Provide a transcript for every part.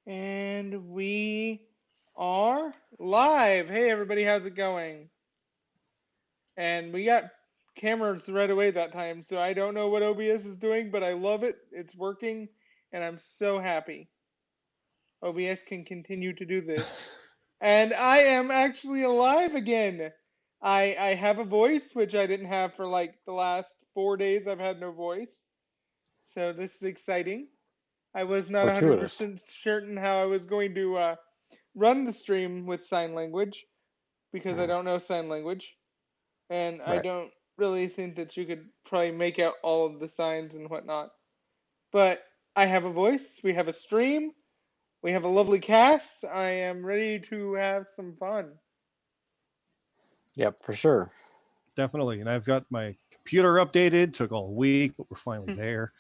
And we are live. Hey, everybody, how's it going? And we got cameras right away that time, so I don't know what OBS is doing, but I love it. It's working, and I'm so happy. OBS can continue to do this. And I am actually alive again. I have a voice, which I didn't have for like the last 4 days. I've had no voice. So this is exciting. I was not Fortuitous. 100% certain how I was going to run the stream with sign language because I Mm, don't know sign language, and I right. don't really think that you could probably make out all of the signs and whatnot. But I have a voice, we have a stream, we have a lovely cast. I am ready to have some fun. Yep, for sure. Definitely. And I've got my computer updated. Took all week, but we're finally there.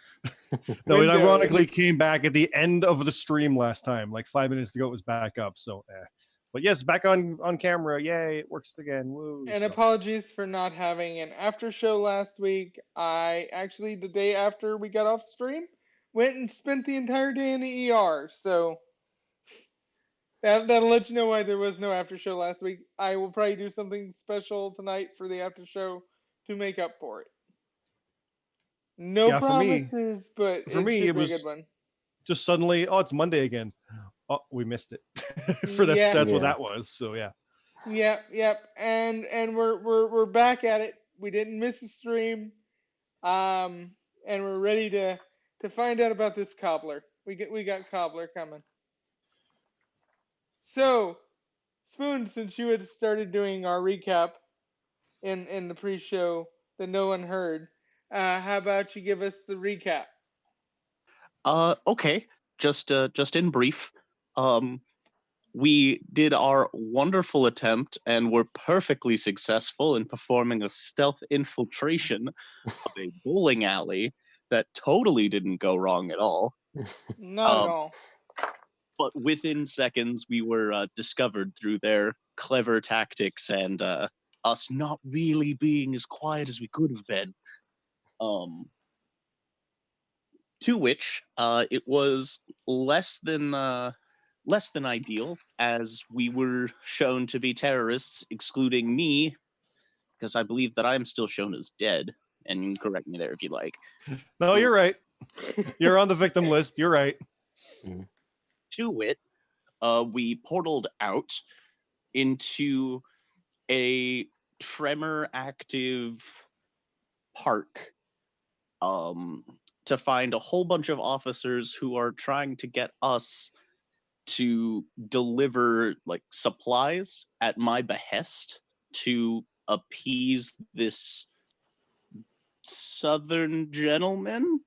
No, it Windows. ironically came back at the end of the stream last time. Like 5 minutes ago, it was back up. So, but yes, back on camera. Yay! It works again. Woo! And So apologies for not having an after show last week. I actually, the day after we got off stream, went and spent the entire day in the ER. So that'll let you know why there was no after show last week. I will probably do something special tonight for the after show to make up for it. No yeah, promises, but for it me, should it be a good was one. just suddenly, oh, it's Monday again. Oh, we missed it. For Yeah, that's what Yeah. that was. So yeah. yep. And we're back at it. We didn't miss a stream. And we're ready to find out about this cobbler. We got cobbler coming. So, Spoon, since you had started doing our recap in the pre-show that no one heard, how about you give us the recap? Okay. Just in brief, um, we did our wonderful attempt and were perfectly successful in performing a stealth infiltration of a bowling alley that totally didn't go wrong at all. Not at Um, all. but within seconds, we were discovered through their clever tactics and us not really being as quiet as we could have been. Um, to which it was less than ideal, as we were shown to be terrorists, excluding me, because I believe that I'm still shown as dead. And you can correct me there if you like. No, you're right. You're on the victim list. You're right. Mm. To wit, we portaled out into a tremor active park um, to find a whole bunch of officers who are trying to get us to deliver like supplies at my behest to appease this southern gentleman.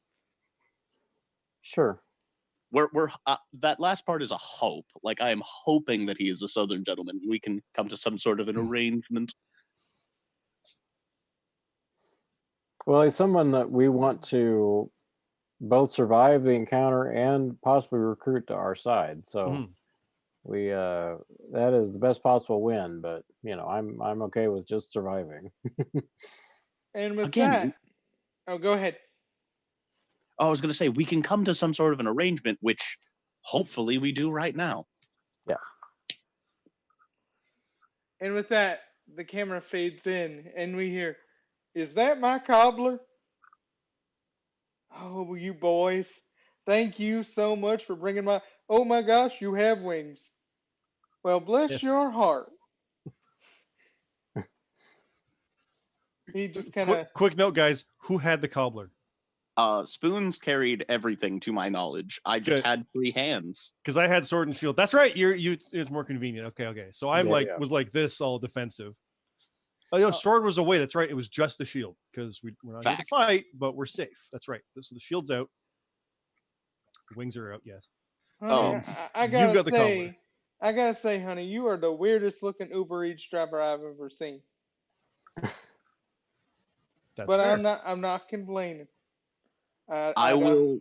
Sure. We're that last part is a hope. Like, I am hoping that he is a southern gentleman. We can come to some sort of an arrangement. Well, he's someone that we want to both survive the encounter and possibly recruit to our side. So Mhm. we that is the best possible win, but I'm okay with just surviving. And with Again, that, oh, go ahead. I was going to say we can come to some sort of an arrangement, which hopefully we do right now. Yeah. And with that, the camera fades in, and we hear, "Is that my cobbler?" Oh, you boys, thank you so much for bringing my. Oh my gosh, you have wings. Well, bless Yes. your heart. He just kind of. Quick note, guys. Who had the cobbler? Spoons carried everything to my knowledge. I just Good. had free hands. Because I had sword and shield. That's right. You. It's more convenient. Okay. So I'm Yeah, like yeah. was like this, all defensive. Oh, no, Oh, sword was away. That's right. It was just the shield because we're not here to Fact. fight, but we're safe. That's right. So the shield's out. The wings are out. Yes. honey, Um, I You've gotta got the cobbler. say, honey, you are the weirdest looking Uber Eats driver I've ever seen. That's But fair. I'm not complaining. I I don't. will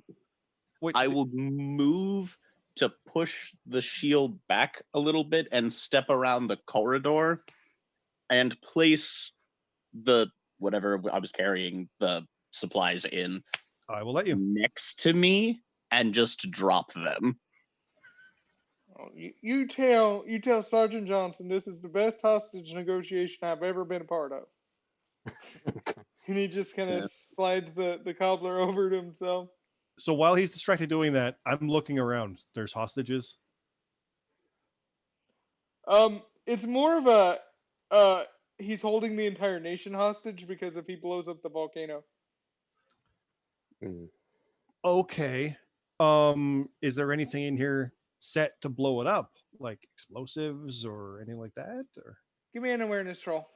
Wait. I will move to push the shield back a little bit and step around the corridor and place the whatever I was carrying the supplies in I will let you. next to me and just drop them. Oh, you tell Sergeant Johnson this is the best hostage negotiation I've ever been a part of. And he just kind Yeah. of slides the cobbler over to himself. So while he's distracted doing that, I'm looking around. There's hostages. It's more of a he's holding the entire nation hostage because if he blows up the volcano. Mm. Okay. Is there anything in here set to blow it up, like explosives or anything like that? Or Give me an awareness roll.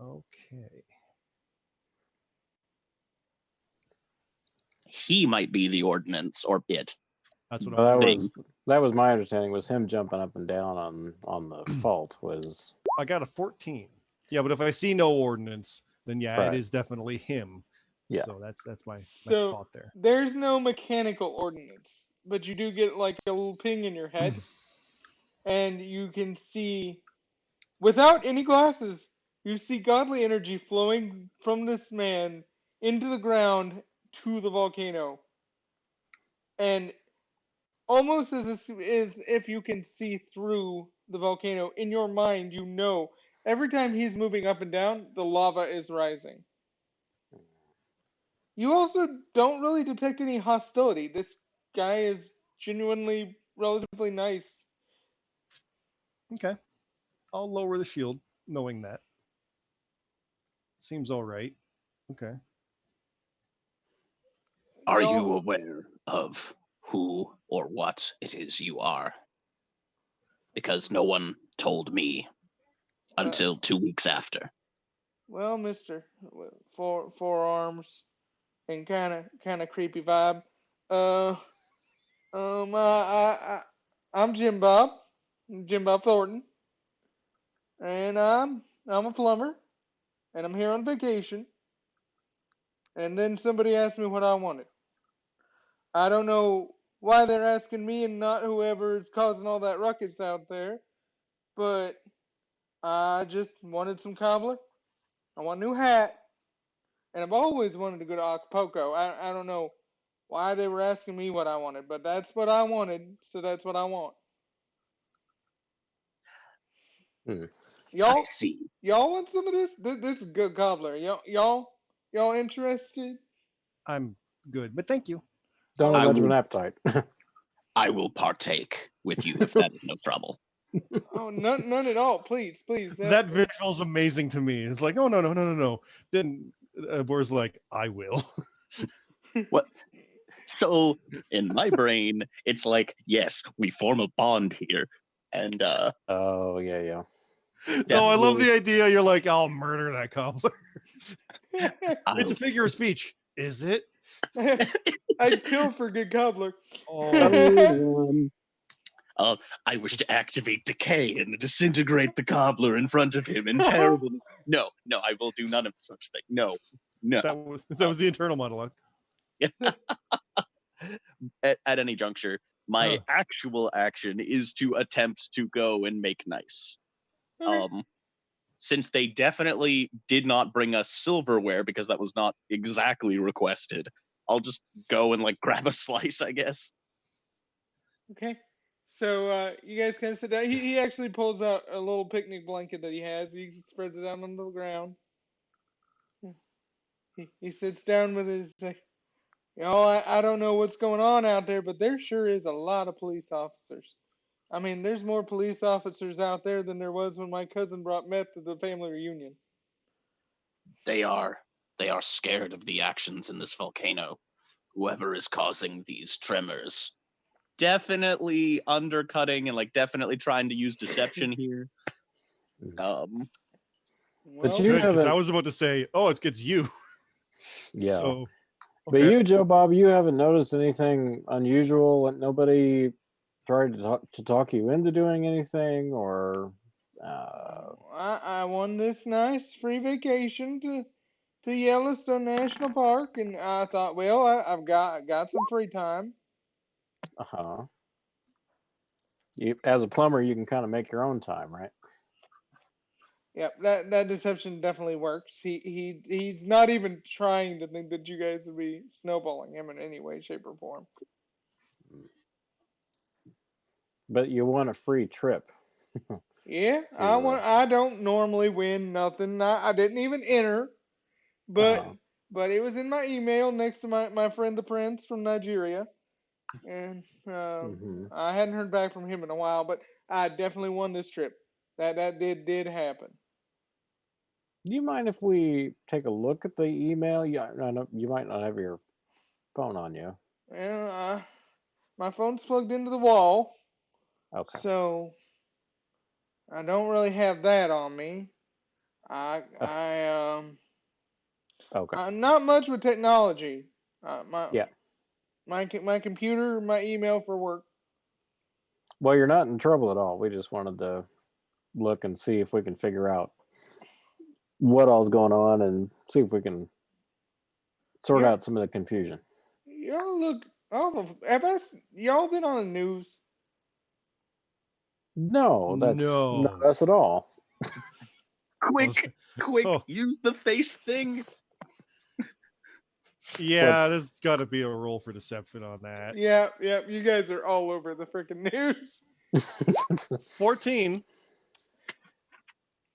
okay. He might be the ordnance or it. That's what Well, I'm doing. that was my understanding. Was him jumping up and down on the fault was I got a 14. Yeah, but if I see no ordnance, then yeah, Right. it is definitely him. Yeah. So that's my So thought there. there's no mechanical ordinance, but you do get like a little ping in your head, and you can see, without any glasses, you see godly energy flowing from this man into the ground to the volcano, and almost as if you can see through the volcano in your mind, you know every time he's moving up and down, the lava is rising. You also don't really detect any hostility. This guy is genuinely relatively nice. Okay. I'll lower the shield, knowing that. Seems all right. Okay. Are you Y'all, aware of who or what it is you are? Because no one told me until 2 weeks after. well, Mister, forearms and kind of creepy vibe. Uh, I'm Jim Bob, Jim Bob Thornton, and I'm a plumber, and I'm here on vacation. And then somebody asked me what I wanted. I don't know why they're asking me and not whoever is causing all that ruckus out there, but I just wanted some cobbler. I want a new hat, and I've always wanted to go to Acapulco. I don't know why they were asking me what I wanted, but that's what I wanted, so that's what I want. Hmm. I Y'all, see. y'all want some of this? This is good cobbler. Y'all interested? I'm good, but thank you. don't have I much of will, an appetite. I will partake with you if that is no trouble. Oh, none at all. Please, please. That visual's amazing to me. It's like, oh no. Then Boris like, I will. What? So in my brain, it's like, yes, we form a bond here, and Oh yeah. No, I love definitely, the idea. You're like, I'll murder that cobbler. It's a I'll, figure of speech. Is it? I'd kill for good cobbler. Oh, I wish to activate decay and disintegrate the cobbler in front of him in terrible. No, I will do none of such thing. No. that was the internal monologue. At any juncture, my actual action is to attempt to go and make nice. Since they definitely did not bring us silverware because that was not exactly requested, I'll just go and like grab a slice, I guess. Okay. So you guys kind of sit down. He actually pulls out a little picnic blanket that he has. He spreads it out on the ground. He sits down with his like, I don't know what's going on out there, but there sure is a lot of police officers. I mean, there's more police officers out there than there was when my cousin brought meth to the family reunion. They are scared of the actions in this volcano. Whoever is causing these tremors. Definitely undercutting and like definitely trying to use deception here. But Well, you Good, because I haven't. was about to say, oh, it's you. Yeah. So, But okay. you, Joe Bob, you haven't noticed anything unusual. Nobody tried to talk you into doing anything, or I won this nice free vacation to Yellowstone National Park, and I thought, well, I've got some free time. uh-huh. You, as a plumber, you can kind of make your own time, right? Yep, that deception definitely works. He's not even trying to think that you guys would be snowballing him in any way, shape, or form. But you want a free trip. Yeah, to, I don't normally win nothing. I didn't even enter, but uh, but it was in my email next to my friend the Prince from Nigeria, and hmm I hadn't heard back from him in a while, but I definitely won this trip. That did happen. Do you mind if we take a look at the email? Yeah, I know you might not have your phone on you. And my phone's plugged into the wall, Okay. so I don't really have that on me. Uh, okay. I'm not much with technology. My Yeah. my computer, my email for work. Well, you're not in trouble at all. We just wanted to look and see if we can figure out what all's going on and see if we can sort Yeah, out some of the confusion. y'all look awful. Y'all been on the news? No, that's not No. us at all. Quick, quick, Oh, use the face thing. What? yeah, there's got to be a roll for deception on that. Yeah. You guys are all over the freaking news. 14.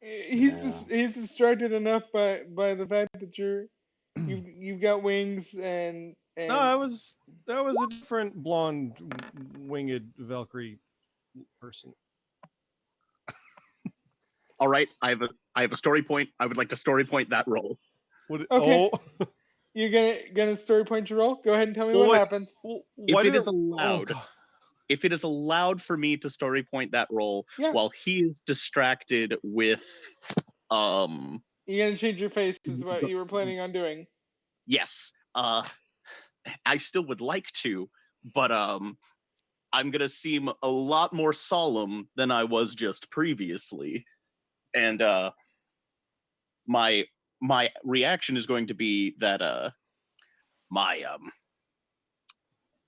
Yeah. He's distracted enough by the fact that you've got wings No, and that was a different blonde winged Valkyrie person. All right, I have a story point. I would like to story point that roll. What? okay. Oh, You're gonna story point your roll. Go ahead and tell me well, what wait. happens. Well, why If it did is it? Oh allowed, God. if it is allowed for me to story point that roll Yeah, while he is distracted with you're gonna change your face is what you were planning on doing. yes, I still would like to, but I'm gonna seem a lot more solemn than I was just previously, and my my reaction is going to be that my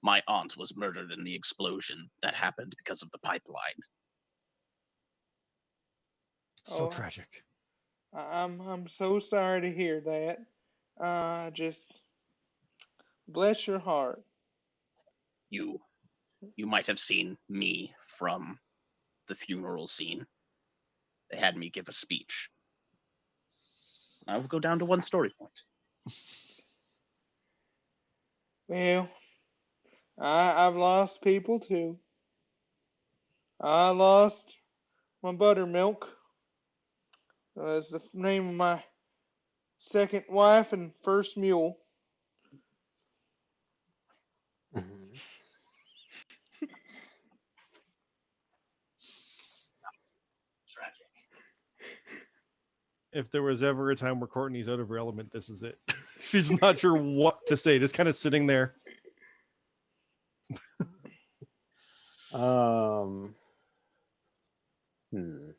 my aunt was murdered in the explosion that happened because of the pipeline. So Oh, tragic. I'm so sorry to hear that. Just bless your heart. You you might have seen me from the funeral scene. They had me give a speech. I will go down to one story point. Well, I've lost people too. I lost my buttermilk. That's the name of my second wife and first mule. Mhm. Tragic. If there was ever a time where Courtney's out of her element, this is it. She's not sure what to say, just kind of sitting there. Um. Hmm.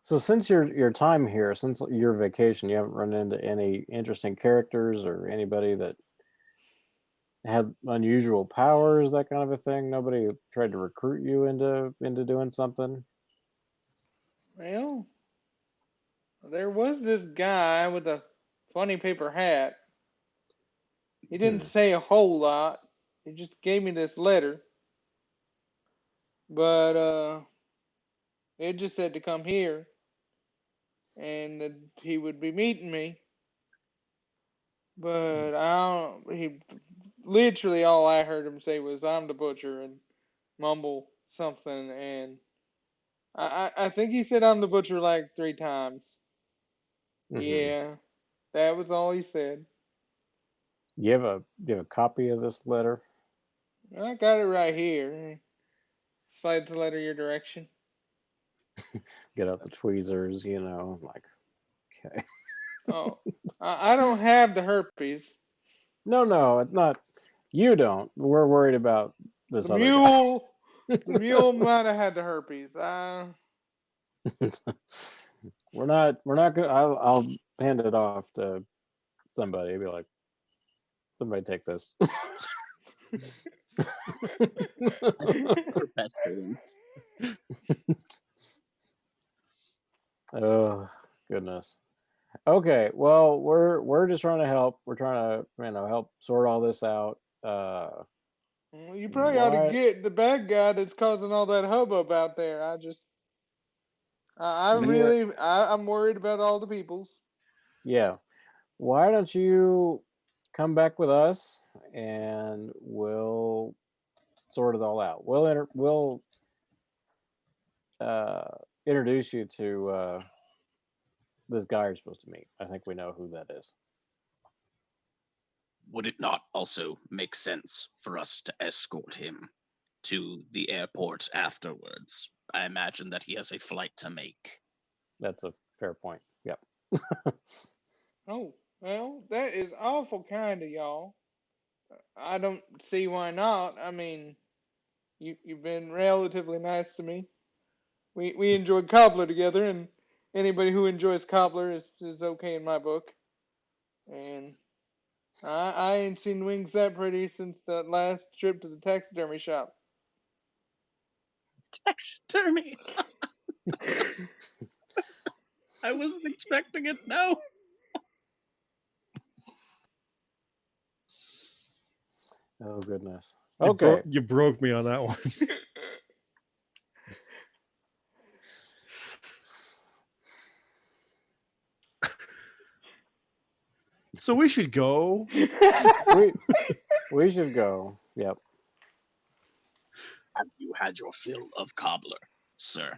So since your time here, since your vacation, you haven't run into any interesting characters or anybody that had unusual powers, that kind of a thing. Nobody tried to recruit you into doing something. Well, there was this guy with a funny paper hat. He didn't Hmm. say a whole lot. He just gave me this letter, but it just said to come here and that he would be meeting me. But I don't. He literally all I heard him say was "I'm the butcher" and mumble something, and I think he said "I'm the butcher" like 3 times. Mm-hmm. Yeah, that was all he said. You have a copy of this letter? I got it right here. Slides the letter your direction. Get out the tweezers, like okay. Oh, I don't have the herpes. No, it's not. You don't. We're worried about The this other guy. mule, the mule might have had the herpes. We're not good. I'll hand it off to somebody. Be like, somebody take this. For pestilence. Oh goodness. Okay, well, we're just trying to help. We're trying to help sort all this out. Well, you probably ought to Why? get the bad guy that's causing all that hubbub out there. I'm worried about all the peoples. Yeah. Why don't you come back with us and we'll sort it all out. We'll uh, introduce you to this guy you're supposed to meet. I think we know who that is. Would it not also make sense for us to escort him to the airport afterwards? I imagine that he has a flight to make. That's a fair point. Yep. Oh, well, that is awful kind of y'all. I don't see why not. I mean, you've been relatively nice to me. We enjoyed cobbler together, and anybody who enjoys cobbler is okay in my book. And I ain't seen wings that pretty since that last trip to the taxidermy shop. Taxidermy. I wasn't expecting it. No. Oh goodness. You Okay. you broke me on that one. So we should go. we should go. Yep. Have you had your fill of cobbler, sir?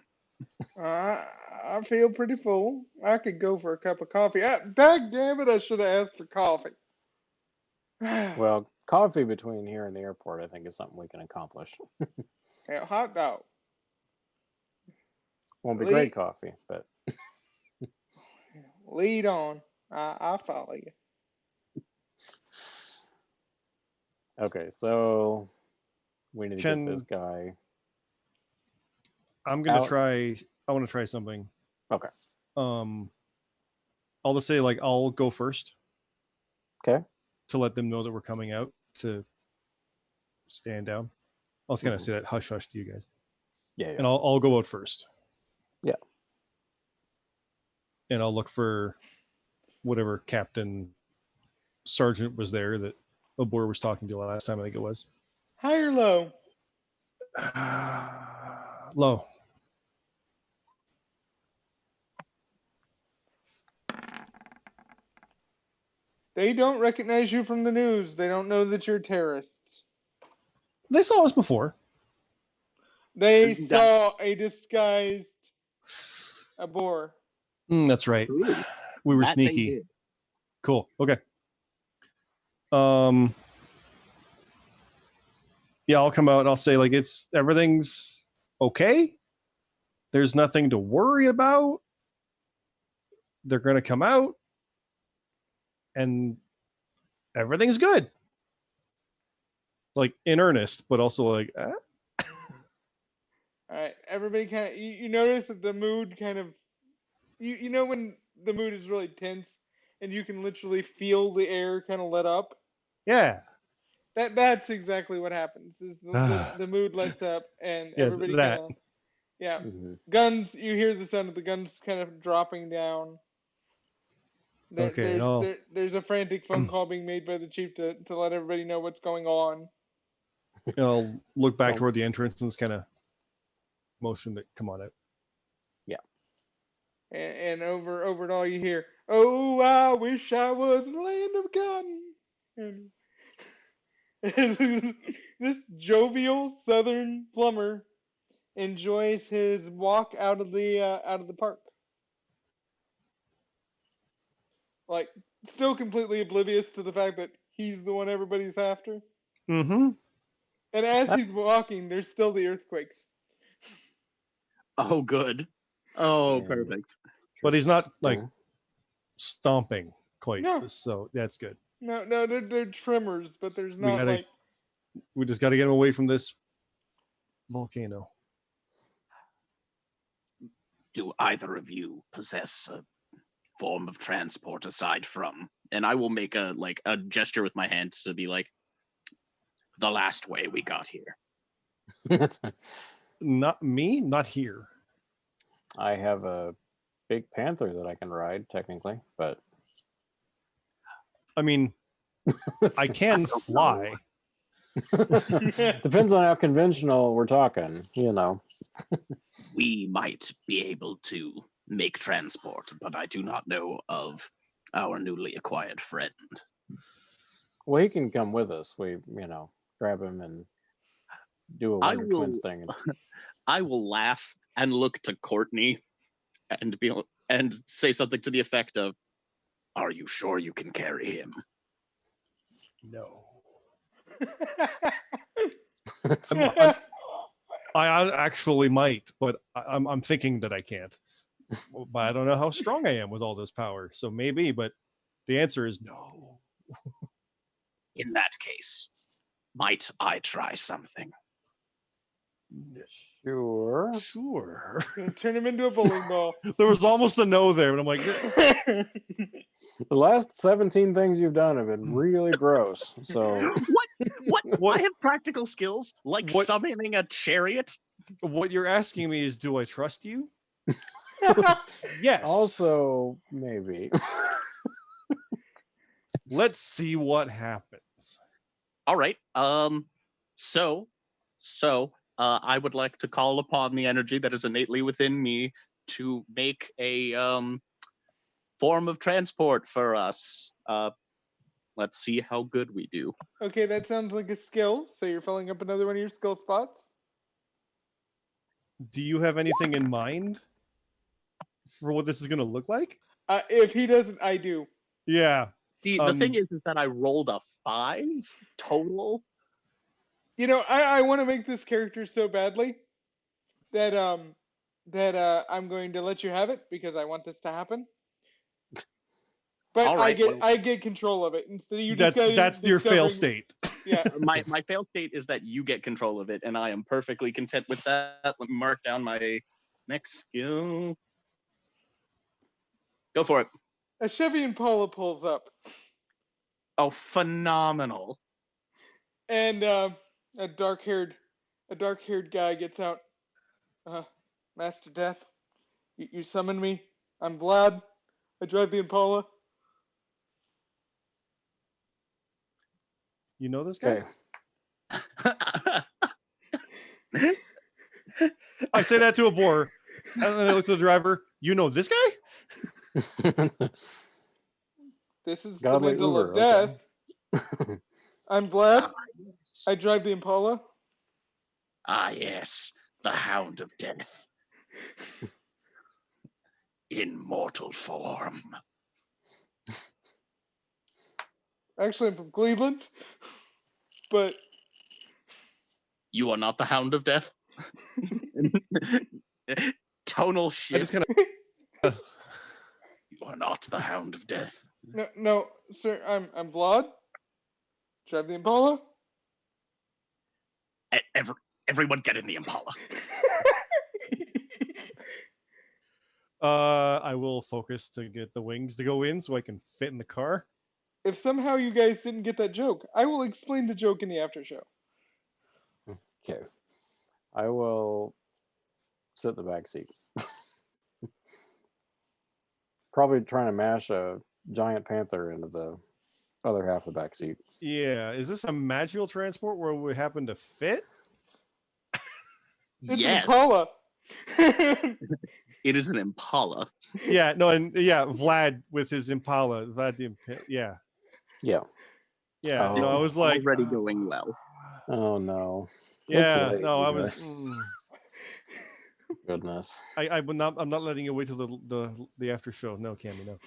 I feel pretty full. I could go for a cup of coffee. Dag damn it, I should have asked for coffee. Well, coffee between here and the airport, I think, is something we can accomplish. Yeah, hot dog. Won't be Lead, great coffee, but lead on. I follow you. okay. So we need to get this Can guy I'm gonna out. try? I want to try something. Okay. I'll just say like I'll go first Okay. to let them know that we're coming out to stand down. I'll just kind of say that hush hush to you guys, Yeah. and I'll go out first. Yeah. And I'll look for whatever captain sergeant was there that Obor was talking to last time. I think it was High or low? low. They don't recognize you from the news. They don't know that you're terrorists. They saw us before. They saw a disguised Abor. That's right. Ooh, We were that they sneaky. did. Cool. Okay. Yeah, I'll come out and I'll say like everything's okay. There's nothing to worry about. They're gonna come out and everything's good. Like in earnest, but also like Alright, everybody kind of, you notice that the mood kind of, you know when the mood is really tense and you can literally feel the air kind of let up? yeah. That's exactly what happens. Is the mood lights up and Yeah, everybody that. kind of, yeah. Mm-hmm. Guns, you hear the sound of the guns kind of dropping down. Okay, There's a frantic phone call being made by the chief to let everybody know what's going on. I'll look back Well- toward the entrance and just kind of motion to come on out. And over it all you hear, "Oh, I wish I was in the land of cotton." And this jovial Southern plumber enjoys his walk out of the park, like still completely oblivious to the fact that he's the one everybody's after. Mm-hmm. And as he's walking, there's still the earthquakes. Oh, good. Oh, And- perfect. But he's not like Mhm. stomping quite. No. So that's good. No, they're tremors, but there's We not gotta- like. We just got to get him away from this volcano. Do either of you possess a form of transport aside from? And I will make a gesture with my hands to be like, the last way we got here. Not me, not here. I have a big panther that I can ride, technically, but I mean, I can don't fly. Depends on how conventional we're talking, you know. We might be able to make transport, but I do not know of our newly acquired friend. Well, he can come with us. We, grab him and do a I Wonder will Twins thing. I will laugh and look to Courtney and and say something to the effect of, "Are you sure you can carry him?" No. I actually might, but I'm thinking that I can't. But I don't know how strong I am with all this power. So maybe, but the answer is no. In that case, might I try something? Sure. Sure. Gonna turn him into a bowling ball. There was almost a no there, but I'm like, The last 17 things you've done have been really gross. So What? I have practical skills like What? summoning a chariot. what you're asking me is, do I trust you? Yes. also maybe. Let's see what happens. All right. So I would like to call upon the energy that is innately within me to make a form of transport for us. Let's see how good we do. Okay, that sounds like a skill. So you're filling up another one of your skill spots. Do you have anything in mind for what this is going to look like? If he doesn't, I do. Yeah. See, the thing is that I rolled a 5 total. You know, I want to make this character so badly that I'm going to let you have it because I want this to happen. But All right, I get control of it instead of you That's your fail discovering- state. Yeah. My fail state is that you get control of it, and I am perfectly content with that. Let me mark down my next skill. Go for it. A Chevy Impala pulls up, Oh, phenomenal. and a dark-haired guy gets out. Master Death, you summoned me. I'm Vlad. I drive the Impala. You know this guy? Okay. I say that to a boar, and then I look to the driver. You know this guy? This is Godly the Mandela Uber, of Death. okay. I'm Vlad. Ah, yes. I drive the Impala. Ah, yes, the Hound of Death. In mortal form. Actually, I'm from Cleveland, but You are not the Hound of Death? Tonal I shift. just kind You are not the Hound of Death. no, sir. I'm Vlad. Drive the Impala. Everyone get in the Impala. I will focus to get the wings to go in so I can fit in the car. If somehow you guys didn't get that joke, I will explain the joke in the after show. Okay. I will sit in the back seat. Probably trying to mash a giant panther into the other half of the back seat. Yeah, is this a magical transport where we happen to fit? It's Yes, an Impala. it is an Impala. Yeah, no, and yeah, Vlad with his Impala. Yeah. Yeah. Yeah, Oh. no, I was like, Already going well. Oh no. yeah, late, no, you I was. guys. Goodness. I'm not letting you wait till the after show. No, Cammy, no.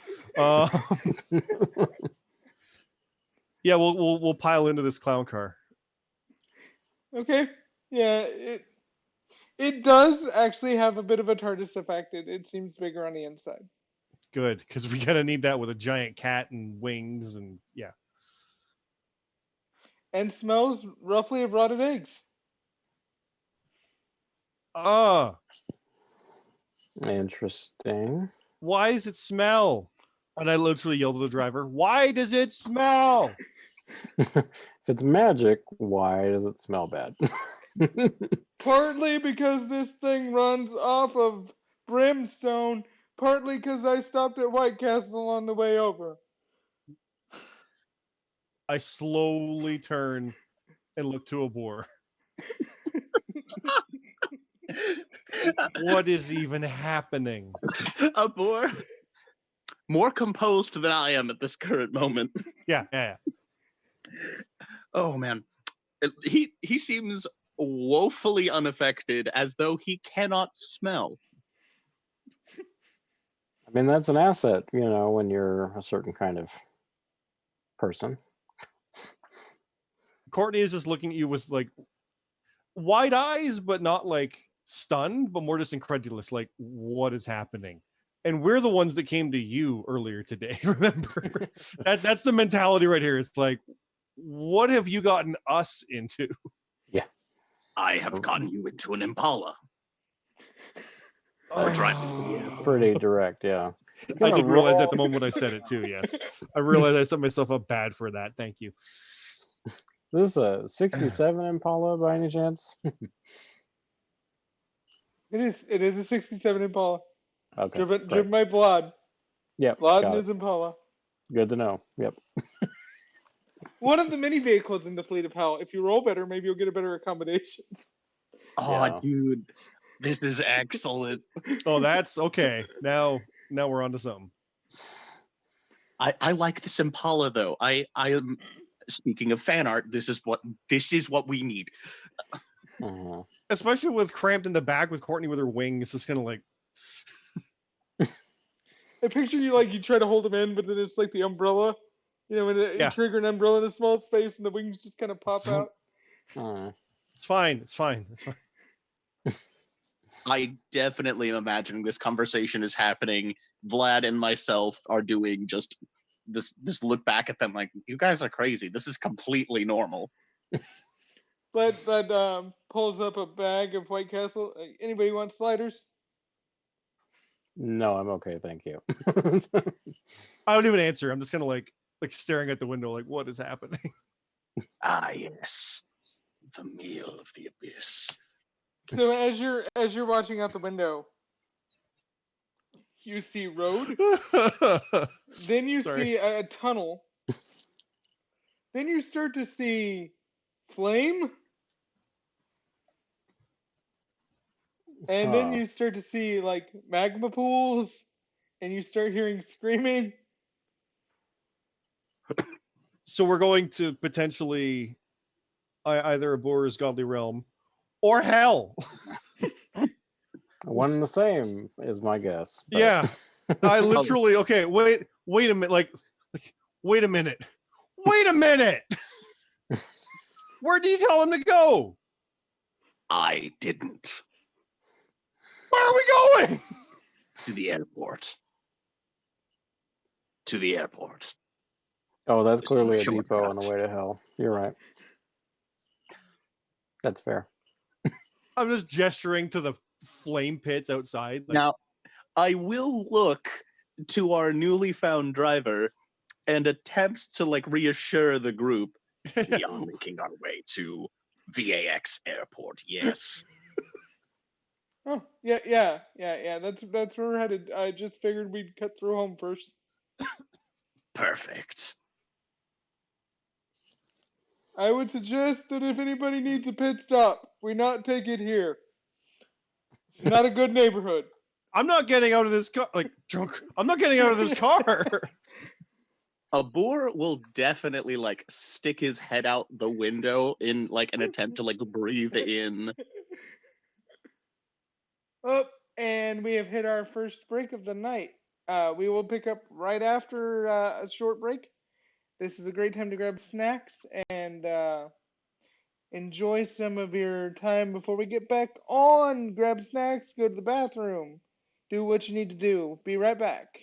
Yeah, we'll pile into this clown car. Okay. Yeah, it does actually have a bit of a TARDIS effect. It seems bigger on the inside. Good, because we gotta need that with a giant cat and wings and yeah. And smells roughly of rotted eggs. Oh, Interesting. why does it smell? And I literally yelled at the driver, "Why does it smell?" If it's magic, why does it smell bad? Partly because this thing runs off of brimstone, partly because I stopped at White Castle on the way over. I slowly turn and look to Abor. What is even happening? Abor, more composed than I am at this current moment. Yeah. Oh man, he seems woefully unaffected, as though he cannot smell. I mean, that's an asset, when you're a certain kind of person. Courtney is just looking at you with like wide eyes, but not like stunned, but more just incredulous, like, what is happening? And we're the ones that came to you earlier today, remember? That's the mentality right here. It's like, what have you gotten us into? Yeah. I have gotten you into an Impala. Oh, Pretty direct, yeah. I did realize at the moment I said it too, yes. I realized I set myself up bad for that. Thank you. This is a 67 Impala by any chance? It is a 67 Impala. Okay. Driven by Vlad. Yep. Vlad and his Impala. Good to know. Yep. One of the many vehicles in the fleet of hell. If you roll better, maybe you'll get a better accommodations. Oh, Yeah. dude, this is excellent. Oh, that's okay. Now we're on to something. I like this Impala though. I am, speaking of fan art, this is what we need. Uh-huh. Especially with cramped in the back with Courtney with her wings, just kind of like. I picture you try to hold them in, but then it's like the umbrella. When you trigger an umbrella in a small space and the wings just kind of pop out. It's fine. I definitely am imagining this conversation is happening. Vlad and myself are doing just this look back at them like, you guys are crazy. This is completely normal. But pulls up a bag of White Castle. Anybody want sliders? No, I'm okay, thank you. I don't even answer. I'm just kind of like staring at the window, like, what is happening? Ah, yes, the meal of the abyss. So as you're watching out the window, you see road. Then you see a tunnel. Then you start to see flame. And then you start to see like magma pools, and you start hearing screaming. So we're going to potentially either Abor's Godly Realm or hell. One and the same is my guess. But... Yeah. I literally, okay, wait a minute. Like wait a minute. Wait a minute. Where do you tell him to go? I didn't. Where are we going? To the airport. To the airport. Oh, that's clearly a depot on the way to hell. You're right. That's fair. I'm just gesturing to the flame pits outside. Like, now, I will look to our newly found driver and attempt to reassure the group. We are making our way to VAX airport. Yes. Oh, yeah. That's where we're headed. I just figured we'd cut through home first. Perfect. I would suggest that if anybody needs a pit stop, we not take it here. It's not a good neighborhood. I'm not getting out of this car. Drunk. I'm not getting out of this car. Abor will definitely stick his head out the window in an attempt to breathe in. Oh, and we have hit our first break of the night. We will pick up right after a short break. This is a great time to grab snacks and enjoy some of your time before we get back on. Grab snacks, go to the bathroom, do what you need to do. Be right back.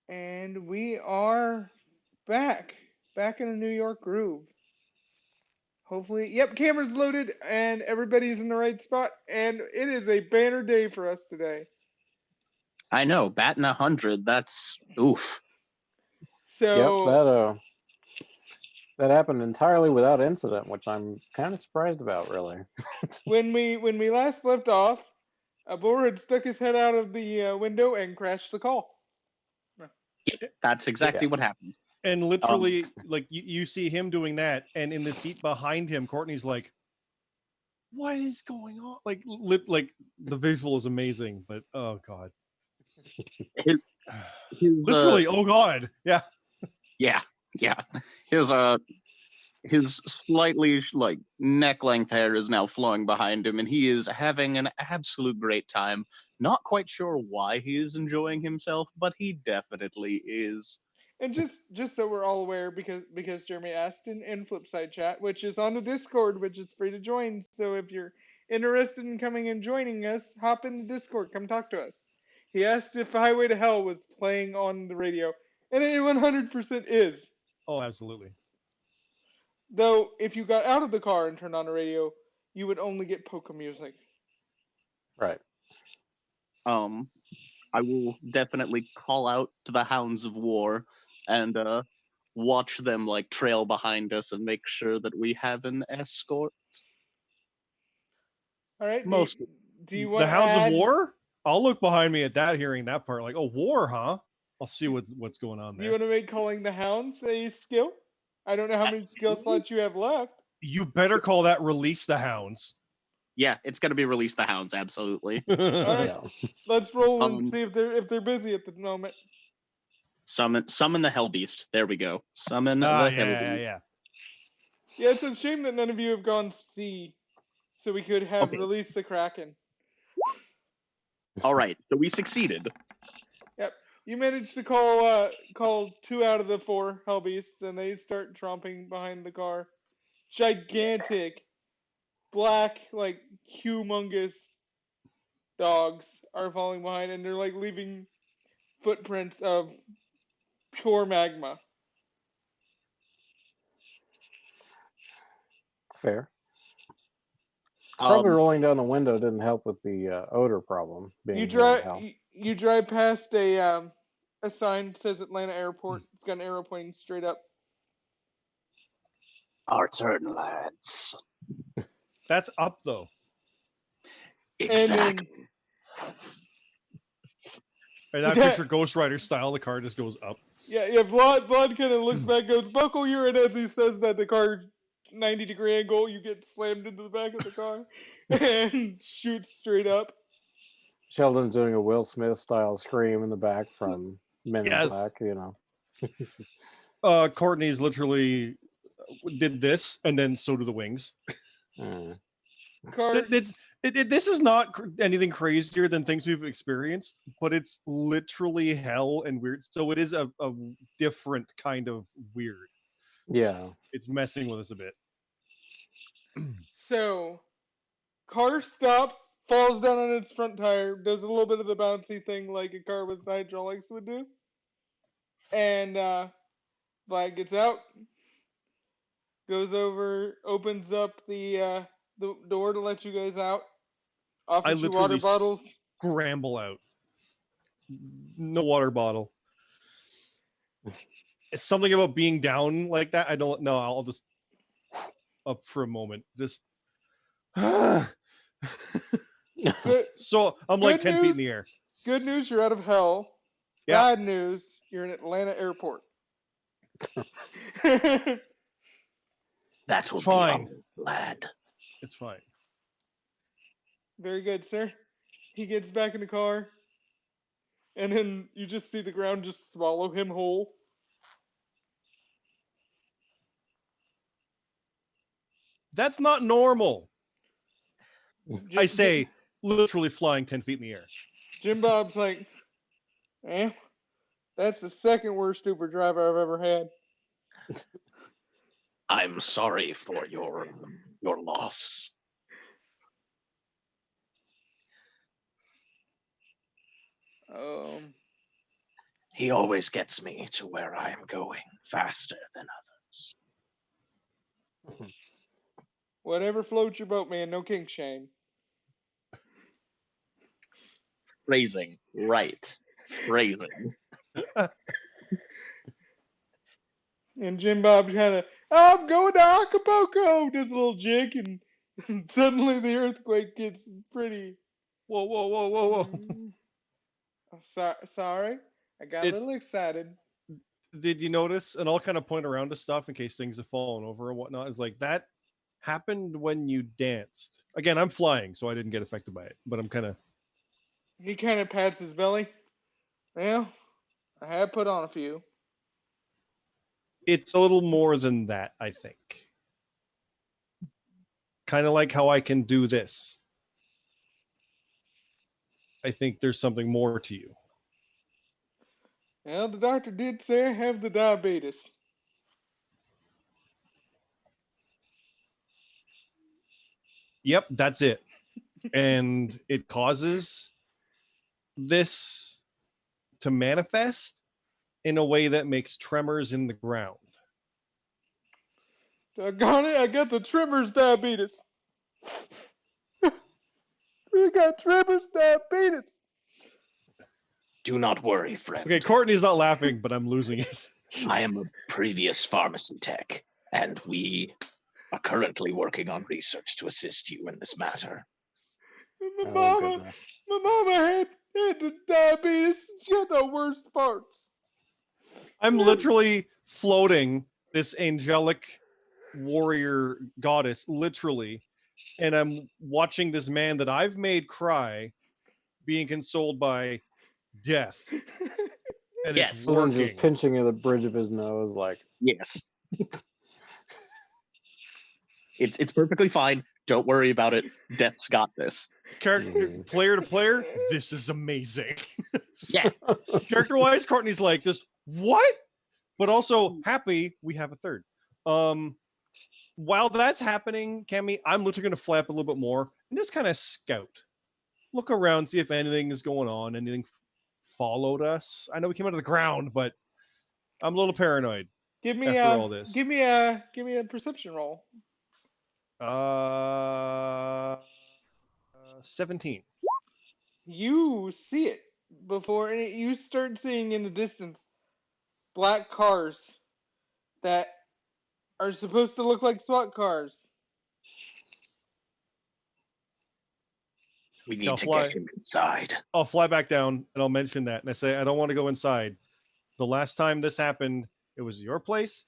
And we are back in a New York groove. Hopefully, yep, camera's loaded and everybody's in the right spot. And it is a banner day for us today. I know, batting 100. That's oof. So Yep, that happened entirely without incident, which I'm kind of surprised about, really. when we last left off, a boar had stuck his head out of the window and crashed the call. That's exactly what happened. And literally, like you see him doing that, and in the seat behind him, Courtney's like, "What is going on?" Like the visual is amazing, but oh god, His, literally, oh god, yeah. yeah. His slightly like neck length hair is now flowing behind him, and he is having an absolute great time. Not quite sure why he is enjoying himself, but he definitely is. And just so we're all aware, because Jeremy asked in Flipside chat, which is on the Discord, which is free to join. So if you're interested in coming and joining us, hop in the Discord, come talk to us. He asked if Highway to Hell was playing on the radio, and it 100% is. Oh, absolutely. Though if you got out of the car and turned on the radio, you would only get polka music. Right. I will definitely call out to the Hounds of War and watch them like trail behind us and make sure that we have an escort. All right. Most Do you want The to Hounds of add? War. I'll look behind me at that, hearing that part, like, oh, war, huh? I'll see what's going on Do you there. want to make calling the Hounds a skill? I don't know how many skill slots you have left. You better call that release the Hounds. Yeah, it's gonna be release the Hounds, absolutely. All right, Yeah. let's roll and see if they're busy at the moment. Summon the Hellbeast. There we go. Summon Ah, the yeah, Hellbeast. yeah. Yeah, it's a shame that none of you have gone C, so we could have Okay. released the Kraken. All right, so we succeeded. Yep, you managed to call 2 out of the 4 Hellbeasts, and they start tromping behind the car. Gigantic, black, like humongous dogs are falling behind, and they're like leaving footprints of pure magma. Fair. Probably Um, rolling down the window didn't help with the odor problem being here in hell. You drive past a sign that says Atlanta Airport. It's got an arrow pointing straight up. our turn, lads. That's up though. Exactly. And I picture Ghost Rider style. The car just goes up. Yeah. Vlad kind of looks back, goes, "Buckle you," and as he says that, the car 90-degree angle, you get slammed into the back of the car and shoots straight up. Sheldon's doing a Will Smith style scream in the back from Men in Yes. Black, you know. Courtney's literally did this, and then so do the wings. Car. This is not anything crazier than things we've experienced, but it's literally hell and weird. So it is a different kind of weird. Yeah. It's messing with us a bit. So, car stops, falls down on its front tire, does a little bit of the bouncy thing like a car with hydraulics would do, and Vlad gets out, goes over, opens up the door to let you guys out, offers you water literally bottles. Scramble out. No water bottle. It's something about being down like that. I don't know. I'll just up for a moment. Just so I'm like 10 feet in the air. Good news, you're out of hell. Yeah. Bad news, you're in Atlanta Airport. That will Fine. be all, lad. It's fine. Very good, sir. He gets back in the car, and then you just see the ground just swallow him whole. That's not normal. I say, literally flying 10 feet in the air. Jim Bob's like, that's the second worst Uber driver I've ever had. I'm sorry for your loss. He always gets me to where I am going faster than others. Whatever floats your boat, man. No kink shame. Phrasing. Right. Phrasing. And Jim Bob kind of, I'm going to Acapulco, does a little jig, and suddenly the earthquake gets pretty. Whoa, whoa, whoa, whoa, whoa. Sorry, I got a little excited. Did you notice? And I'll kind of point around to stuff in case things have fallen over and whatnot. It's like that happened when you danced. Again, I'm flying, so I didn't get affected by it. But I'm kind of. He kind of pats his belly. Well, I have put on a few. It's a little more than that, I think. Kind of like how I can do this. I think there's something more to you. Well, the doctor did say I have the diabetes. Yep, that's it. And it causes this to manifest in a way that makes tremors in the ground. Doggone it, I got the tremors diabetes. We got tremors diabetes. Do not worry, friend. Okay, Courtney's not laughing, but I'm losing it. I am a previous pharmacy tech, and we are currently working on research to assist you in this matter. My mama had the diabetes. She had the worst parts. I'm literally floating this angelic warrior goddess, literally, and I'm watching this man that I've made cry being consoled by death. And Yes. it's Someone's working. just pinching at the bridge of his nose, like. Yes. It's perfectly fine. Don't worry about it. Death's got this. Player to player, this is amazing. Yeah. Character-wise, Courtney's like, just what? But also happy we have a third. While that's happening, Cammy, I'm literally going to flap a little bit more and just kind of scout. Look around, see if anything is going on, anything followed us. I know we came out of the ground, but I'm a little paranoid. Give me after all this. Give me a perception roll. 17. You see it before you start seeing in the distance black cars that are supposed to look like SWAT cars. We need to get him inside. I'll fly back down and I'll mention that. And I say, I don't want to go inside. The last time this happened, it was your place.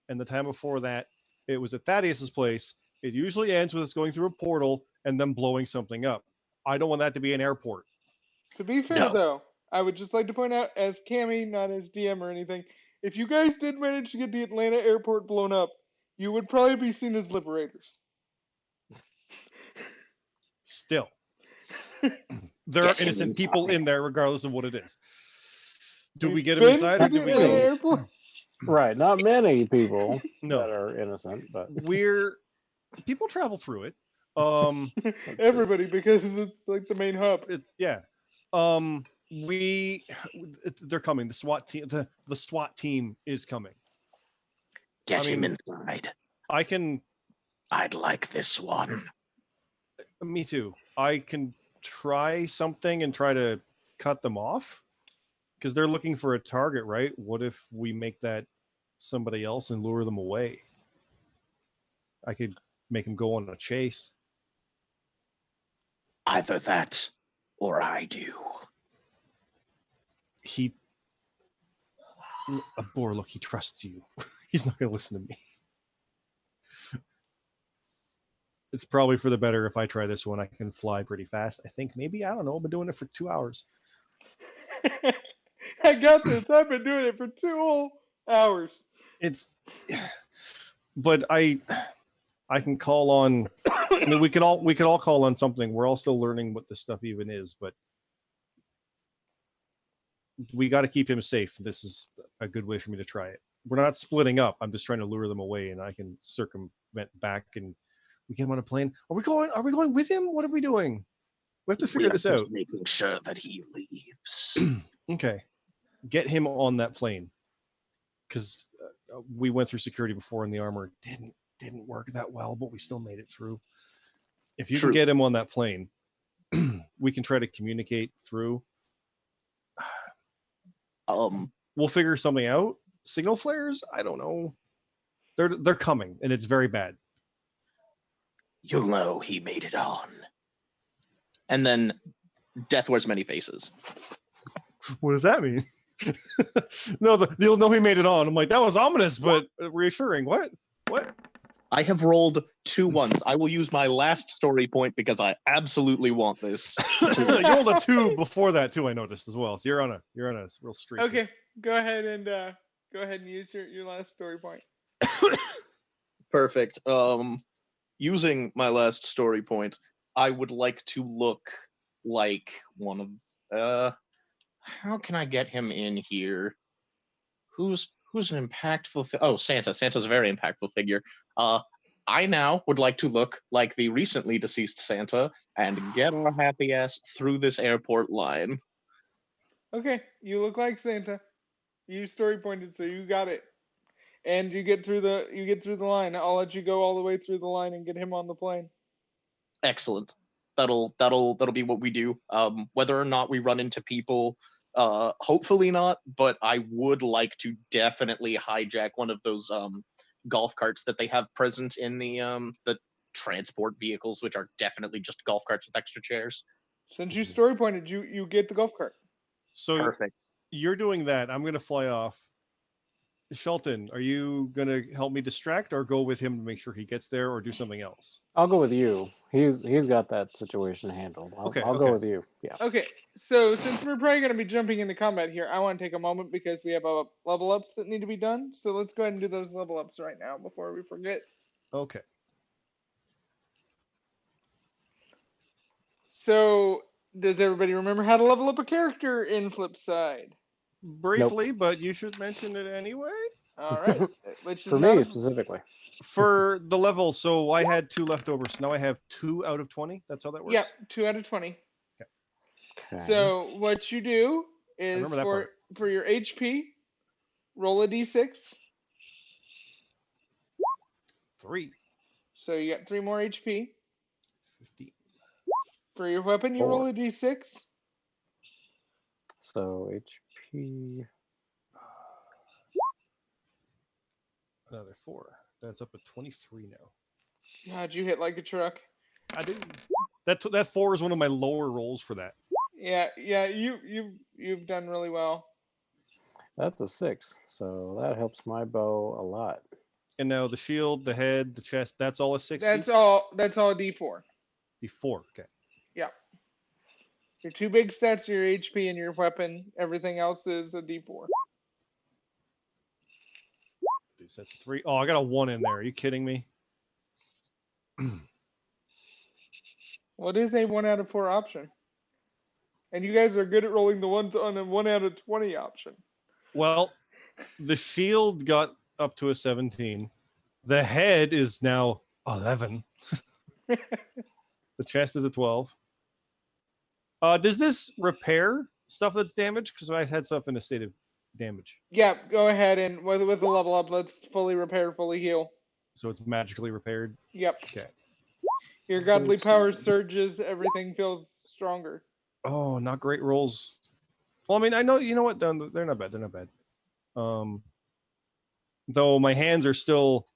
And the time before that, it was at Thaddeus's place. It usually ends with us going through a portal and then blowing something up. I don't want that to be an airport. To be fair, though, I would just like to point out, as Cammy, not as DM or anything, if you guys did manage to get the Atlanta airport blown up, you would probably be seen as liberators. Still. There are innocent people in there, regardless of what it is. Do we get them inside, or do we go? Right, not many people that are innocent, but people travel through it. Everybody, because it's like the main hub. They're coming. The SWAT team. The SWAT team is coming. Get him inside. I'd like this one. Me too. I can try something and try to cut them off because they're looking for a target, right? What if we make that somebody else and lure them away? I could make them go on a chase. Either that or I do. Look, he trusts you. He's not going to listen to me. It's probably for the better if I try this one. I can fly pretty fast. I think maybe, I don't know, I've been doing it for 2 hours. I got this. I've been doing it for 2 whole hours. But I can call on, I mean, we could all call on something. We're all still learning what this stuff even is, but we got to keep him safe. This is a good way for me to try it. We're not splitting up. I'm just trying to lure them away, and I can circumvent back, and we get him on a plane. Are we going with him? What are we doing? We have to figure this out. Making sure that he leaves. Okay. get him on that plane, because we went through security before and the armor didn't work that well, but we still made it through. If you can True. get him on that plane, we can try to communicate through. We'll figure something out. Signal flares? I don't know. They're coming, and it's very bad. You'll know he made it on. And then death wears many faces. What does that mean? No, you'll know he made it on. I'm like, that was ominous, but reassuring. What? I have rolled 2 ones. I will use my last story point because I absolutely want this. You rolled a 2 before that too. I noticed as well. So you're on a real streak. Okay, go ahead and use your last story point. Perfect. Using my last story point, I would like to look like one of how can I get him in here? Who's an impactful Santa. Santa's a very impactful figure. I now would like to look like the recently deceased Santa and get our happy ass through this airport line. Okay, you look like Santa. You story pointed, so you got it. And you get through the line. I'll let you go all the way through the line and get him on the plane. Excellent. That'll be what we do. Whether or not we run into people, hopefully not, but I would like to definitely hijack one of those golf carts that they have present in the transport vehicles, which are definitely just golf carts with extra chairs. Since you story pointed, you get the golf cart. So Perfect. You're doing that. I'm going to fly off. Shelton, are you going to help me distract or go with him to make sure he gets there or do something else? I'll go with you. He's got that situation handled. I'll go with you. Yeah. Okay, so since we're probably going to be jumping into combat here, I want to take a moment because we have level ups that need to be done. So let's go ahead and do those level ups right now before we forget. Okay. So does everybody remember how to level up a character in Flipside? Briefly, but you should mention it anyway. All right. Which is For me specifically. For the level, so I had 2 leftovers. Now I have 2 out of 20. That's how that works? Yeah, 2 out of 20. Okay. So what you do is for your HP, roll a d6. 3. So you got 3 more HP. 15. For your weapon, you 4. roll a d6. So HP. Another 4. That's up to 23 now. God, you hit like a truck. I do. That 4 is one of my lower rolls for that. Yeah, you've done really well. That's a 6. So that helps my bow a lot. And now the shield, the head, the chest, that's all a 6. That's all d4. D4, okay. Yeah. Your 2 big stats are your HP and your weapon. Everything else is a d4. That's 3. Oh, I got a 1 in there. Are you kidding me? What is a 1 out of 4 option? And you guys are good at rolling the ones on a 1 out of 20 option. Well, the shield got up to a 17. The head is now 11. The chest is a 12. Does this repair stuff that's damaged? Because I had stuff in a state of damage. Yeah, go ahead and with the level up, let's fully repair, fully heal. So it's magically repaired? Yep. Okay. Your godly power surges, everything feels stronger. Oh, not great rolls. Well, I mean, I know, you know what? They're not bad. They're not bad. Though my hands are still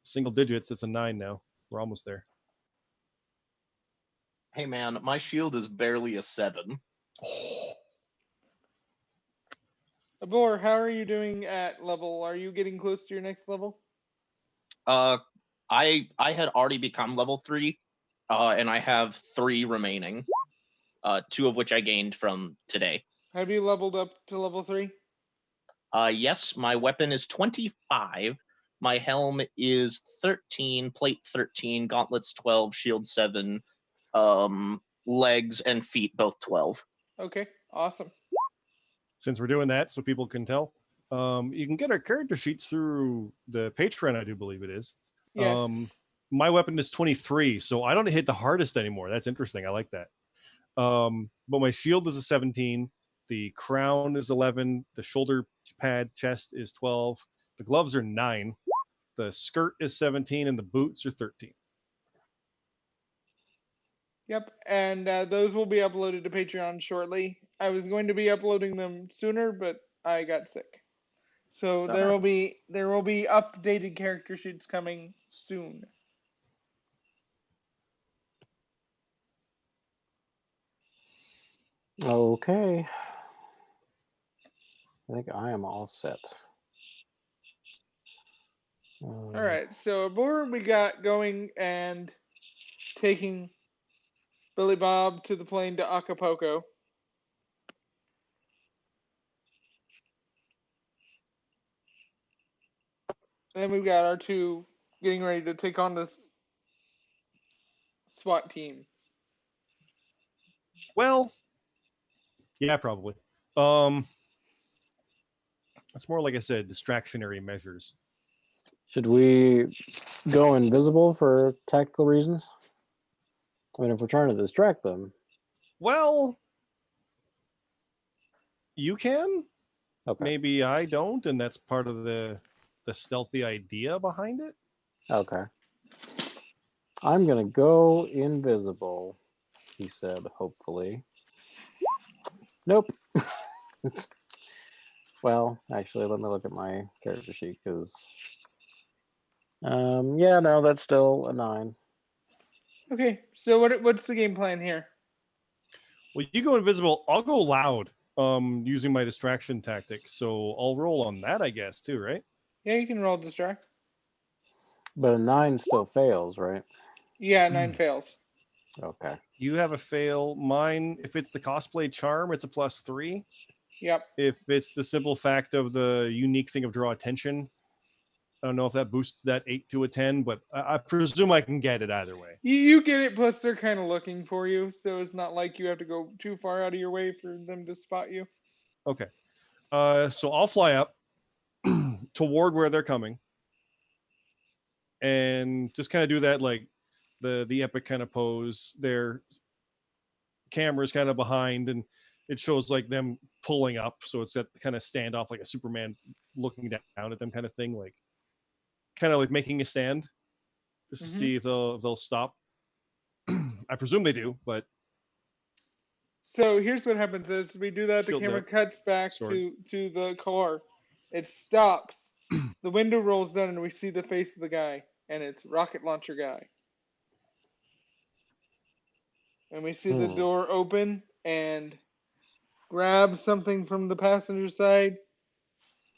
single digits. It's a 9 now. We're almost there. Hey man, my shield is barely a 7. Abor, how are you doing at level? Are you getting close to your next level? I had already become level 3, and I have 3 remaining. 2 of which I gained from today. Have you leveled up to level 3? Yes, my weapon is 25. My helm is 13, plate 13, gauntlets 12, shield 7, legs and feet both 12. Okay, awesome. Since we're doing that, so people can tell, you can get our character sheets through the Patreon, I do believe it is. Yes. My weapon is 23, so I don't hit the hardest anymore. That's interesting. I like that. But my shield is a 17. The crown is 11. The shoulder pad chest is 12. The gloves are 9. The skirt is 17, and the boots are 13. Yep, and those will be uploaded to Patreon shortly. I was going to be uploading them sooner, but I got sick. So Stop. there will be updated character sheets coming soon. Okay. I think I am all set. All right, so aboard we got going and taking Billy Bob to the plane to Acapulco. And then we've got our two getting ready to take on this SWAT team. Well, yeah, probably. It's more like I said, distractionary measures. Should we go invisible for tactical reasons? I mean, if we're trying to distract them. Well, you can. Okay. Maybe I don't, and that's part of the stealthy idea behind it. Okay. I'm going to go invisible, he said, hopefully. Nope. Well, actually, let me look at my character sheet, because... yeah, no, that's still a 9. Okay, so what's the game plan here? Well, you go invisible. I'll go loud. Using my distraction tactics. So I'll roll on that, I guess, too, right? Yeah, you can roll distract. But a 9 still fails, right? Yeah, 9 fails. Okay. You have a fail. Mine, if it's the cosplay charm, it's a +3. Yep. If it's the simple fact of the unique thing of draw attention, I don't know if that boosts that 8 to a 10, but I presume I can get it either way. You get it, plus they're kind of looking for you, so it's not like you have to go too far out of your way for them to spot you. Okay. So I'll fly up toward where they're coming and just kind of do that, like the epic kind of pose. Their camera's kind of behind, and it shows like them pulling up, so it's that kind of standoff, like a Superman looking down at them kind of thing, like kind of like making a stand just to see if they'll stop. I presume they do, but So here's what happens: is we do that, the Shield camera deck. cuts back Sword. to the car. It stops. The window rolls down, and we see the face of the guy, and it's rocket launcher guy. And we see the door open and grab something from the passenger side.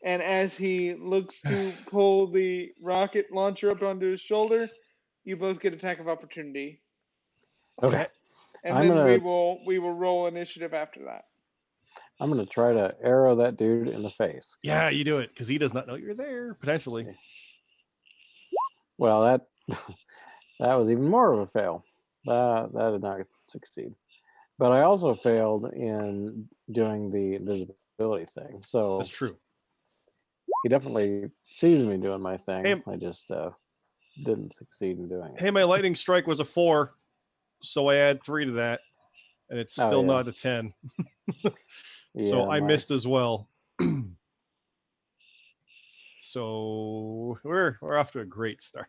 And as he looks to pull the rocket launcher up onto his shoulder, you both get attack of opportunity. Okay. And I'm then gonna we will roll initiative after that. I'm gonna try to arrow that dude in the face. Yeah, you do it because he does not know you're there potentially. Well, that that was even more of a fail. That did not succeed. But I also failed in doing the invisibility thing. So That's true. he definitely sees me doing my thing. Hey, I just didn't succeed in doing it. hey, my lightning strike was a 4, so I add 3 to that, and it's still not a 10. So I missed as well. So we're off to a great start.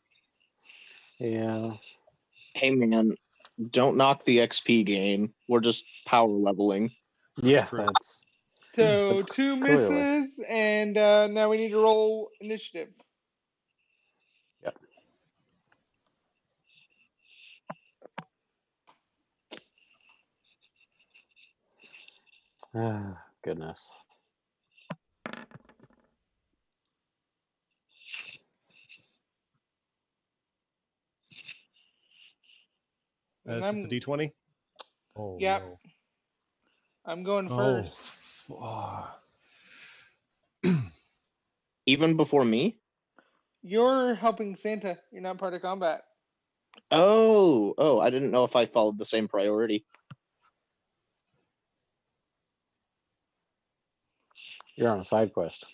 Yeah. Hey man, don't knock the XP gain. We're just power leveling. Yeah, True. that's So That's 2 clearly. misses, and now we need to roll initiative. Yep. Ah, goodness. And That's the D20. Oh Yep. no. I'm going Oh. first. Even before me? You're helping Santa. You're not part of combat. Oh, I didn't know if I followed the same priority. You're on a side quest.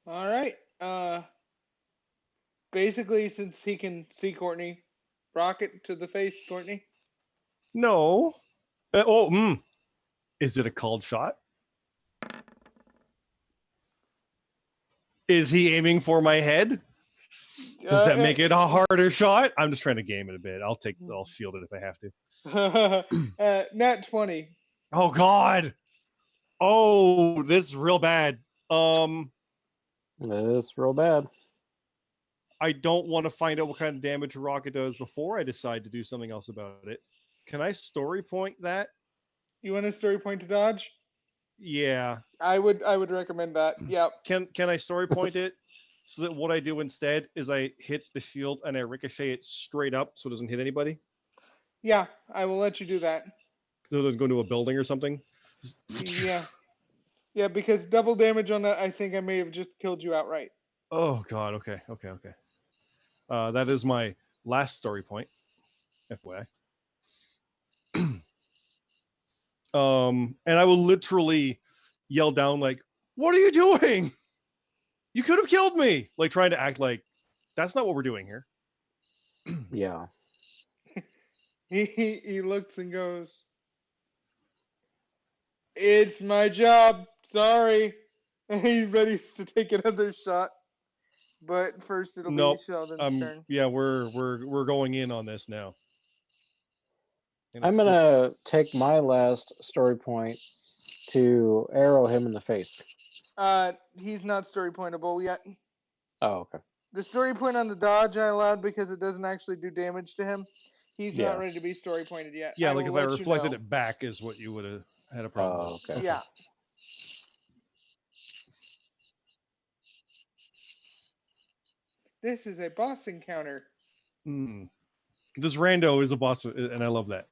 All right. Basically, since he can see Courtney, rocket to the face, Courtney. No. Is it a called shot? Is he aiming for my head? Does that make it a harder shot? I'm just trying to game it a bit. I'll shield it if I have to. Nat 20. Oh God. Oh, this is real bad. That is real bad. I don't want to find out what kind of damage a rocket does before I decide to do something else about it. Can I story point that? You want a story point to dodge? Yeah. I would recommend that. Yep. Can I story point it so that what I do instead is I hit the shield and I ricochet it straight up so it doesn't hit anybody? Yeah, I will let you do that. So it doesn't go into a building or something? Yeah. Yeah, because double damage on that, I think I may have just killed you outright. Oh God. Okay. That is my last story point. FYI. And I will literally yell down like, "What are you doing? You could have killed me!" Like trying to act like that's not what we're doing here. Yeah. He looks and goes, "It's my job. Sorry." And he ready to take another shot. But first it'll be Sheldon's turn. Yeah, we're going in on this now. I'm gonna take my last story point to arrow him in the face. He's not story pointable yet. Oh, okay. The story point on the dodge I allowed because it doesn't actually do damage to him. He's Yeah. not ready to be story pointed yet. Yeah, I like will if I let reflected you know. it back is what you would have had a problem Oh, with. okay. Yeah. This is a boss encounter. This rando is a boss, and I love that.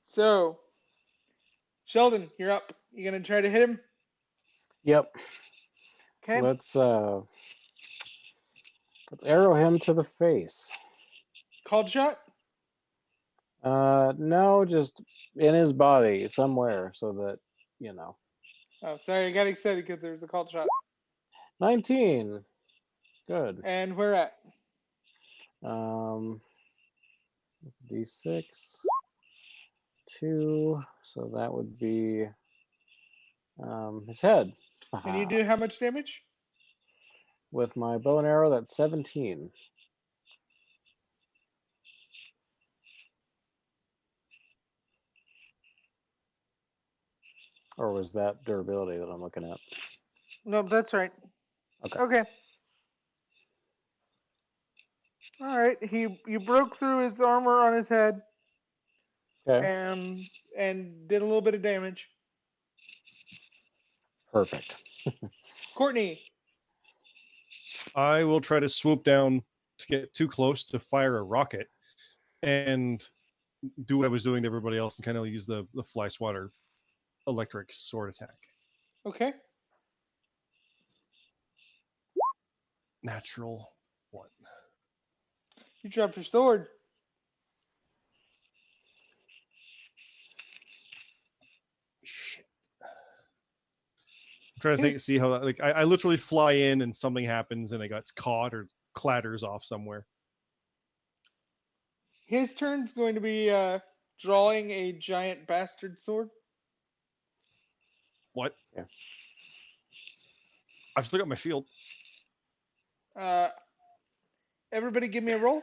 So, Sheldon, you're up. You gonna try to hit him? Yep. Okay. Let's arrow him to the face. Called shot? No, just in his body somewhere so that, you know. Oh, sorry, I got excited because there was a called shot. 19. Good. And where at? That's D6. 2. So that would be his head. And you do how much damage? With my bow and arrow, that's 17. Or was that durability that I'm looking at? No, that's right. Okay. Okay. All right. You broke through his armor on his head. Okay. And did a little bit of damage. Perfect. Courtney. I will try to swoop down to get too close to fire a rocket and do what I was doing to everybody else and kind of use the fly swatter electric sword attack. Okay. Natural 1. You dropped your sword. Shit. I'm trying to see how like I literally fly in and something happens and it gets caught or clatters off somewhere. His turn's going to be drawing a giant bastard sword. What? Yeah. I've still got my shield. Everybody give me a roll.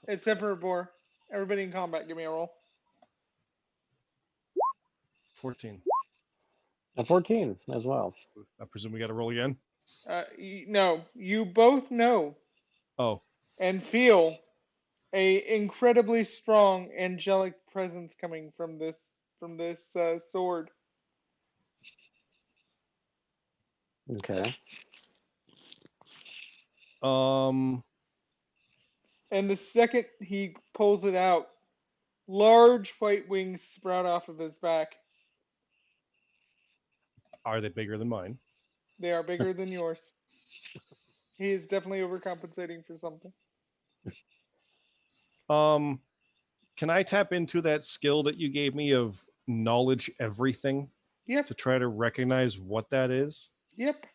Except for Boar. Everybody in combat, give me a roll. 14. A 14 as well. I presume we got to roll again. No, you both know Oh, and feel a incredibly strong angelic presence coming from this sword. Okay. And the second he pulls it out, large white wings sprout off of his back. Are they bigger than mine? They are bigger than yours. He is definitely overcompensating for something. Can I tap into that skill that you gave me of knowledge everything Yep. to try to recognize what that is? Yep.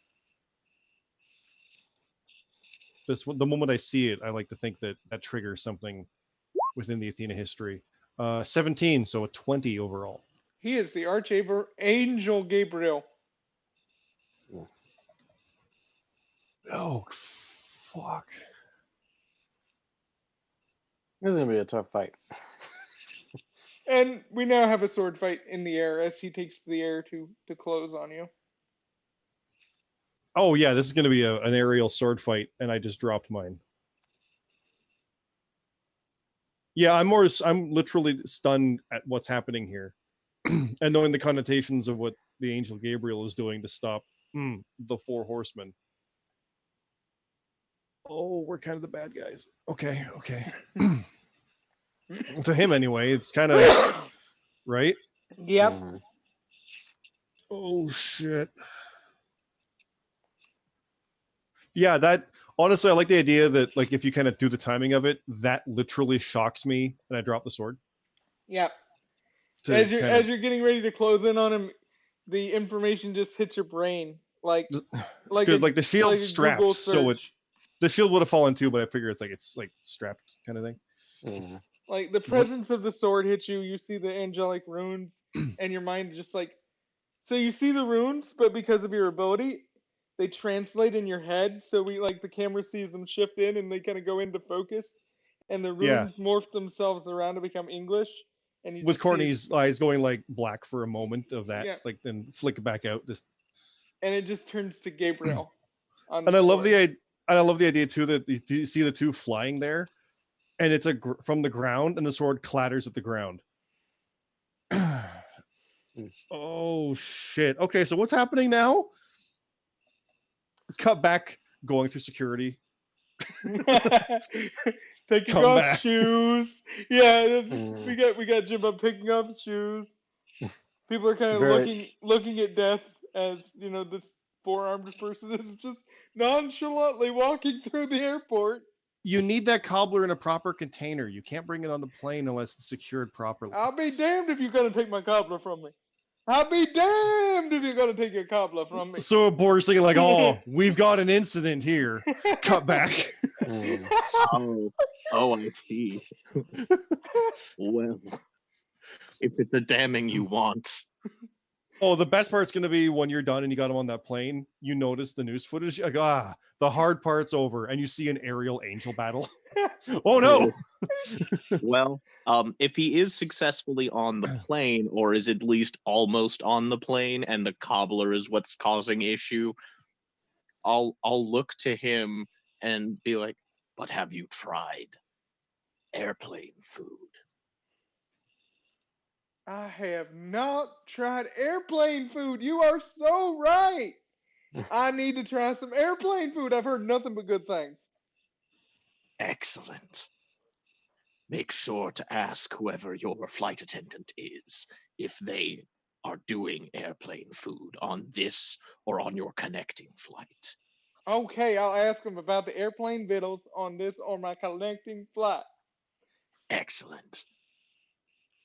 The moment I see it, I like to think that that triggers something within the Athena history. 17, so a 20 overall. He is the Archangel Gabriel. Oh, fuck. This is gonna be a tough fight. And we now have a sword fight in the air as he takes the air to close on you. Oh yeah, this is going to be an aerial sword fight, and I just dropped mine. Yeah, I'm literally stunned at what's happening here, and knowing the connotations of what the angel Gabriel is doing to stop the four horsemen. Oh, we're kind of the bad guys. Okay. To him anyway, it's kind of right. Yep. Mhm. Oh shit. Yeah, that honestly, I like the idea that like if you kind of do the timing of it, that literally shocks me, and I drop the sword. Yep. To As kind of you're getting ready to close in on him, the information just hits your brain like because like the shield's a strapped, Google so search. the shield would have fallen too, but I figure it's like strapped kind of thing. Mhm. Like the presence of the sword hits you. You see the angelic runes, and your mind just like. So you see the runes, but because of your ability, they translate in your head. So the camera sees them shift in, and they kind of go into focus, and the Yeah, runes morph themselves around to become English, and you with just see, Courtney's eyes going like black for a moment of that, yeah, like then flick back out. This and it just turns to Gabriel on and the sword. I love the idea too that you see the two flying there, and it's from the ground, and the sword clatters at the ground. Oh shit! Okay, so what's happening now? Cut back, going through security. Taking Come off back. shoes. Yeah, Mhm. we got Jim up taking off his shoes. People are kind of Very. looking at death as this four-armed person is just nonchalantly walking through the airport. You need that cobbler in a proper container. You can't bring it on the plane unless it's secured properly. I'll be damned if you're gonna take my cobbler from me. I'll be damned if you're gonna take your cobbler from me. So Boris thinking like, oh, we've got an incident here. Cut back. Mhm. Oh, I see. Well, if it's a damning you want. Oh, the best part's going to be when you're done and you got him on that plane. You notice the news footage. Like, the hard part's over, and you see an aerial angel battle. Oh no! Well, if he is successfully on the plane, or is at least almost on the plane, and the cobbler is what's causing issue, I'll look to him and be like, "But have you tried airplane food?" I have not tried airplane food. You are so right. I need to try some airplane food. I've heard nothing but good things. Excellent. Make sure to ask whoever your flight attendant is if they are doing airplane food on this or on your connecting flight. Okay, I'll ask him about the airplane victuals on this or my connecting flight. Excellent.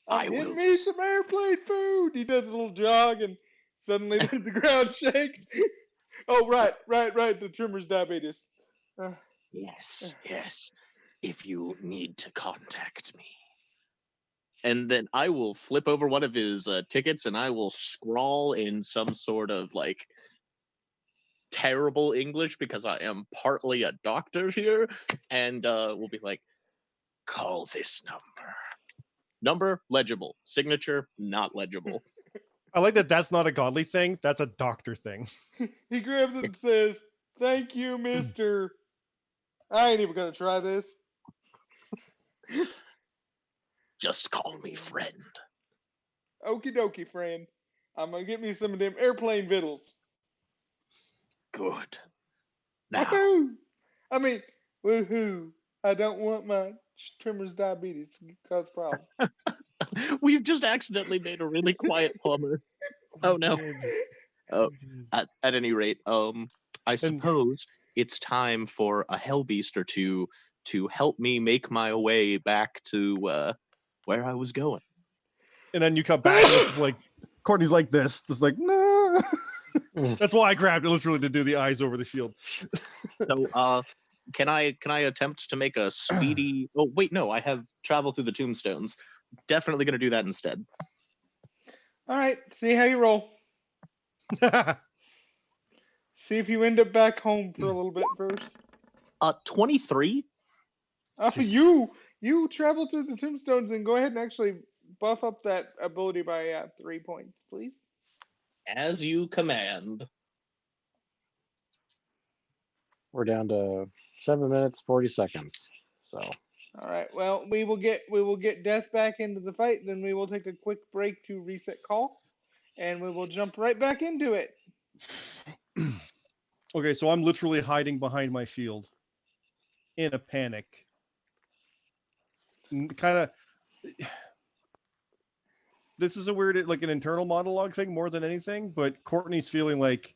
I'm I getting will. me some airplane food. He does a little jog and suddenly the ground shakes. Oh, right. The trimmer's diabetes. Uh, Yes, yes. If you need to contact me. And then I will flip over one of his tickets and I will scrawl in some sort of like terrible English because I am partly a doctor here. And we'll be like, call this number. Number, legible. Signature, not legible. I like that. That's not a godly thing. That's a doctor thing. he grabs it and says, "Thank you, mister. I ain't even going to try this." Just call me friend. Okie dokie, friend. I'm going to get me some of them airplane victuals. Good. Now, Woohoo! I mean, woohoo. I don't want my trimmer's diabetes to cause problems. we've just accidentally made a really quiet plumber. Oh no. Oh, at any rate, I And suppose it's time for a hell beast or two to help me make my way back to where I was going. And then you come back and it's just like Courtney's like this, just like no. That's why I grabbed it literally to do the eyes over the shield. So, can I attempt to make a speedy? Oh wait, no, I have travel through the tombstones. Definitely going to do that instead. All right, see how you roll. See if you end up back home for a little bit first. 23. Oh, Jesus. you travel through the tombstones and go ahead and actually buff up that ability by 3 points, please. As you command. We're down to 7 minutes 40 seconds. So All right. Well, we will get Death back into the fight. Then we will take a quick break to reset call, and we will jump right back into it. Okay, so I'm literally hiding behind my shield in a panic. Kind of. This is a weird, like an internal monologue thing more than anything, but Courtney's feeling like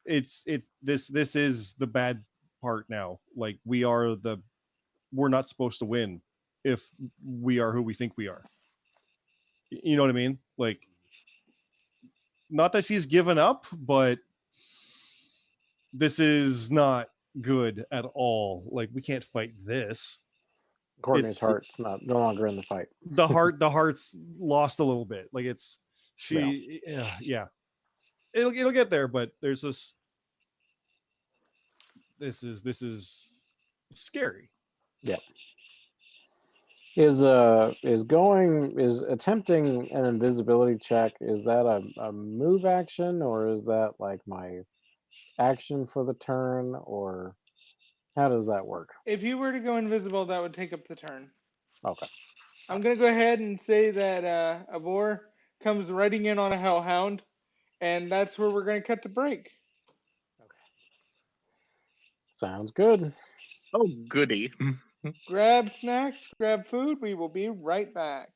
it's this is the bad part now. Like we're not supposed to win if we are who we think we are. You know what I mean? Like, not that she's given up, but this is not good at all. Like, we can't fight this. Courtney's It's heart's no longer in the fight. the heart's lost a little bit. Like it's yeah. It'll get there, but there's this is scary. Yeah. Is attempting an invisibility check, is that a move action, or is that like my action for the turn, or how does that work? If you were to go invisible, that would take up the turn. Okay. I'm gonna go ahead and say that Avor comes riding in on a hellhound, and that's where we're gonna cut the break. Sounds good. Oh, goody. Grab snacks, grab food. We will be right back.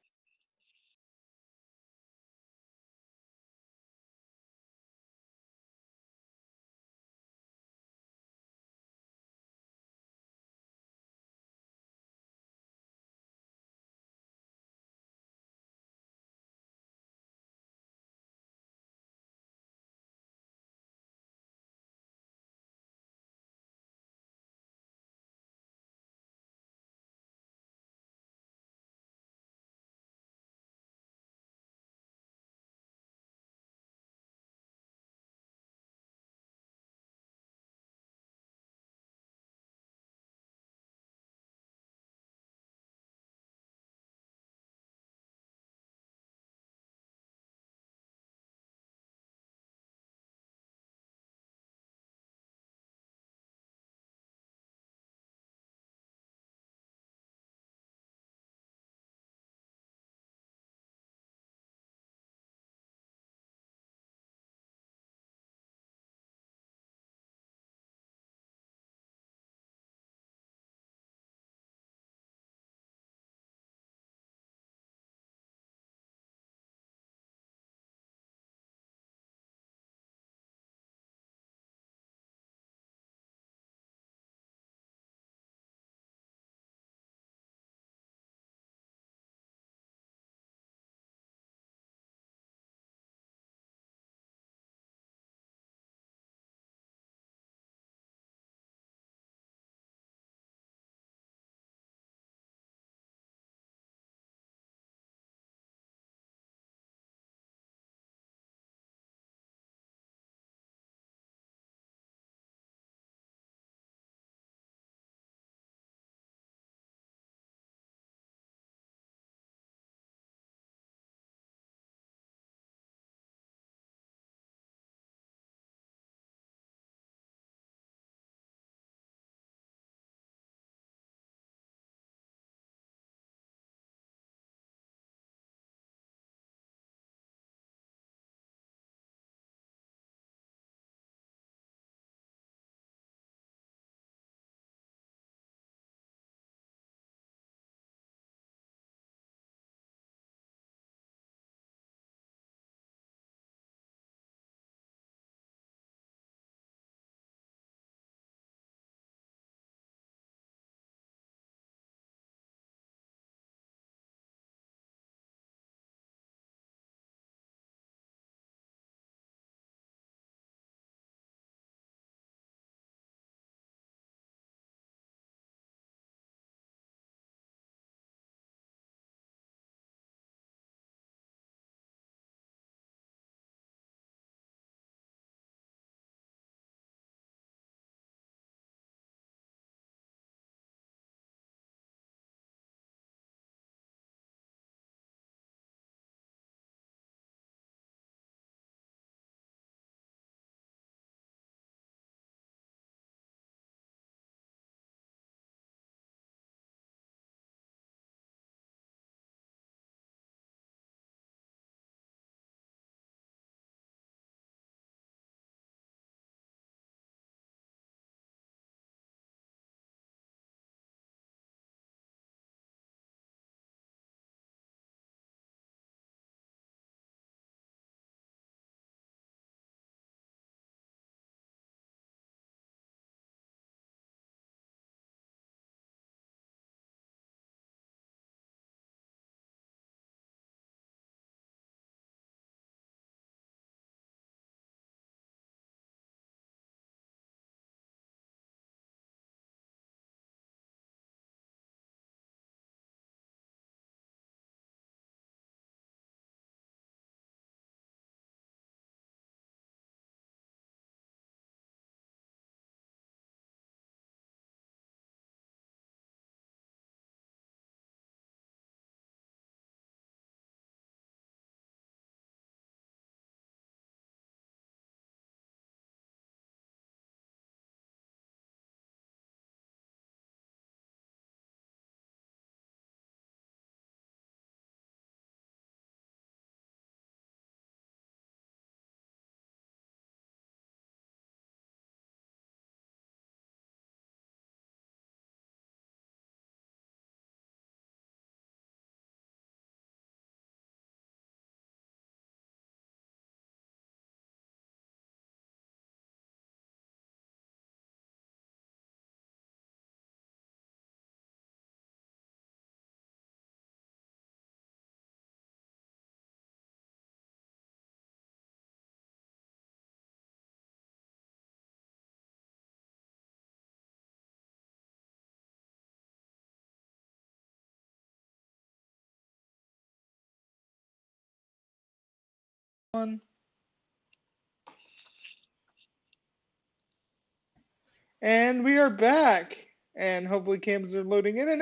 And we are back. And hopefully cams are loading in and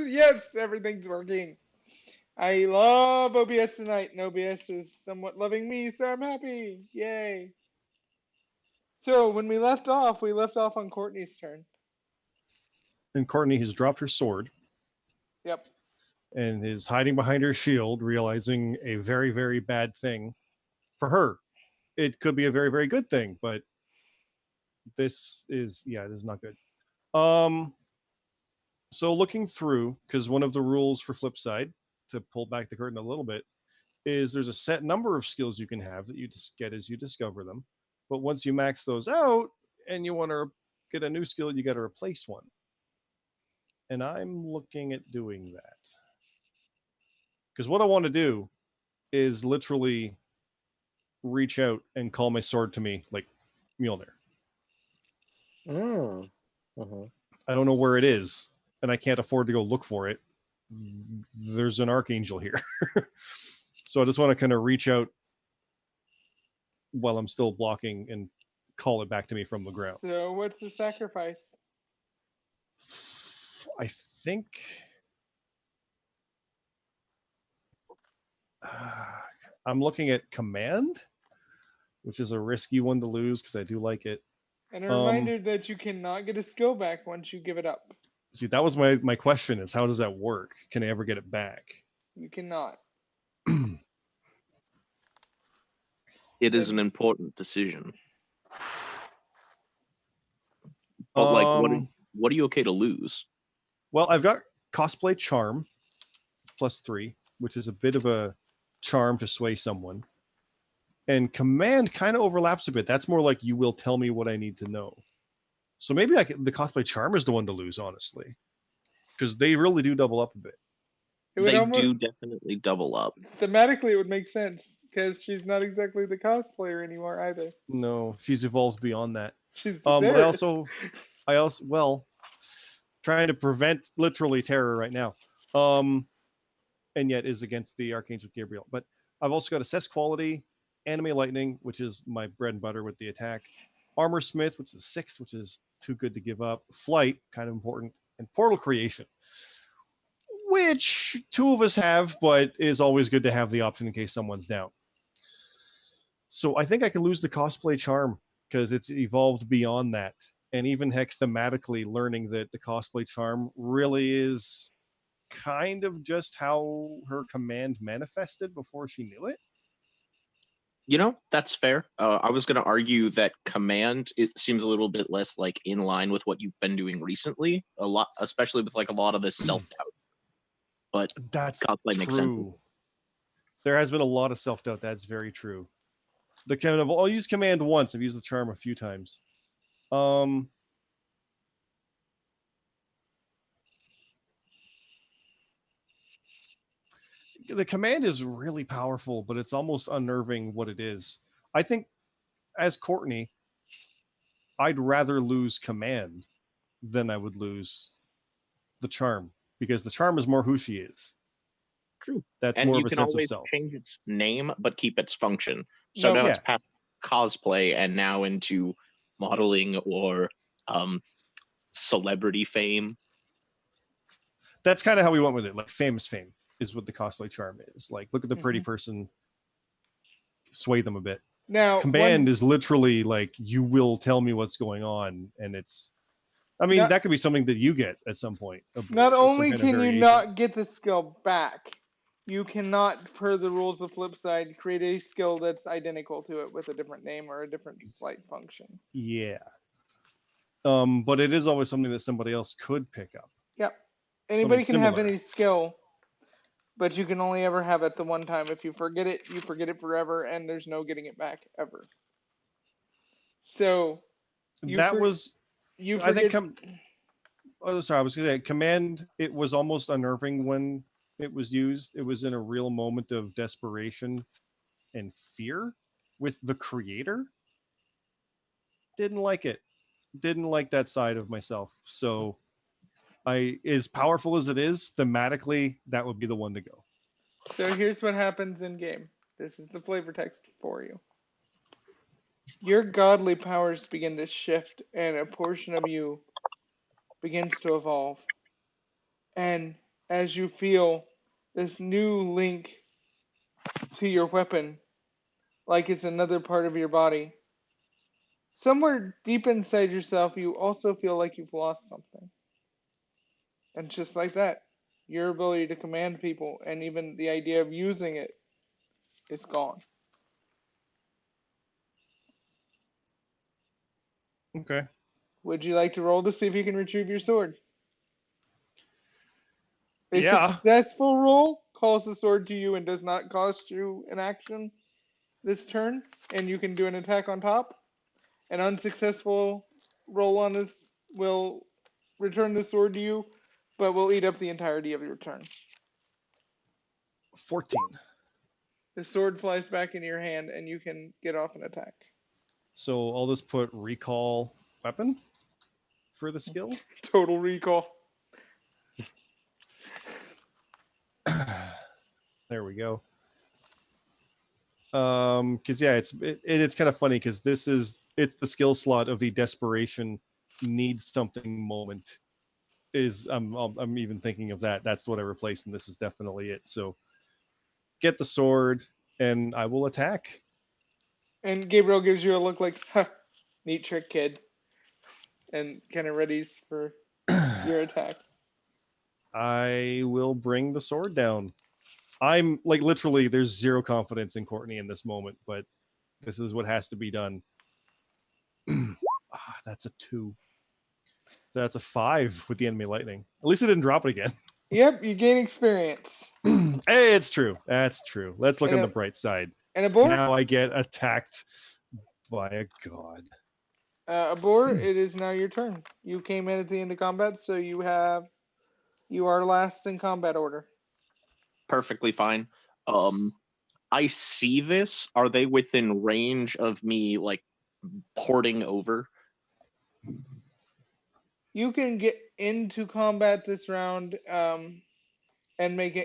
yes, everything's working. I love OBS tonight, and OBS is somewhat loving me, so I'm happy. Yay. So when we left off on Courtney's turn. And Courtney has dropped her sword Yep. and is hiding behind her shield, realizing a very, very bad thing for her. It could be a very, very good thing, but this is not good. So looking through, because one of the rules for Flipside, to pull back the curtain a little bit, is there's a set number of skills you can have that you just get as you discover them. But once you max those out and you want to get a new skill, you got to replace one. And I'm looking at doing that. Because what I want to do is literally reach out and call my sword to me like Mjolnir. I don't know where it is, and I can't afford to go look for it. There's an archangel here. So I just want to kind of reach out while I'm still blocking and call it back to me from the ground. So what's the sacrifice? I think I'm looking at command, which is a risky one to lose because I do like it. And a reminder that you cannot get a skill back once you give it up. See, that was my question, is how does that work? Can I ever get it back? You cannot. It is an important decision. But like, what are you okay to lose? Well, I've got cosplay charm +3, which is a bit of a charm to sway someone. And command kind of overlaps a bit. That's more like you will tell me what I need to know. So maybe the cosplay charm is the one to lose, honestly, because they really do double up a bit. They do definitely double up. Thematically, it would make sense because she's not exactly the cosplayer anymore either. No, she's evolved beyond that. She's but I also trying to prevent literally terror right now, and yet is against the Archangel Gabriel. But I've also got Assess Quality, Anime Lightning, which is my bread and butter with the attack, Armor Smith, which is 6, which is too good to give up, Flight, kind of important, and Portal Creation, which 2 of us have, but is always good to have the option in case someone's down. So I think I can lose the cosplay charm because it's evolved beyond that. And even heck, thematically learning that the cosplay charm really is kind of just how her command manifested before she knew it. You know, that's fair. I was going to argue that command, it seems a little bit less like in line with what you've been doing recently, a lot, especially with like a lot of this self-doubt. But that's cosplay makes sense. There has been a lot of self-doubt. That's very true. The kind of, I'll use command once. I've used the charm a few times. The command is really powerful, but it's almost unnerving what it is. I think as Courtney, I'd rather lose command than I would lose the charm, because the charm is more who she is. True. That's and more you of a can sense always of self. change its name, but keep its function. So now it's past cosplay and now into modeling or celebrity fame. That's kind of how we went with it. Like famous fame is what the cosplay charm is. Like, look at the pretty person, sway them a bit. Now, command is literally like, you will tell me what's going on, and it's, I mean, that could be something that you get at some point. Not only can you not get the skill back, you cannot, per the rules of Flipside, create a skill that's identical to it with a different name or a different slight function. Yeah. But it is always something that somebody else could pick up. Yep. Anybody can have any skill, but you can only ever have it the one time. If you forget it forever, and there's no getting it back ever. So I think oh, sorry, I was gonna say command. It was almost unnerving when it was used. It was in a real moment of desperation and fear with the creator. Didn't like it. Didn't like that side of myself. So as powerful as it is, thematically, that would be the one to go. So here's what happens in game. This is the flavor text for you. Your godly powers begin to shift, and a portion of you begins to evolve. And as you feel this new link to your weapon, like it's another part of your body, somewhere deep inside yourself, you also feel like you've lost something. And just like that, your ability to command people and even the idea of using it is gone. Okay. Would you like to roll to see if you can retrieve your sword? A Yeah. successful roll calls the sword to you and does not cost you an action this turn, and you can do an attack on top. An unsuccessful roll on this will return the sword to you, but will eat up the entirety of your turn. 14. The sword flies back into your hand, and you can get off an attack. So I'll just put recall weapon for the skill. Total recall. There we go. Because yeah, it's kind of funny because it's the skill slot of the desperation needs something moment. I'm even thinking of that. That's what I replaced, and this is definitely it. So get the sword, and I will attack. And Gabriel gives you a look like, huh, neat trick, kid. And kind of readies for your attack. I will bring the sword down. I'm like literally, there's zero confidence in Courtney in this moment, but this is what has to be done. That's a 2. That's a 5 with the enemy lightning. At least it didn't drop it again. Yep, you gain experience. Hey, it's true. That's true. Let's look And on a- the bright side. And Abor? Now I get attacked by a god. Abor, it is now your turn. You came in at the end of combat, so you are last in combat order. Perfectly fine. I see this. Are they within range of me, like, porting over? You can get into combat this round, and make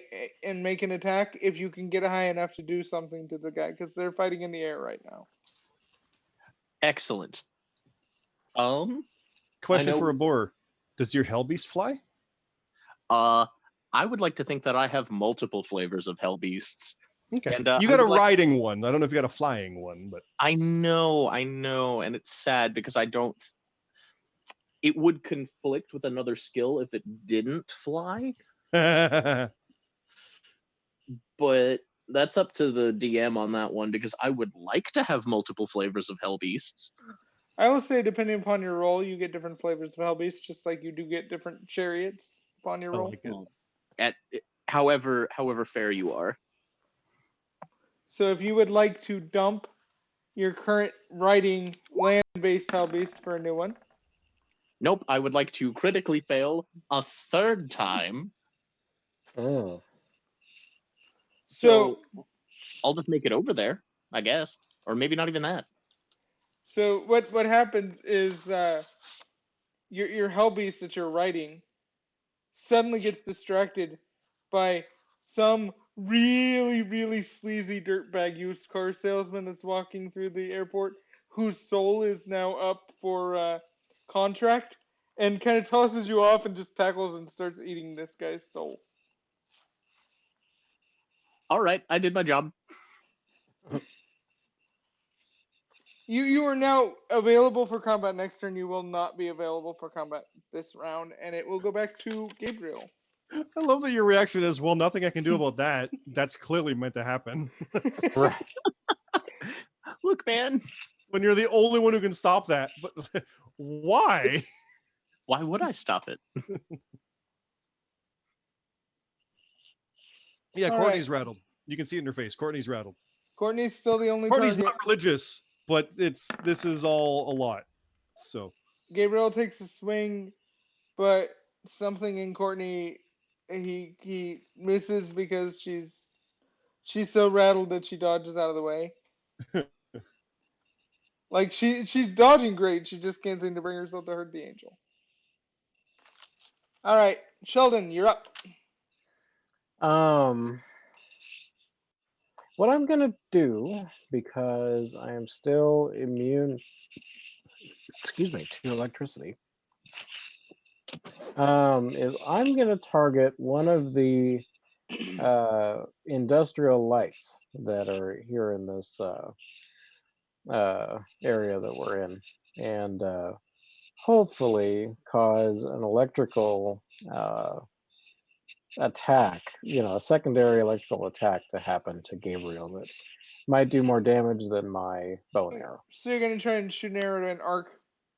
an attack if you can get high enough to do something to the guy, because they're fighting in the air right now. Excellent. Question know- for Abor. Does your hell beast fly? I would like to think that I have multiple flavors of hell beasts. Okay. And, you I got a would like- riding one. I don't know if you got a flying one, but I know, and it's sad because I don't. It would conflict with another skill if it didn't fly, but that's up to the DM on that one because I would like to have multiple flavors of hell beasts. I will say, depending upon your role, you get different flavors of Hellbeast, just like you do get different chariots upon your I roll. like it. At however fair you are. So if you would like to dump your current riding land-based Hellbeast for a new one, Nope, I would like to critically fail a third time. Oh. So I'll just make it over there, I guess, or maybe not even that. so what happens is your Hellbeast that you're riding suddenly gets distracted by some really sleazy dirtbag used car salesman that's walking through the airport, whose soul is now up for contract, and kind of tosses you off and just tackles and starts eating this guy's soul. All right, I did my job. You are now available for combat next turn. You will not be available for combat this round, and it will go back to Gabriel. I love that your reaction is, well, nothing I can do about that. That's clearly meant to happen. Right. Look, man, When you're the only one who can stop that. But why? why would I stop it? Yeah, All Courtney's right. rattled. You can see it in her face. Courtney's rattled. Courtney's still the only Courtney's target. not religious, but this is all a lot. So Gabriel takes a swing, but something in Courtney, he misses because she's so rattled that she dodges out of the way. Like she's dodging great, she just can't seem to bring herself to hurt the angel. All right, Sheldon, you're up. What I'm gonna do, because I am still immune, excuse me, to electricity, is I'm gonna target one of the industrial lights that are here in this area that we're in, and hopefully cause an electrical attack, a secondary electrical attack to happen to Gabriel that might do more damage than my bow and arrow. So you're gonna try and shoot an arrow to an arc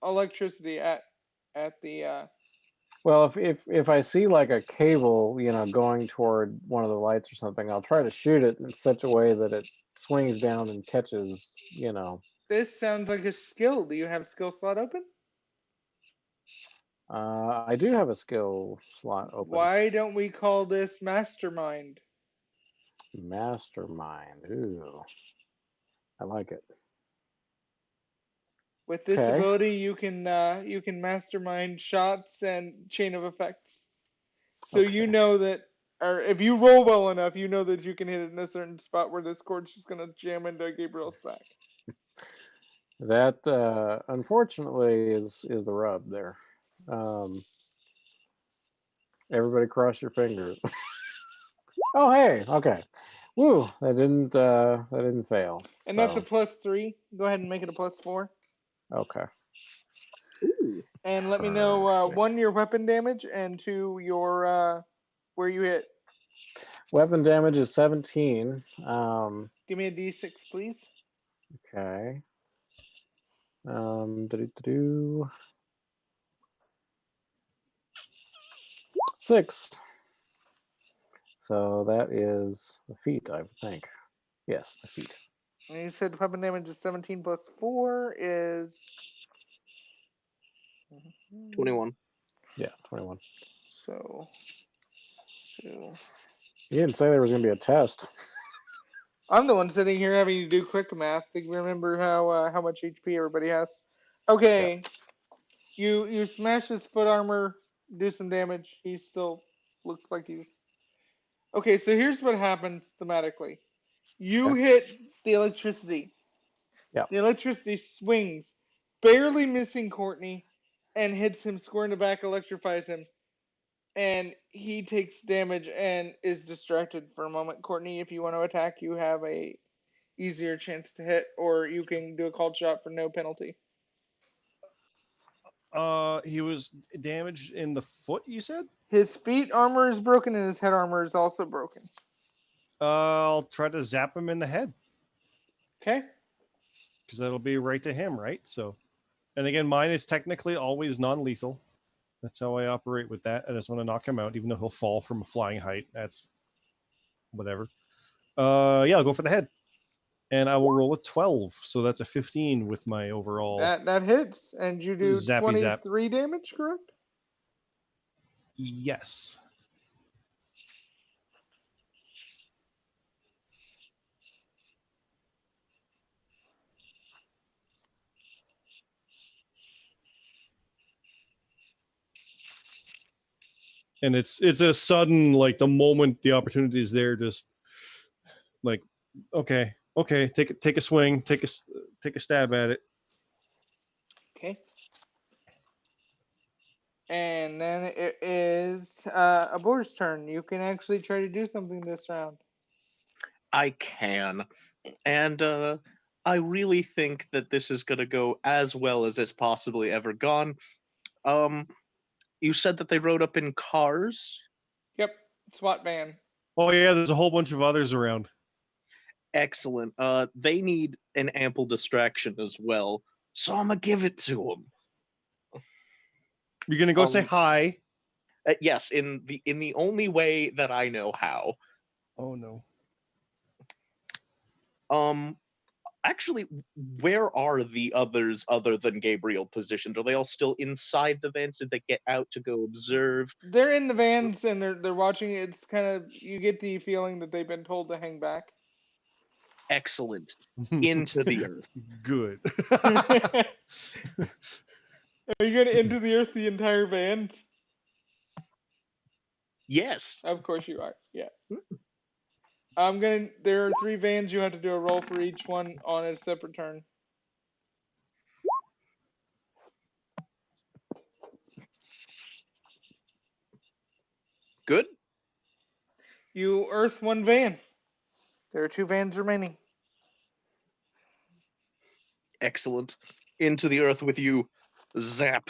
electricity at the Well, if I see like a cable, going toward one of the lights or something, I'll try to shoot it in such a way that it swings down and catches, This sounds like a skill. Do you have a skill slot open? I do have a skill slot open. Why don't we call this mastermind? Mastermind. Ooh, I like it. With this Okay. ability, you can mastermind shots and chain of effects. So you Okay. know that, or if you roll well enough, you know that you can hit it in a certain spot where this cord's just gonna jam into Gabriel's back. That unfortunately is the rub there. Everybody cross your fingers. Oh hey, okay. Woo, that didn't fail. And that's a So, +3. Go ahead and make it a +4. okay. Ooh. And let me know Perfect. 1 your weapon damage and 2 your where you hit. Weapon damage is 17. Give me a d6, please. Okay. Do-do-do-do. 6. So that is the feat, I would think. Yes, the feat. And you said weapon damage is 17 plus 4 is 21. Yeah, 21. So 2. You didn't say there was going to be a test. I'm the one sitting here having to do quick math to remember how much HP everybody has. Okay, you smash his foot armor, do some damage. He still looks like he's okay. So here's what happens thematically: you Okay. hit the electricity. Yeah. The electricity swings, barely missing Courtney, and hits him square in the back, electrifies him, and he takes damage and is distracted for a moment. Courtney, if you want to attack, you have a easier chance to hit, or you can do a called shot for no penalty. He was damaged in the foot, you said? His feet armor is broken and his head armor is also broken. I'll try to zap him in the head Okay? because that'll be right to him, right? So, and again, mine is technically always non-lethal. That's how I operate with that. I just want to knock him out, even though he'll fall from a flying height. That's whatever. Yeah, I'll go for the head, and I will roll a 12. So that's a 15 with my overall That hits, and you do zappy zap. 23 damage, correct? Yes. And it's a sudden, like, the moment the opportunity is there, just like, okay, take a swing, take a stab at it. Okay. And then it is Abor's turn. You can actually try to do something this round. I can. And I really think that this is going to go as well as it's possibly ever gone. You said that they rode up in cars? Yep, SWAT van. Oh yeah, there's a whole bunch of others around. Excellent. They need an ample distraction as well, so I'm gonna give it to them. You're gonna go say hi. Yes, in the only way that I know how. Oh no. Actually, where are the others other than Gabriel positioned? Are they all still inside the vans? Did they get out to go observe? They're in the vans and they're watching. It's kind of, you get the feeling that they've been told to hang back. Excellent. Into the earth. Good. Are you going to enter the earth the entire vans? Yes. Of course you are. Yeah. There are 3 vans. You have to do a roll for each one on a separate turn. Good. You earth 1 van. There are 2 vans remaining. Excellent. Into the earth with you. Zap.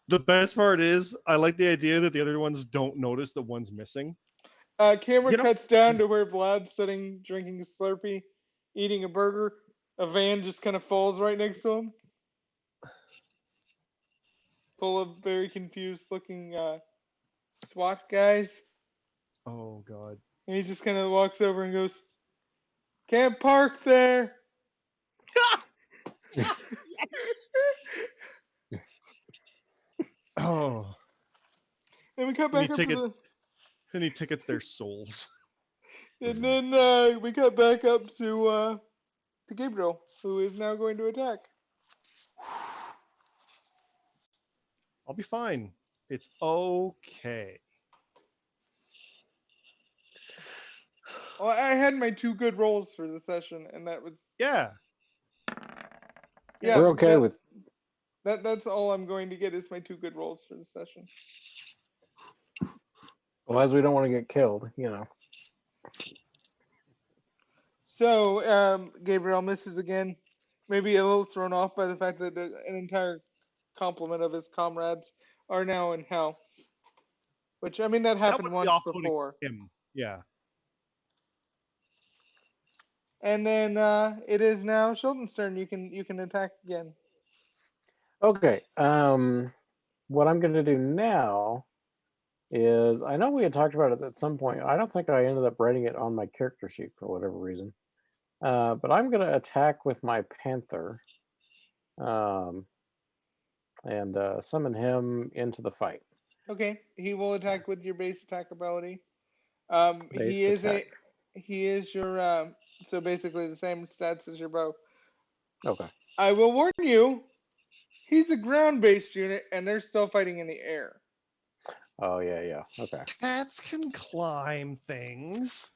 The best part is, I like the idea that the other ones don't notice that one's missing. Camera You know- cuts down to where Vlad's sitting, drinking a Slurpee, eating a burger. A van just kind of falls right next to him, full of very confused-looking SWAT guys. Oh God. And he just kind of walks over and goes, "Can't park there." Oh. And we cut Any back up tickets? to Any tickets? Their souls. and then we cut back up to Gabriel, who is now going to attack. I'll be fine. It's okay. Well, I had my 2 good rolls for the session, and that was Yeah. yeah. We're okay with. That's all I'm going to get is my 2 good rolls for the session. Well, as we don't want to get killed, you know. So Gabriel misses again, maybe a little thrown off by the fact that an entire complement of his comrades are now in hell. Which, I mean, that That happened would be once off-putting before. him. Yeah. And then it is now Sheldon's turn. You can attack again. Okay. What I'm going to do now is, I know we had talked about it at some point. I don't think I ended up writing it on my character sheet for whatever reason. But I'm going to attack with my panther, and summon him into the fight. Okay, he will attack with your base attack ability. Base attack. He is your so basically the same stats as your bow. Okay. I will warn you, he's a ground-based unit, and they're still fighting in the air. Oh yeah. Okay. Cats can climb things.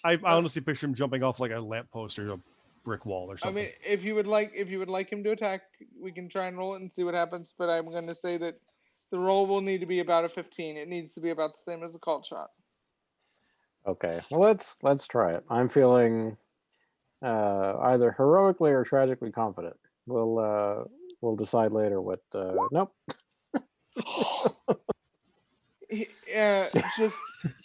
I honestly picture him jumping off like a lamppost or a brick wall or I something. mean, if you would like him to attack, we can try and roll it and see what happens. But I'm going to say that the roll will need to be about a 15. It needs to be about the same as a called shot. Okay. Well, let's try it. I'm feeling either heroically or tragically confident. We'll decide later what. Nope. He, just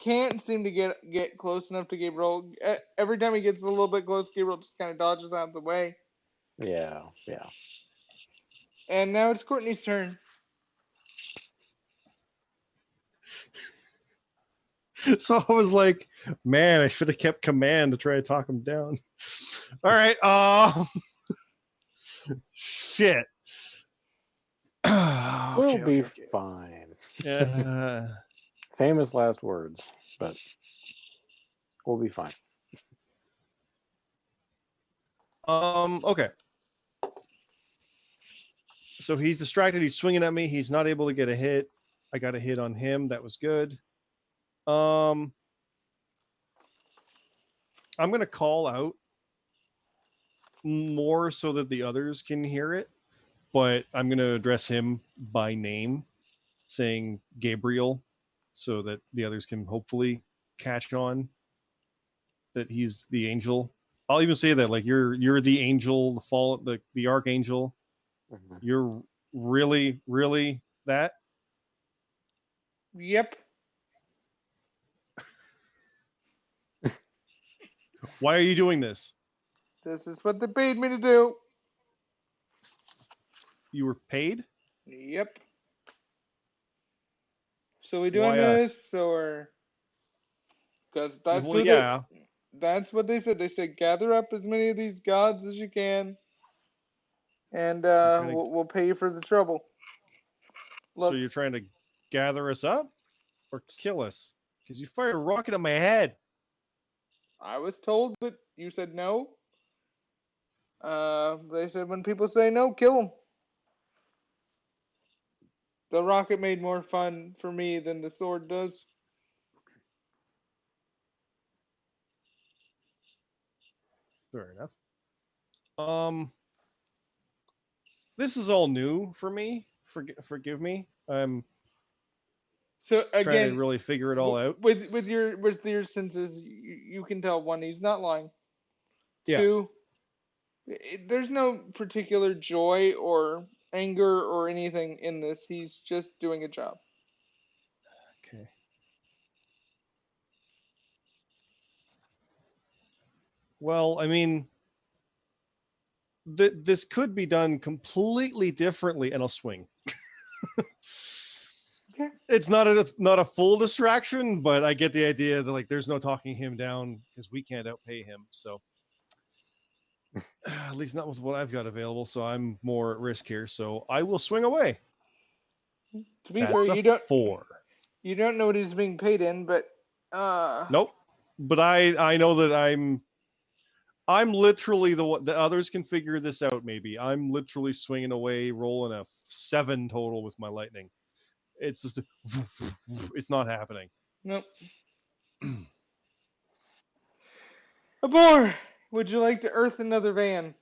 can't seem to get close enough to Gabriel. Every time he gets a little bit close, Gabriel just kind of dodges out of the way. Yeah. And now it's Courtney's turn. So I was like, man, I should have kept command to try to talk him down. All right. Shit. We'll be fine. Famous last words, but we'll be fine. Okay. So he's distracted. He's swinging at me. He's not able to get a hit. I got a hit on him. That was good. I'm going to call out more so that the others can hear it, but I'm going to address him by name, saying Gabriel, so that the others can hopefully catch on that he's the angel. I'll even say that, like, you're the angel, the archangel. Mhm. You're really that. Yep. Why are you doing this? This is what they paid me to do. You were paid? Yep. So we doing Why us? this or? Because that's Well, yeah. That's what they said. They said gather up as many of these gods as you can, and trying to- we'll pay you for the trouble. Look, So you're trying to gather us up or kill us? Because you fired a rocket at my head. I was told that you said no. They said when people say no, kill them. The rocket made more fun for me than the sword does. Fair enough. This is all new for me. Forgive me. I'm So trying to again, really figure it all out. with your senses, you can tell one, he's not lying. Yeah. Two, there's no particular joy or anger or anything in this. He's just doing a job. Okay. Well, I mean, this could be done completely differently, and I'll swing. Okay. It's not a full distraction, but I get the idea that like there's no talking him down because we can't outpay him. So at least not with what I've got available. So I'm more at risk here. So I will swing away. To be That's fair, a you don't 4. know what he's being paid in, but Nope. But I know that I'm literally the one. The others can figure this out. Maybe I'm literally swinging away, rolling a 7 total with my lightning. It's just it's not happening. nope. Abor, would you like to earth another van?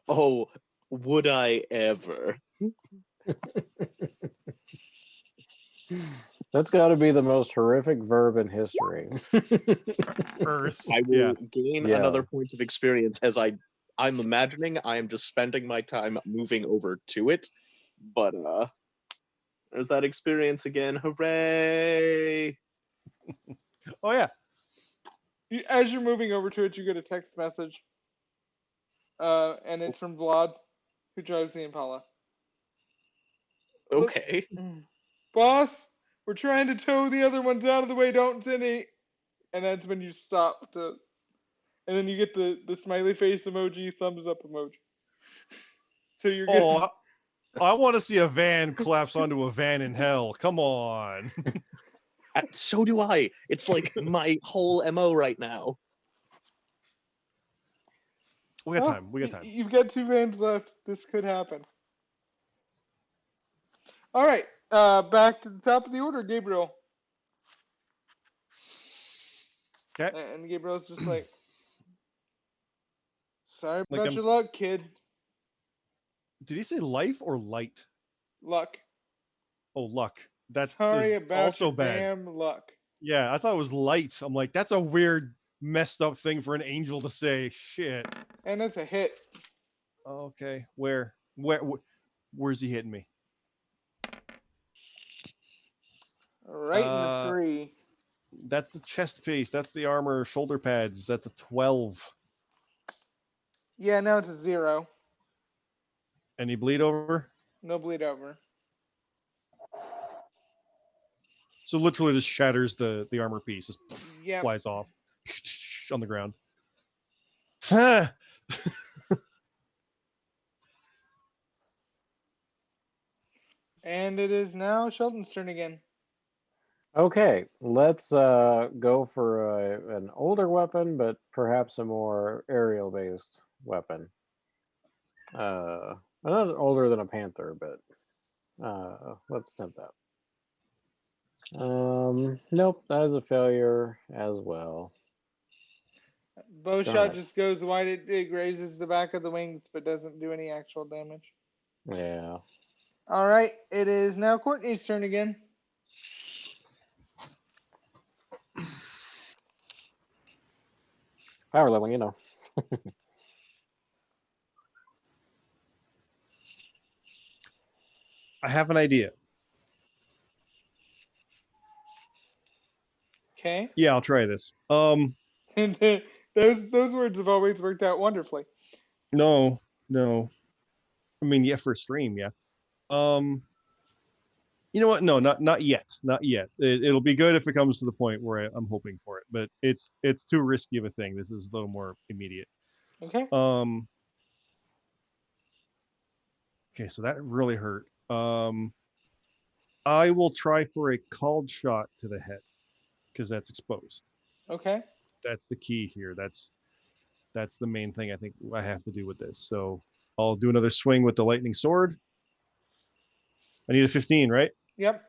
Oh, would I ever? That's got to be the most horrific verb in history. Earth. I will gain Yeah. another point of experience as I'm imagining I am just spending my time moving over to it. But there's that experience again. Hooray! Oh yeah. As you're moving over to it, you get a text message, and it's from Vlad, who drives the Impala. Look, Okay. boss, we're trying to tow the other ones out of the way. Don't any. And that's when you stop to, and then you get the smiley face emoji, thumbs up emoji. So you're good. Oh, I want to see a van collapse onto a van in hell. Come on. So do I. It's like my whole MO right now. We got Well, time. We got time. You've got 2 vans left. This could happen. All right, back to the top of the order, Gabriel. Okay. And Gabriel's just like, sorry Like about your luck, kid. Did he say life or light? Luck. Oh, luck. That's Sorry about also your bad. damn luck. Yeah, I thought it was light. I'm like, that's a weird, messed up thing for an angel to say. Shit. And that's a hit. Okay, where's he hitting me? Right in the 3. That's the chest piece. That's the armor, shoulder pads. That's a 12. Yeah, now it's a 0. Any bleed over? No bleed over. So literally just shatters the armor piece. Just Yep. flies off on the ground. And it is now Sheldon's turn again. Okay, let's go for an older weapon, but perhaps a more aerial-based weapon. Not older than a panther, but let's attempt that. Nope, that is a failure as well. Bow Darn shot it. just goes wide. It grazes the back of the wings, but doesn't do any actual damage. Yeah. All right, it is now Courtney's turn again. Power level, you know. I have an idea. Okay. Yeah, I'll try this. And those words have always worked out wonderfully. No. I mean, yeah, for a stream, yeah. You know what? No, not yet. Not yet. It'll be good if it comes to the point where I'm hoping for it, but it's too risky of a thing. This is a little more immediate. Okay. Okay, so that really hurt. I will try for a called shot to the head because that's exposed. Okay. That's the key here. That's the main thing I think I have to do with this. So I'll do another swing with the lightning sword. I need a 15, right? Yep.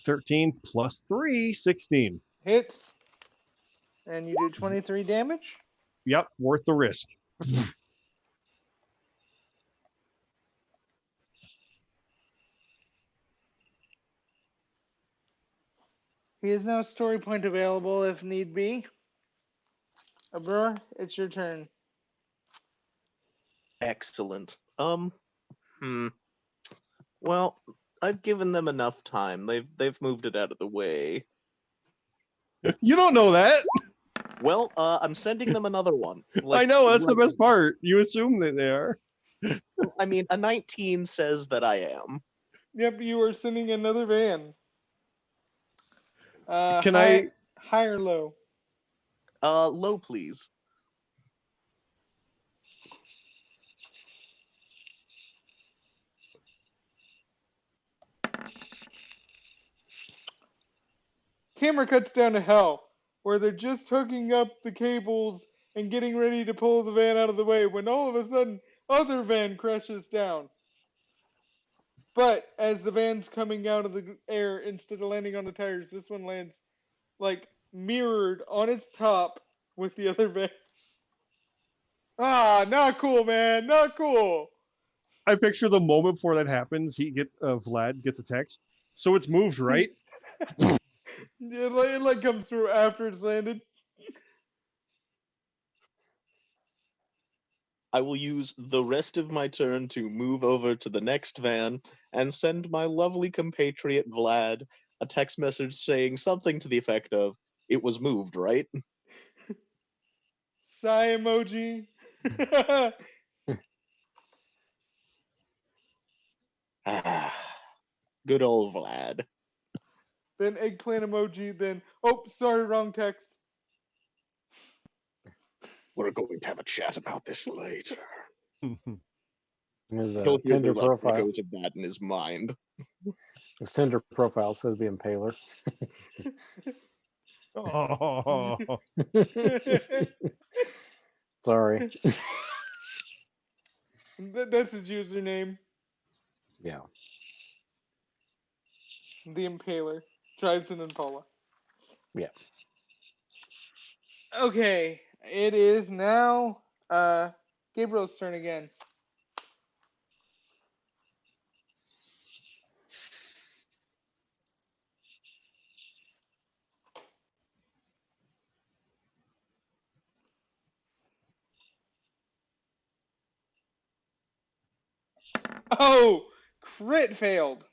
13 plus 3, 16. Hits. And you do 23 damage. Yep, worth the risk. He has no story point available if need be. Abror, it's your turn. Excellent. Well, I've given them enough time. They've moved it out of the way. You don't know that. Well, I'm sending them another one. I know, that's the best part. You assume that they are. I mean, a 19 says that I am. Yep, you are sending another van. Can high or low? Low, please. Camera cuts down to hell, where they're just hooking up the cables and getting ready to pull the van out of the way when all of a sudden, other van crashes down. But as the van's coming out of the air, instead of landing on the tires, this one lands like mirrored on its top with the other van. Ah, not cool, man. Not cool. I picture the moment before that happens, Vlad gets a text. So it's moved, right? It like comes through after it's landed. I will use the rest of my turn to move over to the next van and send my lovely compatriot Vlad a text message saying something to the effect of, "It was moved, right?" Sigh emoji. Good old Vlad. Then eggplant emoji. Then, oh, sorry, wrong text. We're going to have a chat about this later. His He'll hear Tinder the like profile. echoes of that in his mind. His Tinder profile says the Impaler. Oh. Sorry. That's his username. Yeah. The Impaler. Drives an Impala. Yeah. Okay, it is now Gabriel's turn again. Oh, crit failed.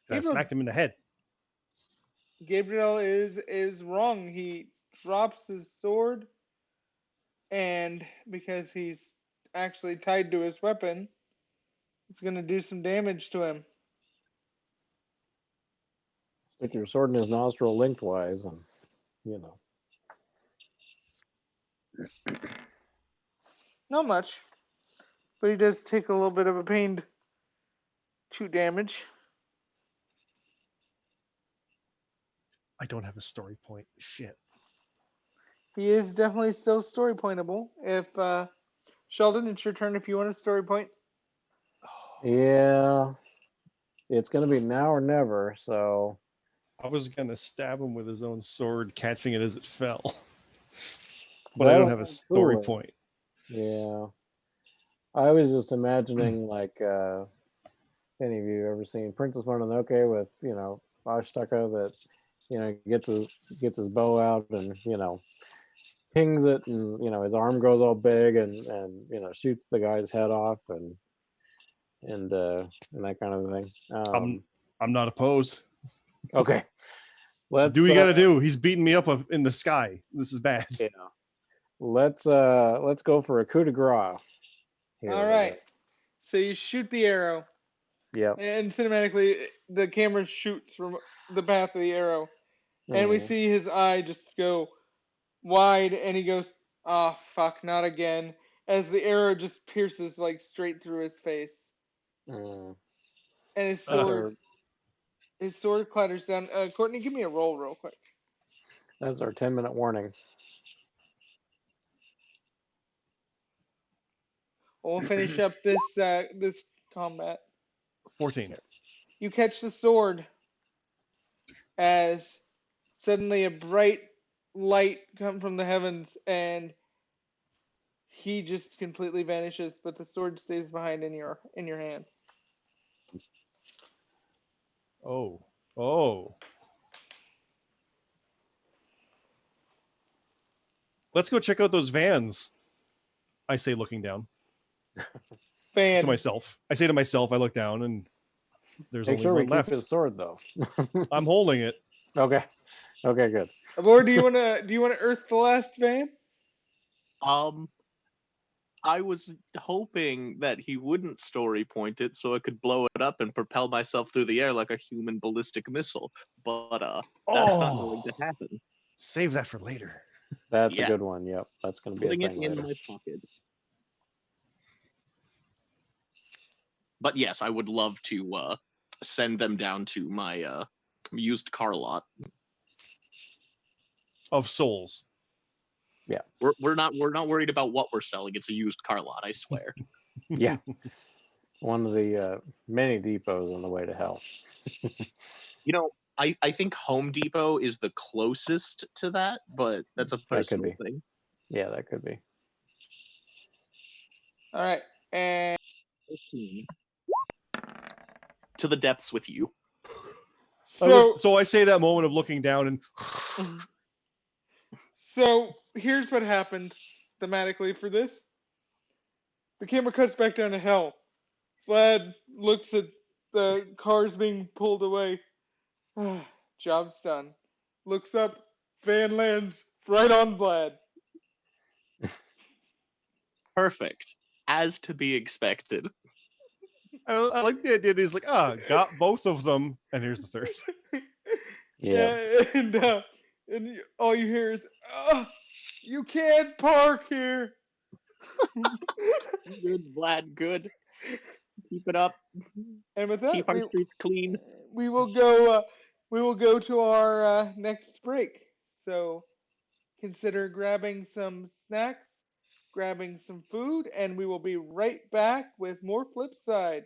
That Gabriel, smacked him in the head. Gabriel is wrong. He drops his sword, and because he's actually tied to his weapon, it's going to do some damage to him. Stick your sword in his nostril lengthwise, and you know. Not much, but he does take a little bit of a pain. 2 damage. I don't have a story point. Shit. He is definitely still story pointable. If Sheldon, it's your turn if you want a story point. Yeah. It's gonna be now or never, so I was gonna stab him with his own sword, catching it as it fell. But I don't have a story cooler. point. Yeah. I was just imagining like any of you ever seen Princess Mononoke with, Ashtaka that, gets his bow out and, pings it and, his arm goes all big and shoots the guy's head off and that kind of thing. I'm not opposed. Okay. Let's Do what you gotta do. He's beating me up in the sky. This is bad. Yeah. Let's go for a coup de grace. Here, All right. So you shoot the arrow. Yep. And cinematically, the camera shoots from the path of the arrow. And we see his eye just go wide, and he goes, "Oh, fuck, not again," as the arrow just pierces, like, straight through his face. Mm. And his sword clatters down. Courtney, give me a roll real quick. That's our 10-minute warning. We'll finish up this combat. 14. You catch the sword as suddenly a bright light come from the heavens, and he just completely vanishes, but the sword stays behind in your hand. Oh. Oh. Let's go check out those vans. I say, looking down to Fan. myself. I say to myself, I look down and there's Make only sure we one keep left. his sword though. I'm holding it. Okay. Okay, good. Or do you wanna earth the last van? Um, I was hoping that he wouldn't story point it so I could blow it up and propel myself through the air like a human ballistic missile. But that's not going to happen. Save that for later. That's a Yeah. good one. Yep, that's going to be a Putting it thing in later. my pocket. But yes, I would love to send them down to my used car lot. Of souls. We're not worried about what we're selling. It's a used car lot, I swear. Yeah, one of the many depots on the way to hell. You know, I think Home Depot is the closest to that, but that's a That could personal be. thing. Yeah, that could be. All right, and 15. To the depths with you. so I say that moment of looking down and so here's what happens thematically for this. The camera cuts back down to hell. Vlad looks at the cars being pulled away. Job's done. Looks up, van lands right on Vlad. Perfect. As to be expected. I like the idea that he's like, got both of them, and here's the third. Yeah. And all you hear is, you can't park here. Good, Vlad, good. Keep it up. And with that, Keep our streets clean. we will go to our next break. So consider grabbing some snacks, grabbing some food, and we will be right back with more Flipside.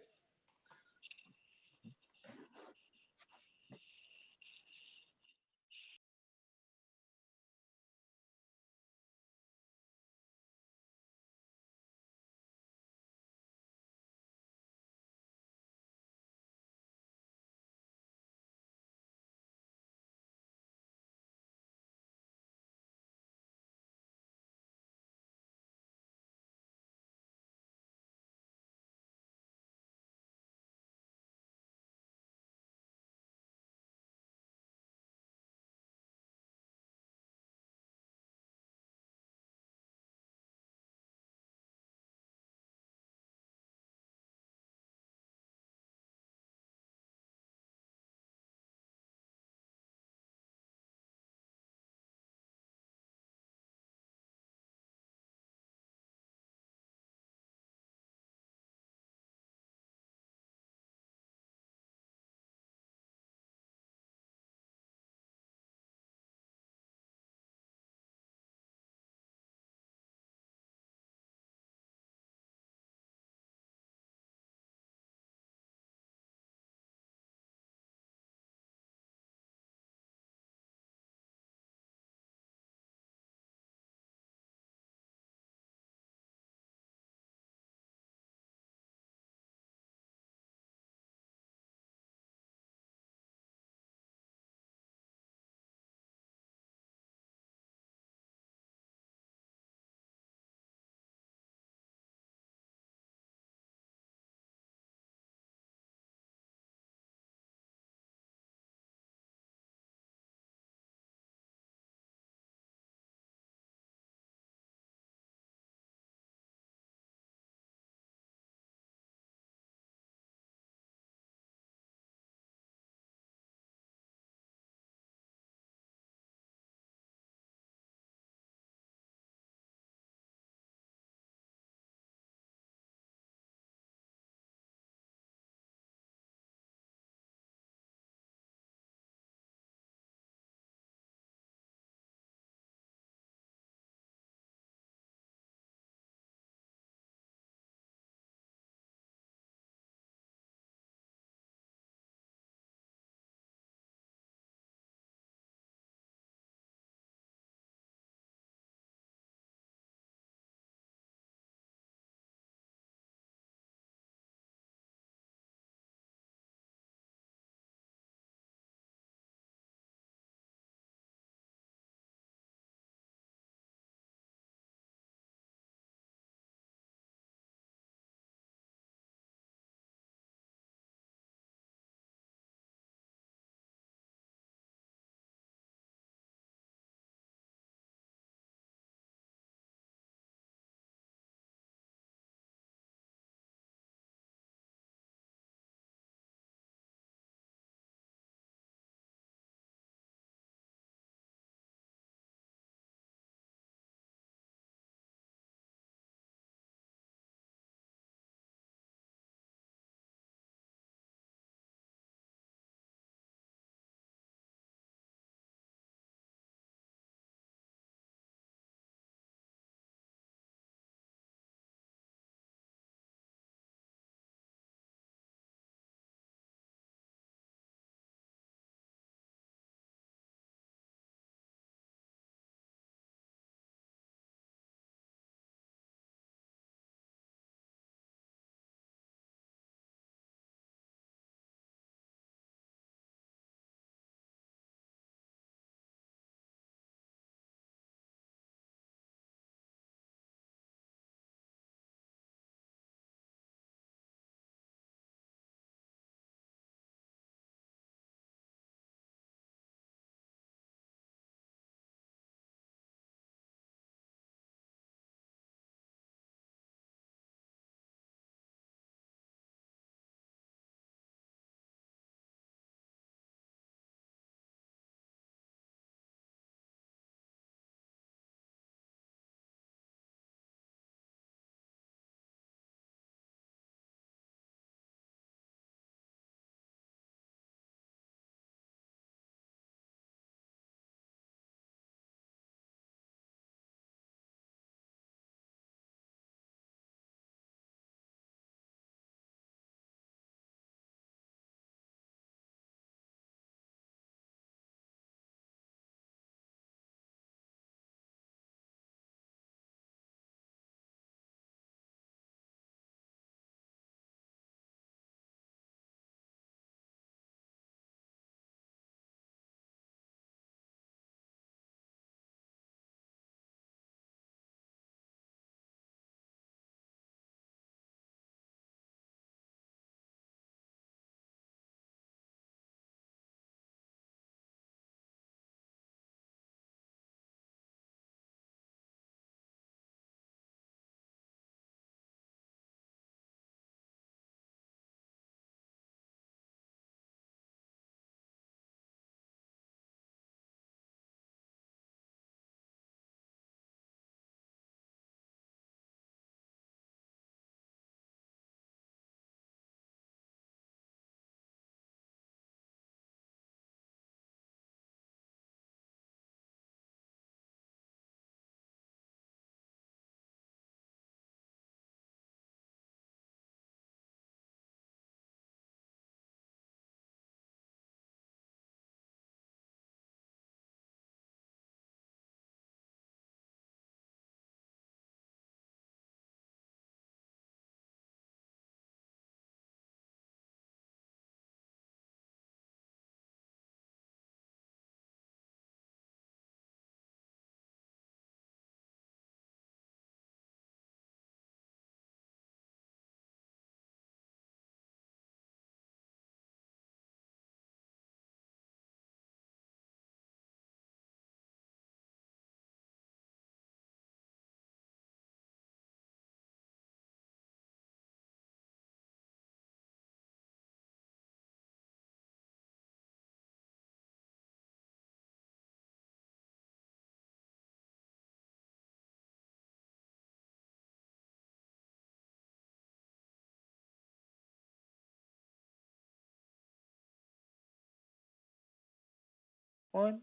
One.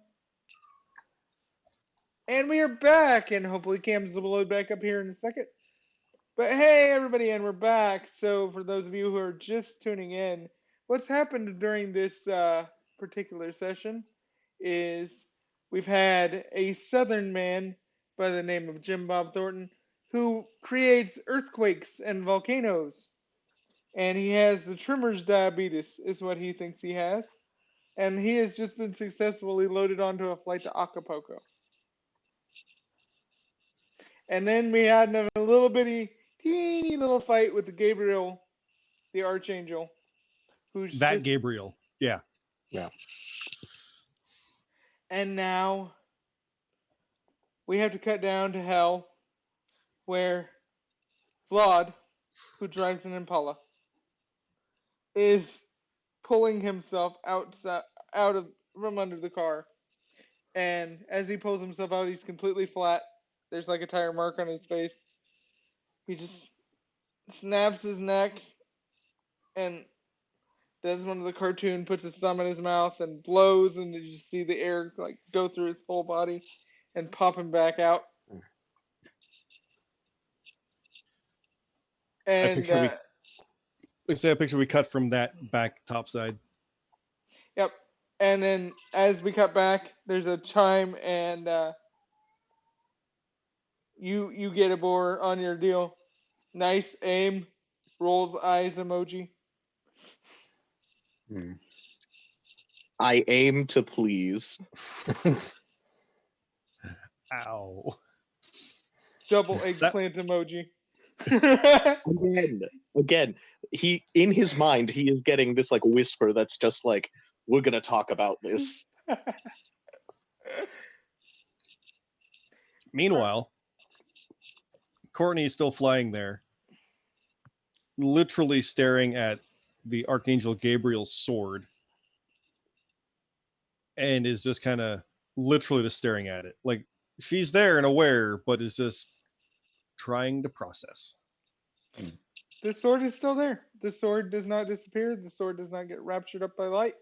And we are back, and hopefully Cam's will load back up here in a second. But hey, everybody, and we're back. So for those of you who are just tuning in, what's happened during this particular session is we've had a southern man by the name of Jim Bob Thornton who creates earthquakes and volcanoes. And he has the trimmer's diabetes, is what he thinks he has. And he has just been successfully loaded onto a flight to Acapulco. And then we had a little bitty, teeny little fight with the Gabriel, the Archangel, who's That just. Gabriel. Yeah. And now we have to cut down to hell, where Vlad, who drives an Impala, is pulling himself out of from under the car. And as he pulls himself out, he's completely flat. There's like a tire mark on his face. He just snaps his neck and does one of the cartoon, puts his thumb in his mouth and blows, and you just see the air like go through his whole body and pop him back out. And Let's say a picture we cut from that back top side. Yep. And then as we cut back, there's a chime, and you get a bore on your deal. Nice aim, rolls eyes emoji. I aim to please. Ow. Double eggplant emoji. Again, he in his mind he is getting this like whisper that's just like, we're gonna talk about this. Meanwhile, Courtney is still flying there, literally staring at the Archangel Gabriel's sword, and is just kind of literally just staring at it. Like, she's there and aware, but is just trying to process. The sword is still there. The sword does not disappear. The sword does not get raptured up by light.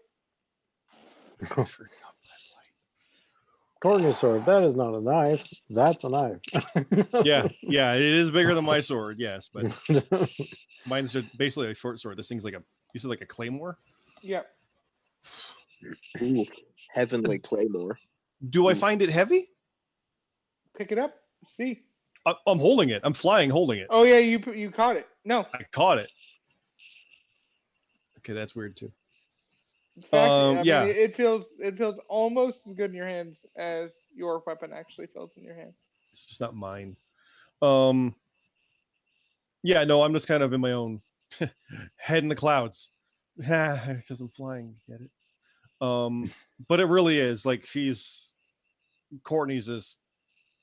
Courtney's sword, that is not a knife. That's a knife. Yeah, it is bigger than my sword, yes, but mine's just basically a short sword. This thing's like you said like a claymore? Yep. Ooh, heavenly claymore. Do I find it heavy? Pick it up. See. I'm holding it. I'm flying, holding it. Oh yeah, you caught it. No. I caught it. Okay, that's weird too. In fact, I yeah. mean, it feels almost as good in your hands as your weapon actually feels in your hand. It's just not mine. Yeah, no, I'm just kind of in my own head in the clouds. Because I'm flying, get it? But it really is like Courtney's is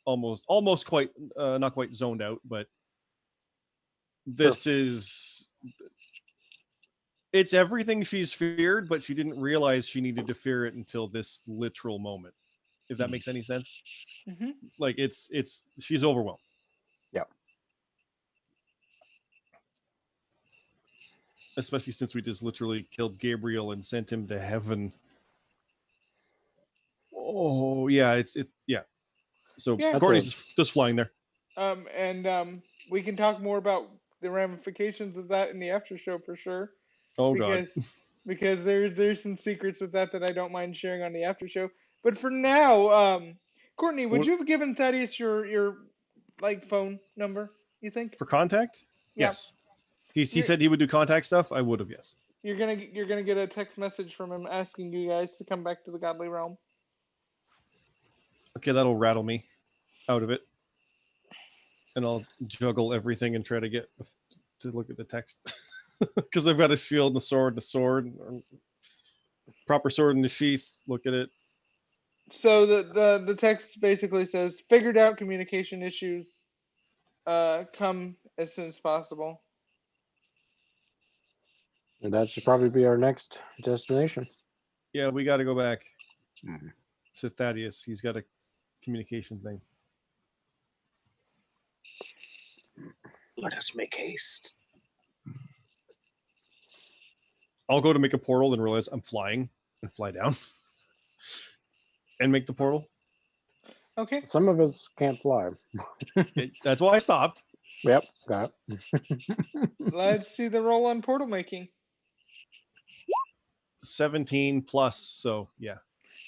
almost quite not quite zoned out, but this is it's everything she's feared, but she didn't realize she needed to fear it until this literal moment. If that makes any sense. Mm-hmm. Like it's she's overwhelmed. Yeah. Especially since we just literally killed Gabriel and sent him to heaven. Oh yeah, yeah. So Yeah. Courtney's just flying there. And we can talk more about the ramifications of that in the after show for sure. Oh because, god. Because there's some secrets with that I don't mind sharing on the after show. But for now, Courtney, would you have given Thaddeus your like phone number? You think? For contact? Yeah. Yes. He said he would do contact stuff. I would have, yes. You're gonna get a text message from him asking you guys to come back to the godly realm. Okay, that'll rattle me out of it. And I'll juggle everything and try to get to look at the text. Because I've got a shield and a sword, proper sword in the sheath. Look at it. So the text basically says, figured out communication issues. Come as soon as possible. And that should probably be our next destination. Yeah, we got to go back to Thaddeus. He's got a communication thing. Let us make haste. I'll go to make a portal and realize I'm flying and fly down. and make the portal. Okay. Some of us can't fly. That's why I stopped. Yep, got it. Let's see the roll on portal making. 17 plus, so yeah.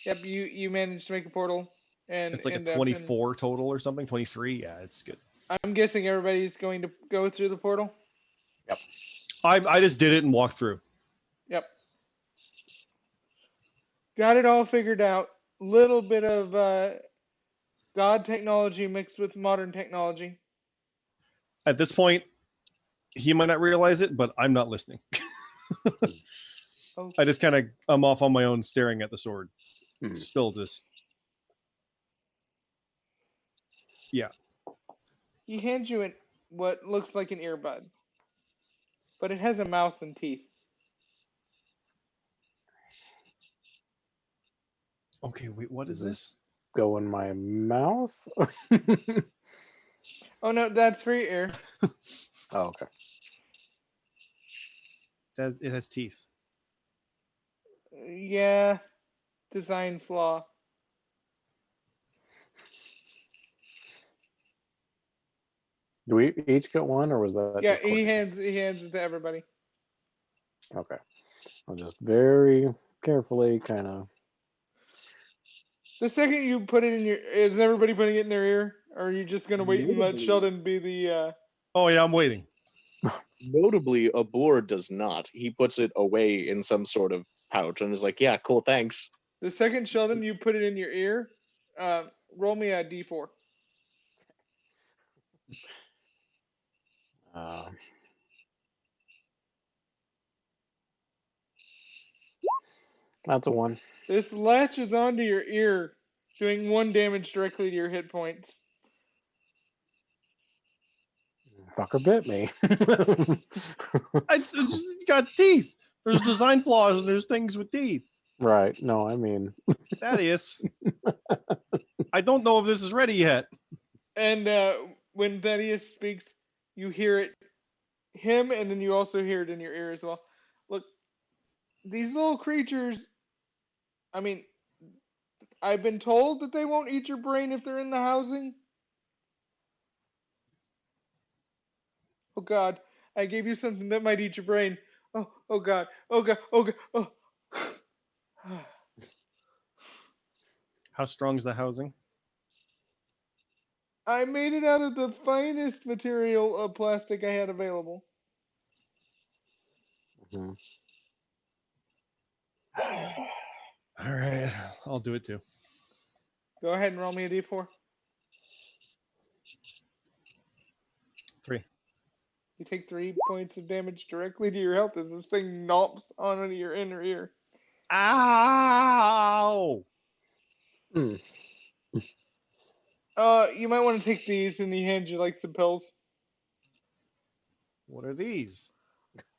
Yep, you managed to make a portal and It's like a end up 24 total or something. 23. Yeah, it's good. I'm guessing everybody's going to go through the portal. Yep. I just did it and walked through. Yep. Got it all figured out. Little bit of God technology mixed with modern technology. At this point, he might not realize it, but I'm not listening. Oh, I just kind of I'm off on my own, staring at the sword. Hmm. Still just he hands you what looks like an earbud, but it has a mouth and teeth. okay. Wait, what is Does this? go in my mouth. Oh no, that's for your ear. Oh, okay. It has teeth. Yeah, design flaw. Do we each get one, or was that Yeah, just Courtney? he hands it to everybody. Okay. I'll just very carefully kind of. The second you put it in your, is everybody putting it in their ear, or are you just gonna wait and let Notably- Sheldon be the? Oh yeah, I'm waiting. Notably, a boar does not. He puts it away in some sort of pouch and is like, "Yeah, cool, thanks." The second Sheldon you put it in your ear, roll me a d4. That's a one. This latches onto your ear, doing 1 damage directly to your hit points. Fucker bit me. It's got teeth. There's design flaws and there's things with teeth. Right. No, I mean. Thaddeus. I don't know if this is ready yet. And when Thaddeus speaks, you hear it, him, and then you also hear it in your ear as well. Look, these little creatures, I mean, I've been told that they won't eat your brain if they're in the housing. Oh God, I gave you something that might eat your brain. Oh God, oh God, oh God, oh. How strong is the housing? I made it out of the finest material of plastic I had available. Mhm. All right, I'll do it too. Go ahead and roll me a d4. 3. You take 3 points of damage directly to your health as this thing gnaws onto your inner ear. Ow! Mm. You might want to take these, and he hands you like some pills. What are these?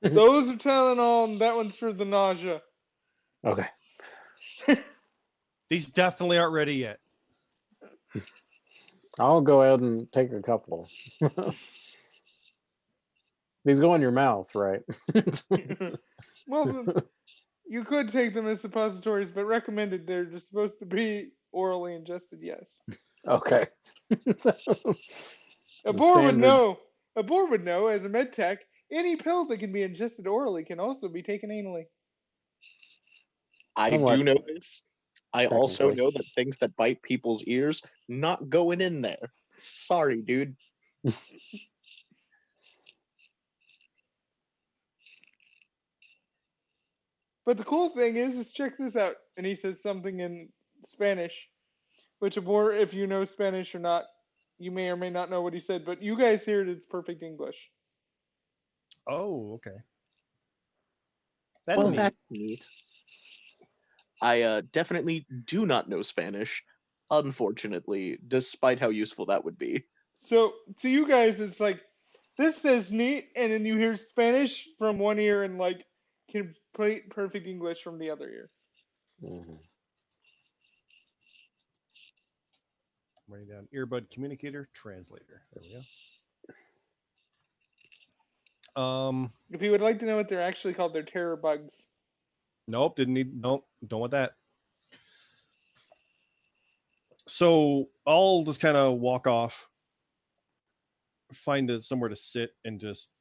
Those are Tylenol, and that one's for the nausea. Okay. These definitely aren't ready yet. I'll go ahead and take a couple. These go in your mouth, right? Well, you could take them as suppositories, but recommended they're just supposed to be orally ingested, yes. Okay. A The boar would standard- know. A boar would know, as a med tech, any pill that can be ingested orally can also be taken anally. I Somewhat do know this. I also technically. know that things that bite people's ears not going in there. Sorry, dude. But the cool thing is check this out. And he says something in Spanish, which a boar, if you know Spanish or not, you may or may not know what he said, but you guys hear it, it's perfect English. Oh, okay. That's Well, neat. that's neat. I definitely do not know Spanish, unfortunately, despite how useful that would be. So to you guys, it's like, this says neat, and then you hear Spanish from one ear and like complete perfect English from the other ear. Mhm. Writing down earbud communicator translator. There we go. If you would like to know what they're actually called, they're terror bugs. Nope, didn't need. Nope, don't want that. So I'll just kind of walk off, find somewhere to sit, and just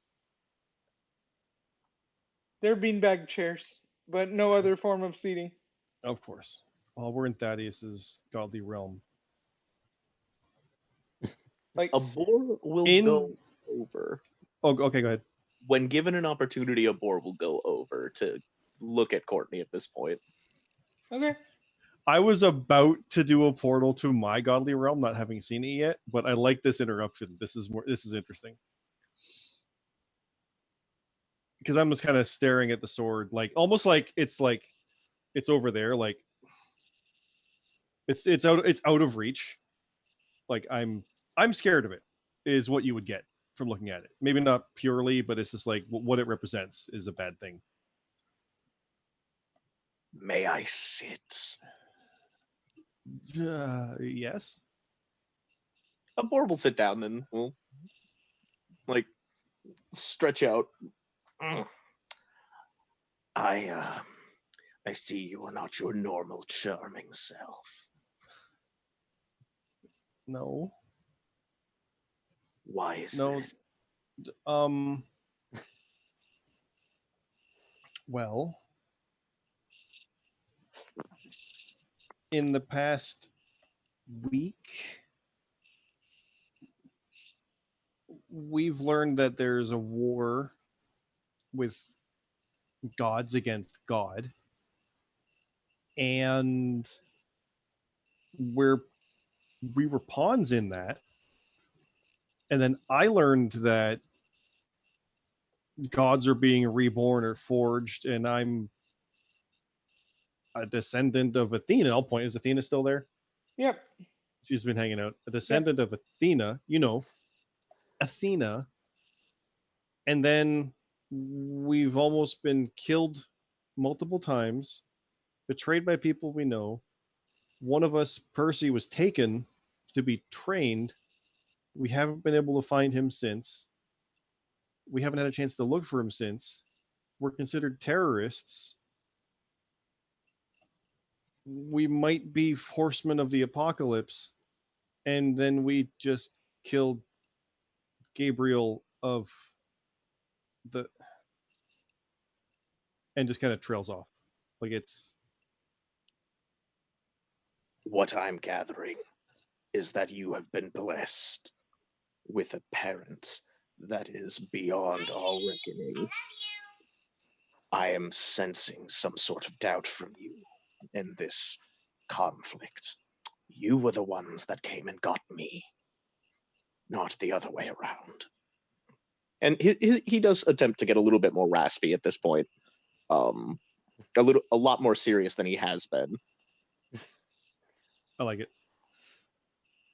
They're beanbag chairs, but no other form of seating. of course. While we're in Thaddeus's godly realm. Like, A boar will In go over. oh, okay, go ahead. When given an opportunity, a boar will go over to look at Courtney at this point. okay. I was about to do a portal to my godly realm, not having seen it yet, but I like this interruption. This is interesting. Because I'm just kind of staring at the sword, like almost like it's over there, like it's out of reach. Like I'm scared of it, is what you would get from looking at it. Maybe not purely, but it's just like what it represents is a bad thing. May I sit? Yes. A boar will sit down and will, like, stretch out. Mm. I see you are not your normal charming self. No. Why is No. this? Um. Well, in the past week, we've learned that there's a war with gods against God, and we're we were pawns in that. And then I learned that gods are being reborn or forged, and I'm a descendant of Athena. I'll point. Is Athena still there? Yep. She's been hanging out. A descendant of Athena, Athena. And then we've almost been killed multiple times, betrayed by people we know. One of us, Percy, was taken to be trained. We haven't been able to find him since. We haven't had a chance to look for him since. We're considered terrorists. We might be horsemen of the apocalypse. And then we just killed Gabriel of the and just kind of trails off. Like it's What I'm gathering is that you have been blessed with a parent that is beyond all reckoning. I am sensing some sort of doubt from you in this conflict. You were the ones that came and got me, not the other way around. And he does attempt to get a little bit more raspy at this point, a lot more serious than he has been. I like it.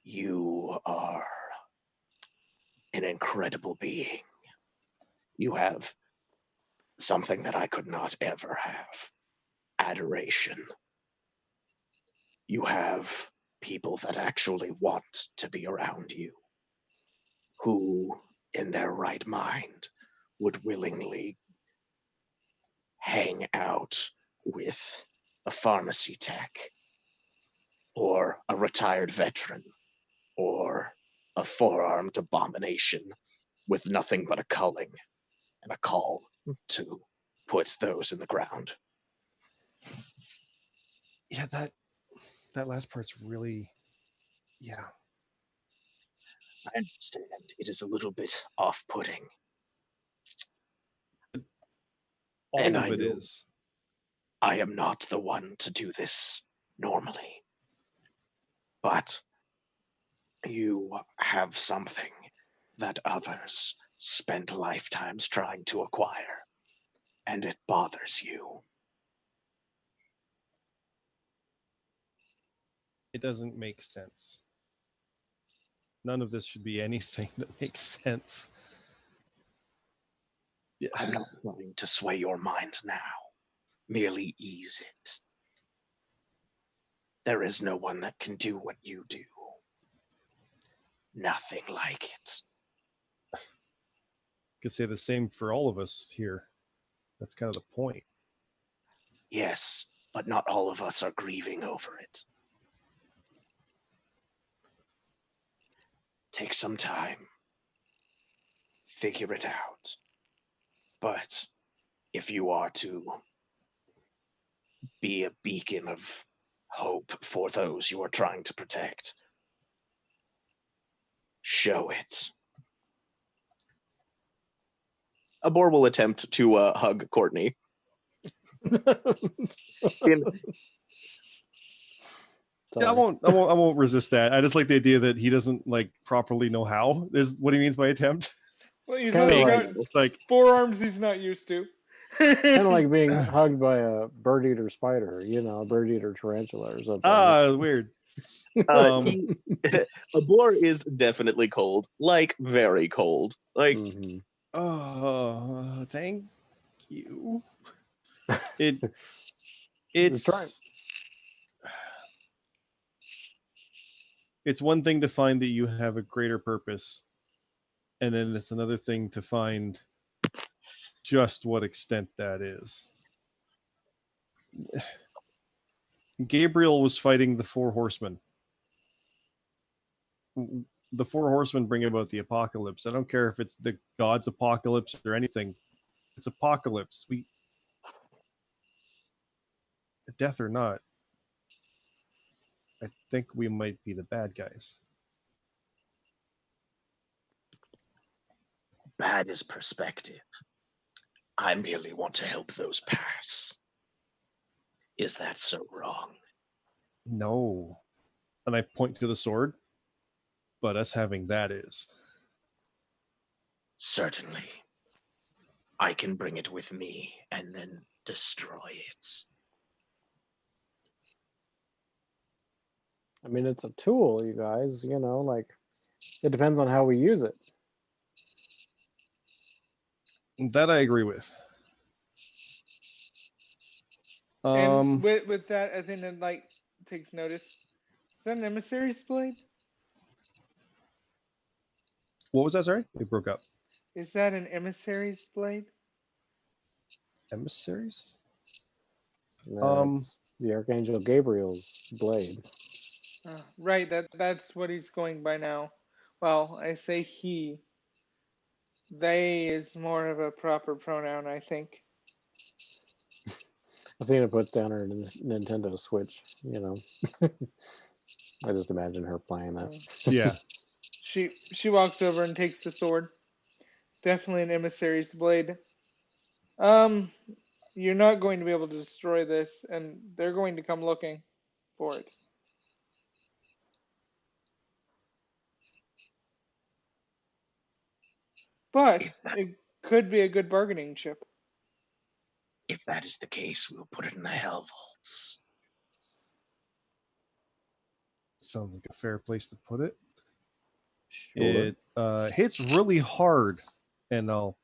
You are an incredible being. You have something that I could not ever have: adoration. You have people that actually want to be around you, who, in their right mind, would willingly hang out with a pharmacy tech, or a retired veteran, or a four-armed abomination with nothing but a culling and a call to put those in the ground. Yeah, that last part's really yeah. I understand it is a little bit off-putting, All and of I it know is. I am not the one to do this normally, but you have something that others spent lifetimes trying to acquire, and it bothers you. It doesn't make sense. None of this should be anything that makes sense. Yeah. I'm not trying to sway your mind now, merely ease it. There is no one that can do what you do. Nothing like it. Could say the same for all of us here. That's kind of the point. Yes, but not all of us are grieving over it. take some time. Figure it out. But if you are to be a beacon of hope for those you are trying to protect, show it. Abor will attempt to hug Courtney. In, I won't resist that. I just like the idea that he doesn't like properly know how is what he means by attempt. Well, he's Kinda also like- got It's like, forearms he's not used to. Kind of like being hugged by a bird eater spider, a bird eater tarantula or something. Weird. he, Abor is definitely cold, like very cold. Like Mhm. Oh, thank you. It Just trying. it's one thing to find that you have a greater purpose, and then it's another thing to find just what extent that is. Gabriel was fighting the four horsemen. The four horsemen bring about the apocalypse. I don't care if it's the god's apocalypse or anything. It's apocalypse. Death or not, I think we might be the bad guys. bad is perspective. I merely want to help those pass. Is that so wrong? No. And I point to the sword, but us having that is. Certainly. I can bring it with me and then destroy it. I mean, it's a tool, you guys. Like it depends on how we use it. That I agree with. And with that, I think that like takes notice. Is that an emissary's blade? What was that? Sorry, it broke up. Is that an emissary's blade? Emissaries? That's the Archangel Gabriel's blade. Right, that's what he's going by now. Well, I say he. They is more of a proper pronoun, I think. Athena puts down her Nintendo Switch. I just imagine her playing that. Yeah. She walks over and takes the sword. Definitely an emissary's blade. You're not going to be able to destroy this, and they're going to come looking for it. But it could be a good bargaining chip. If that is the case, we'll put it in the Hell Vaults. Sounds like a fair place to put it. Sure. It hits really hard, and I'll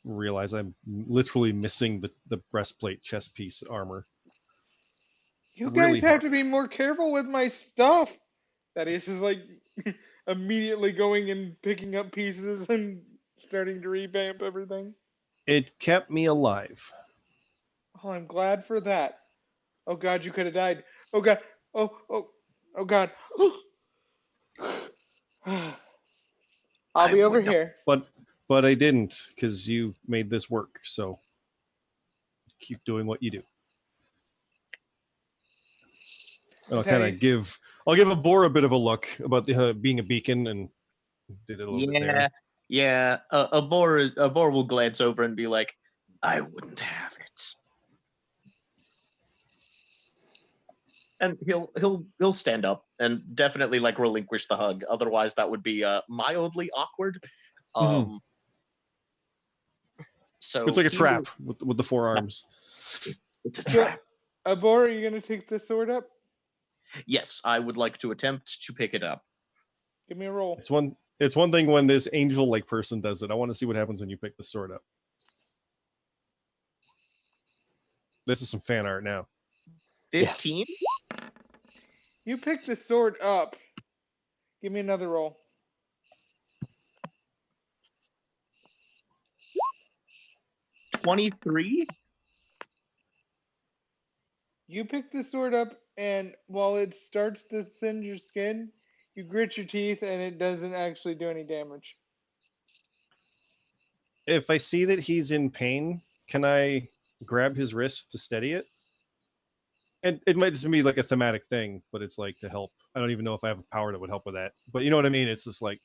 realize I'm literally missing the breastplate chest piece armor. You Really guys have hard. to be more careful with my stuff. Thaddeus is like immediately going and picking up pieces and starting to revamp everything. It kept me alive. Oh, I'm glad for that. Oh God, you could have died. Oh God. Oh God. I'll be over here. But I didn't, because you made this work. So keep doing what you do. I'll kind of give Abor a bit of a look about being a beacon, and did it a little bit there. Yeah. Abor will glance over and be like, I wouldn't have it. And he'll stand up and definitely like relinquish the hug. Otherwise, that would be mildly awkward. So It's like a trap with the forearms. It's a trap. Abor, are you gonna take the sword up? Yes, I would like to attempt to pick it up. Give me a roll. It's one thing when this angel-like person does it. I want to see what happens when you pick the sword up. This is some fan art now. 15? You pick the sword up. Give me another roll. $23? You pick the sword up, and while it starts to singe your skin, You grit your teeth, and it doesn't actually do any damage. If I see that he's in pain, can I grab his wrist to steady it? And it might just be like a thematic thing, but it's like to help. I don't even know if I have a power that would help with that. But you know what I mean? It's just like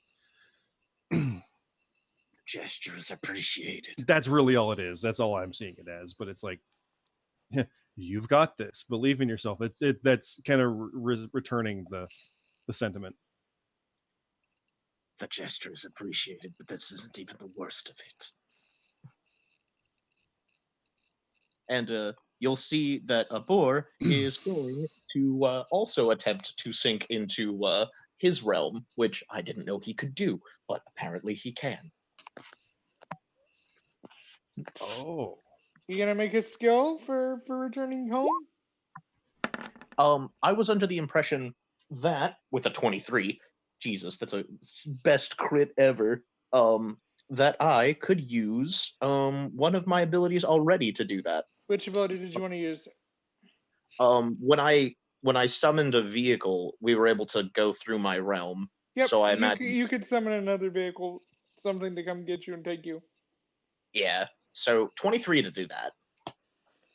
Gesture is appreciated. that's really all it is. That's all I'm seeing it as. But it's like, you've got this. Believe in yourself. That's kind of returning the sentiment. The gesture is appreciated, but this isn't even the worst of it. And you'll see that Abor is going to also attempt to sink into his realm, which I didn't know he could do, but apparently he can. Oh, You gonna make a skill for returning home? I was under the impression that with a 23, Jesus, that's a best crit ever. That I could use one of my abilities already to do that. Which ability did you want to use? When I summoned a vehicle, we were able to go through my realm. Yep, So I you imagine, you could summon another vehicle, something to come get you and take you. yeah. So 23 to do that.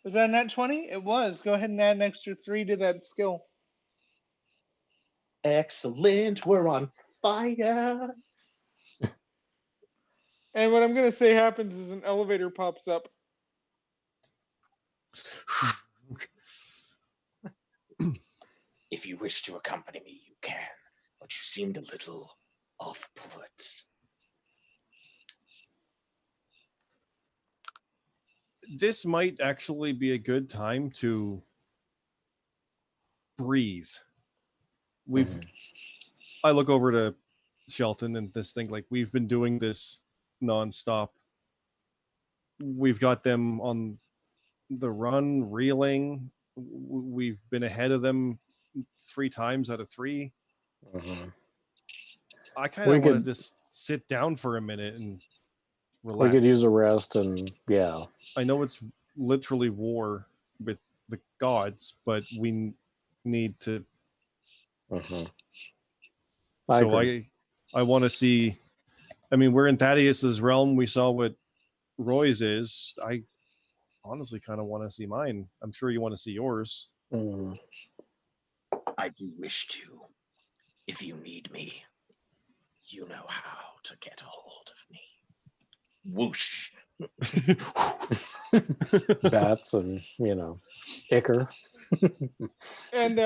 Was that a nat 20? It was. Go ahead and add an extra 3 to that skill. Excellent. We're on fire. And what I'm gonna say happens is an elevator pops up. If you wish to accompany me, you can, but you seemed a little off-put. this might actually be a good time to breathe. I look over to Shelton and this thing, like, we've been doing this nonstop. We've got them on the run, reeling. We've been ahead of them 3 times out of 3. I kind of want to just sit down for a minute and relax. We could use a rest, and yeah. I know it's literally war with the gods, but we need to. I want to see. I mean, we're in Thaddeus's realm. We saw what Roy's is. I honestly kind of want to see mine. I'm sure you want to see yours. I do wish to. If you need me, you know how to get a hold of me. Whoosh. Bats and, ichor. And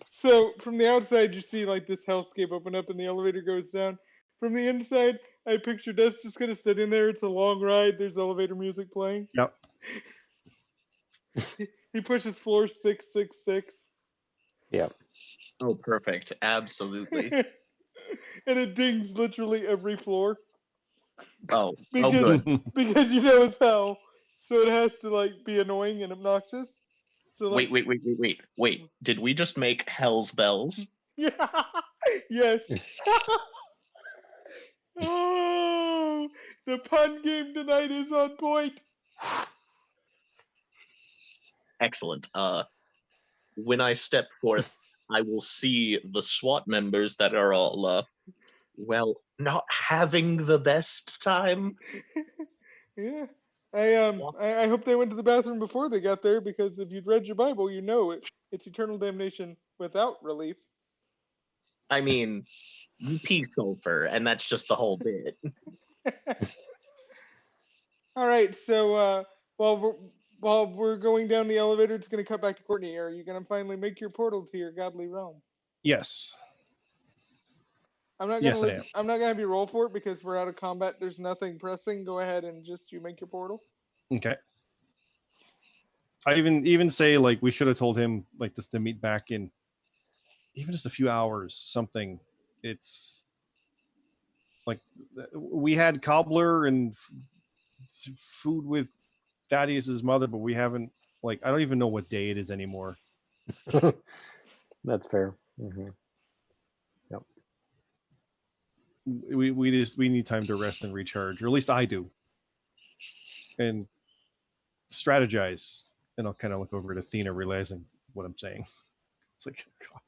so from the outside, you see like this hellscape open up and the elevator goes down. From the inside, I pictured us just gonna sit in there. It's a long ride. There's elevator music playing. Yep. He pushes floor 666. Yep. Oh, perfect. Absolutely. And it dings literally every floor. Oh, because, good. Because you know it's hell, so it has to like be annoying and obnoxious. So like, Wait. Did we just make Hell's Bells? Yeah. Yes. Oh, the pun game tonight is on point. Excellent. When I step forth, I will see the SWAT members that are all, not having the best time. Yeah. I hope they went to the bathroom before they got there, because if you'd read your Bible, you know it's eternal damnation without relief. I mean, you pee sulfur, and that's just the whole bit. All right, so while we're going down the elevator, it's going to cut back to Courtney. Are you going to finally make your portal to your godly realm? Yes. I'm not gonna have you roll for it because we're out of combat. There's nothing pressing. Go ahead and just you make your portal. Okay. I even say, like, we should have told him, like, just to meet back in even just a few hours, something. It's like we had cobbler and food with Thaddeus's mother, but we haven't, like, I don't even know what day it is anymore. That's fair. Yep. We need time to rest and recharge, or at least I do, and strategize. And I'll kind of look over at Athena, realizing what I'm saying. It's like, God.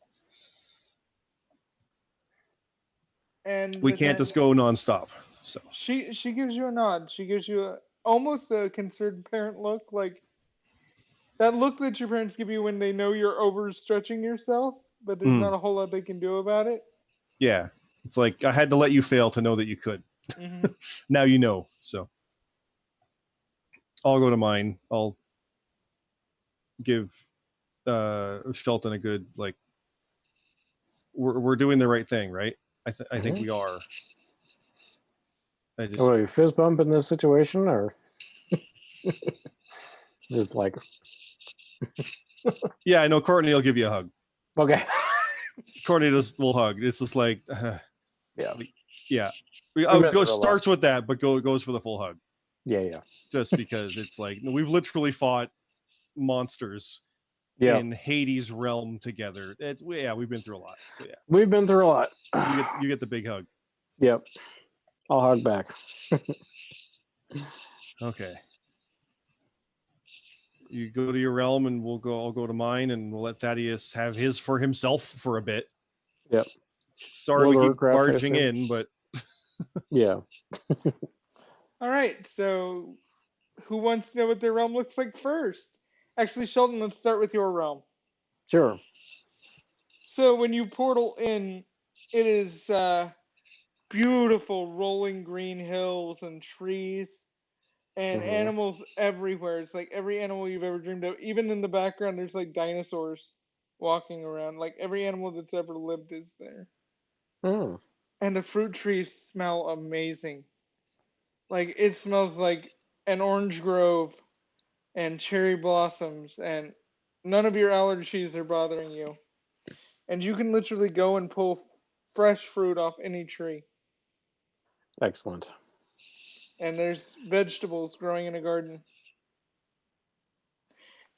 And We can't then just go nonstop. So she gives you a nod. She gives you almost a concerned parent look, like that look that your parents give you when they know you're overstretching yourself, but there's not a whole lot they can do about it. yeah, it's like I had to let you fail to know that you could. Hmm. Now you know. So I'll go to mine. I'll give Shelton a good like. We're doing the right thing, right? I think we are. I just What are you, fist bump in this situation, or just like yeah, I know Courtney will give you a hug. okay? Courtney just will hug. It's just like Yeah, yeah. We've I been go through a lot. starts with that, but goes for the full hug. yeah, Just because it's like we've literally fought monsters yeah. in Hades' realm together. We've been through a lot. So yeah, We've been through a lot. you get the big hug. Yep, I'll hug back. Okay. You go to your realm, and I'll go to mine, and we'll let Thaddeus have his for himself for a bit. Yep. Sorry, Will the we keep Rootcraft, I barging assume? in, but Yeah. All right, so who wants to know what their realm looks like first? Actually, Sheldon, let's start with your realm. Sure. So when you portal in, it is beautiful rolling green hills and trees and Mhm. animals everywhere. It's like every animal you've ever dreamed of. Even in the background, there's like dinosaurs walking around. Like every animal that's ever lived is there. Mm. And the fruit trees smell amazing. Like it smells like an orange grove and cherry blossoms, and none of your allergies are bothering you. And you can literally go and pull fresh fruit off any tree. Excellent. And there's vegetables growing in a garden.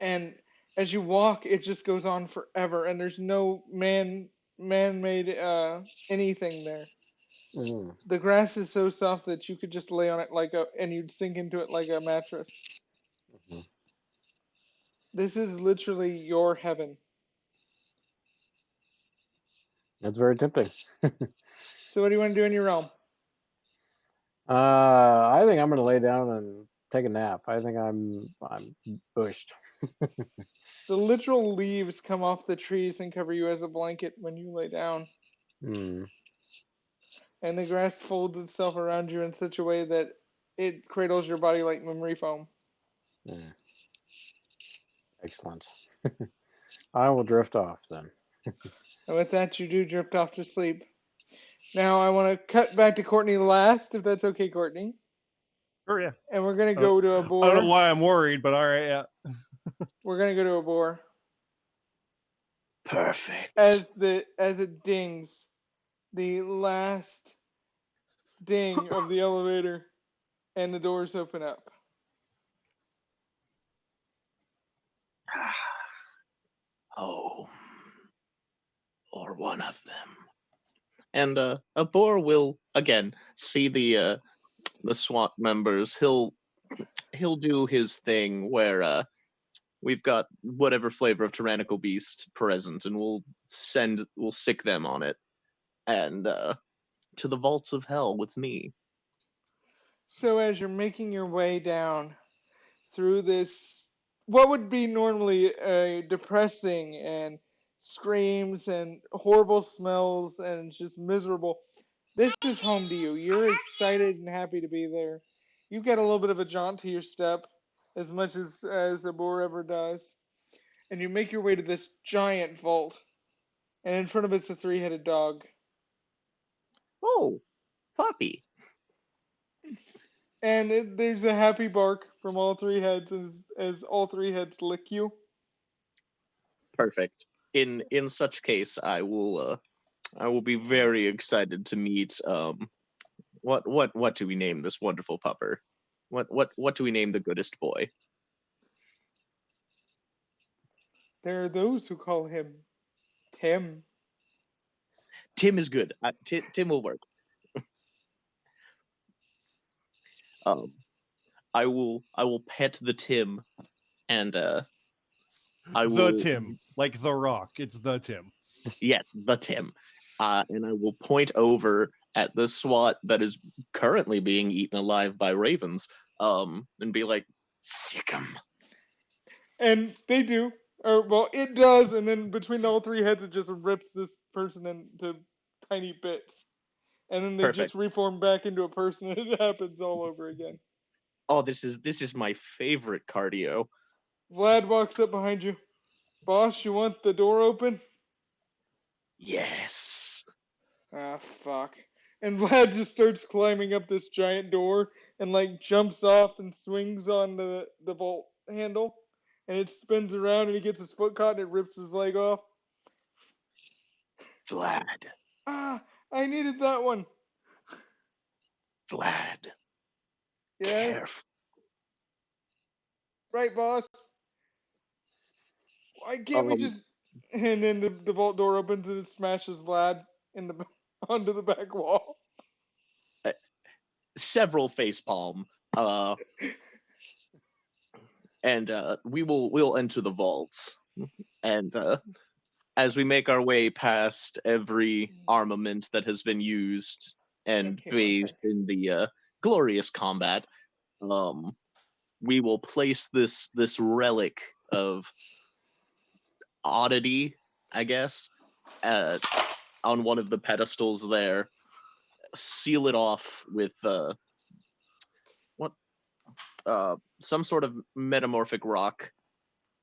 And as you walk, it just goes on forever, and there's no man-made anything there. Mm. The grass is so soft that you could just lay on it and you'd sink into it like a mattress. Mhm. This is literally your heaven. That's very tempting. So what do you want to do in your realm? I think I'm gonna lay down and take a nap. I think I'm bushed. The literal leaves come off the trees and cover you as a blanket when you lay down. Mm. And the grass folds itself around you in such a way that it cradles your body like memory foam. Mm. Excellent. I will drift off then. And with that, you do drift off to sleep. Now, I want to cut back to Courtney last, if that's okay, Courtney. sure, yeah. And we're going to I don't, go to a I don't know boar. why I'm worried, but all right, yeah. We're going to go to a boar. Perfect. As it dings, the last ding of the elevator, and the doors open up. Oh, or one of them. And a boar will again see the SWAT members. He'll do his thing where we've got whatever flavor of tyrannical beast present, and we'll sick them on it, and to the vaults of hell with me. So as you're making your way down through this, what would be normally a depressing and screams and horrible smells and just miserable, this is home to you. You're excited and happy to be there. You get a little bit of a jaunt to your step, as much as a boar ever does, and you make your way to this giant vault. And in front of it's a three-headed dog. Oh, puppy. And there's a happy bark from all three heads as all three heads lick you. Perfect. In such case, I will be very excited to meet what do we name this wonderful pupper? What do we name the goodest boy? There are those who call him Tim. Tim is good. Tim will work. Um, I will pet the Tim, and I The will Tim, like The Rock. It's the Tim. yes, the Tim, and I will point over at the SWAT that is currently being eaten alive by ravens, and be like, sick 'em. And they do. Or, well, it does, and then between all three heads, it just rips this person into tiny bits. And then they Perfect. just reform back into a person, and it happens all over again. Oh, this is my favorite cardio. Vlad walks up behind you. Boss, you want the door open? Yes. Ah, fuck. And Vlad just starts climbing up this giant door and, like, jumps off and swings on the vault handle. And it spins around and he gets his foot caught and it rips his leg off. Vlad. Ah, I needed that one. Vlad. Yeah, Careful. right, boss. Why can't we just... And then the vault door opens and it smashes Vlad in the onto the back wall. Several facepalm. And we'll enter the vaults. And as we make our way past every armament that has been used and Okay, bathed in the glorious combat, we will place this relic of oddity, I guess, on one of the pedestals there, seal it off with some sort of metamorphic rock,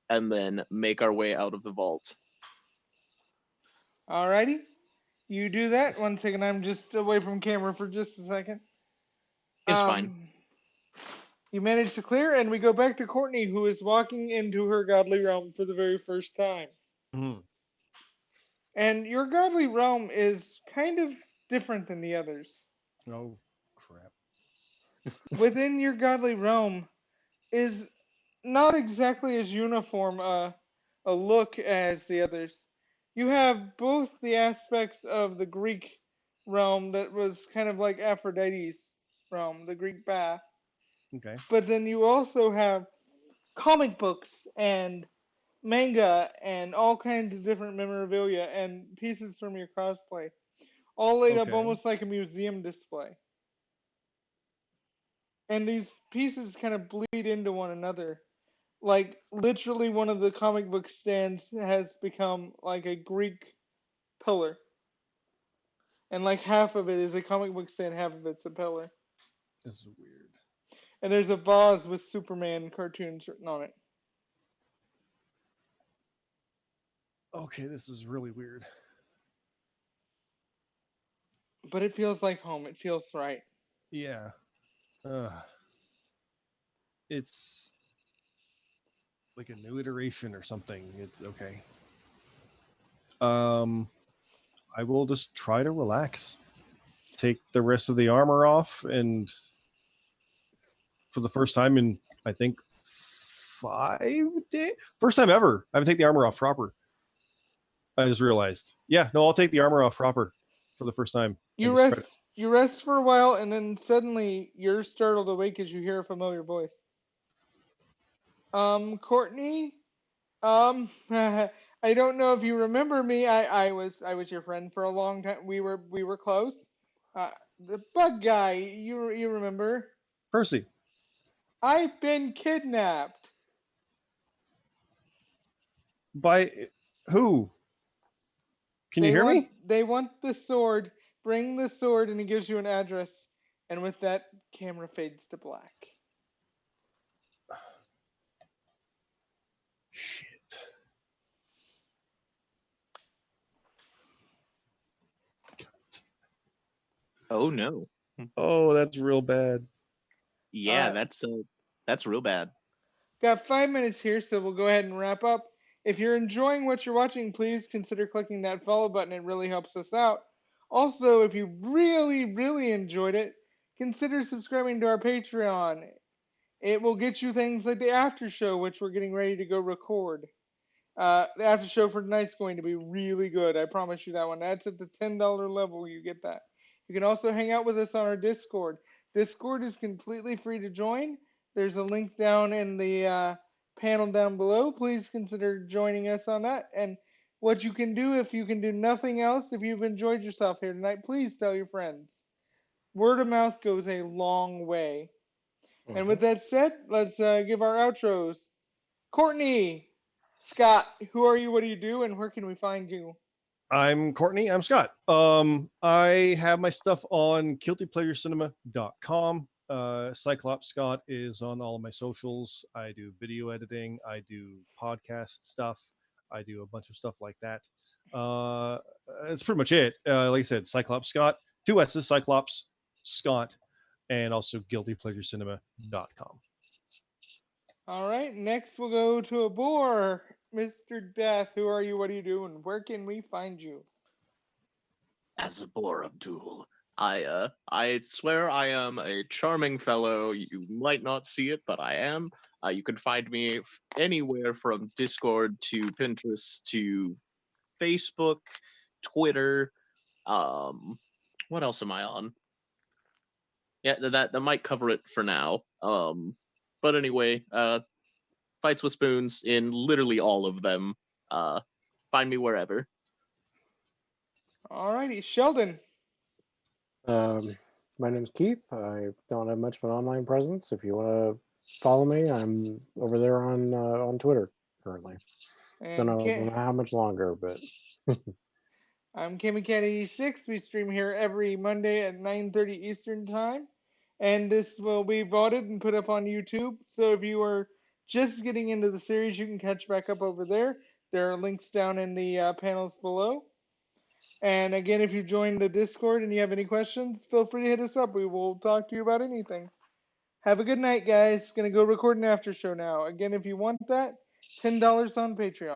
and then make our way out of the vault. Alrighty. You do that. One second, I'm just away from camera for just a second. It's fine. You manage to clear, and we go back to Courtney, who is walking into her godly realm for the very first time. Mhm. And your godly realm is kind of different than the others. Oh, crap. Within your godly realm is not exactly as uniform a look as the others. You have both the aspects of the Greek realm that was kind of like Aphrodite's realm, the Greek bath. Okay. But then you also have comic books and manga and all kinds of different memorabilia and pieces from your cosplay, all laid up Okay. almost like a museum display. And these pieces kind of bleed into one another. Like, literally, one of the comic book stands has become like a Greek pillar. And like half of it is a comic book stand, half of it's a pillar. This is weird. And there's a vase with Superman cartoons written on it. Okay, this is really weird. But it feels like home. It feels right. Yeah. It's like a new iteration or something. It's okay. I will just try to relax. Take the rest of the armor off, and for the first time in I think 5 days, first time ever, I haven't taken the armor off proper. I just realized. Yeah, no, I'll take the armor off proper for the first time. You rest for a while, and then suddenly you're startled awake as you hear a familiar voice. Courtney, I don't know if you remember me. I was your friend for a long time. We were close. The bug guy, you remember? Percy. I've been kidnapped. By who? Can you hear me? They want the sword. Bring the sword, and he gives you an address. And with that, camera fades to black. Shit. Oh no. Oh, that's real bad. Yeah, that's real bad. Got 5 minutes here, so we'll go ahead and wrap up. If you're enjoying what you're watching, please consider clicking that follow button. It really helps us out. Also, if you really, really enjoyed it, consider subscribing to our Patreon. It will get you things like the after show, which we're getting ready to go record. The after show for tonight's going to be really good. I promise you that one. That's at the $10 level. You get that. You can also hang out with us on our Discord. Discord is completely free to join. There's a link down in the panel down below. Please consider joining us on that. And what you can do if you can do nothing else, if you've enjoyed yourself here tonight, please tell your friends. Word of mouth goes a long way. And with that said, let's give our outros. Courtney, Scott, who are you? What do you do? And where can we find you? I'm Courtney. I'm Scott. I have my stuff on guiltypleasurecinema.com. Cyclops Scott is on all of my socials. I do video editing. I do podcast stuff. I do a bunch of stuff like that. That's pretty much it. Like I said, Cyclops Scott, 2 S's, Cyclops Scott, and also guiltypleasurecinema.com. All right, next we'll go to a boar. Mr. Death, who are you? What do you do? And where can we find you? As a Bor Abdul, I swear I am a charming fellow. You might not see it, but I am. You can find me anywhere from Discord to Pinterest to Facebook, Twitter. What else am I on? Yeah, that might cover it for now. But anyway, Fights with Spoons in literally all of them. Find me wherever. All righty, Sheldon. My name's Keith. I don't have much of an online presence. If you want to follow me, I'm over there on Twitter currently. Don't know how much longer, but I'm KMCat86. We stream here every Monday at 9:30 Eastern Time. And this will be voted and put up on YouTube. So if you are just getting into the series, you can catch back up over there. There are links down in the panels below. And again, if you joined the Discord and you have any questions, feel free to hit us up. We will talk to you about anything. Have a good night, guys. Gonna go record an after show now. Again, if you want that, $10 on Patreon.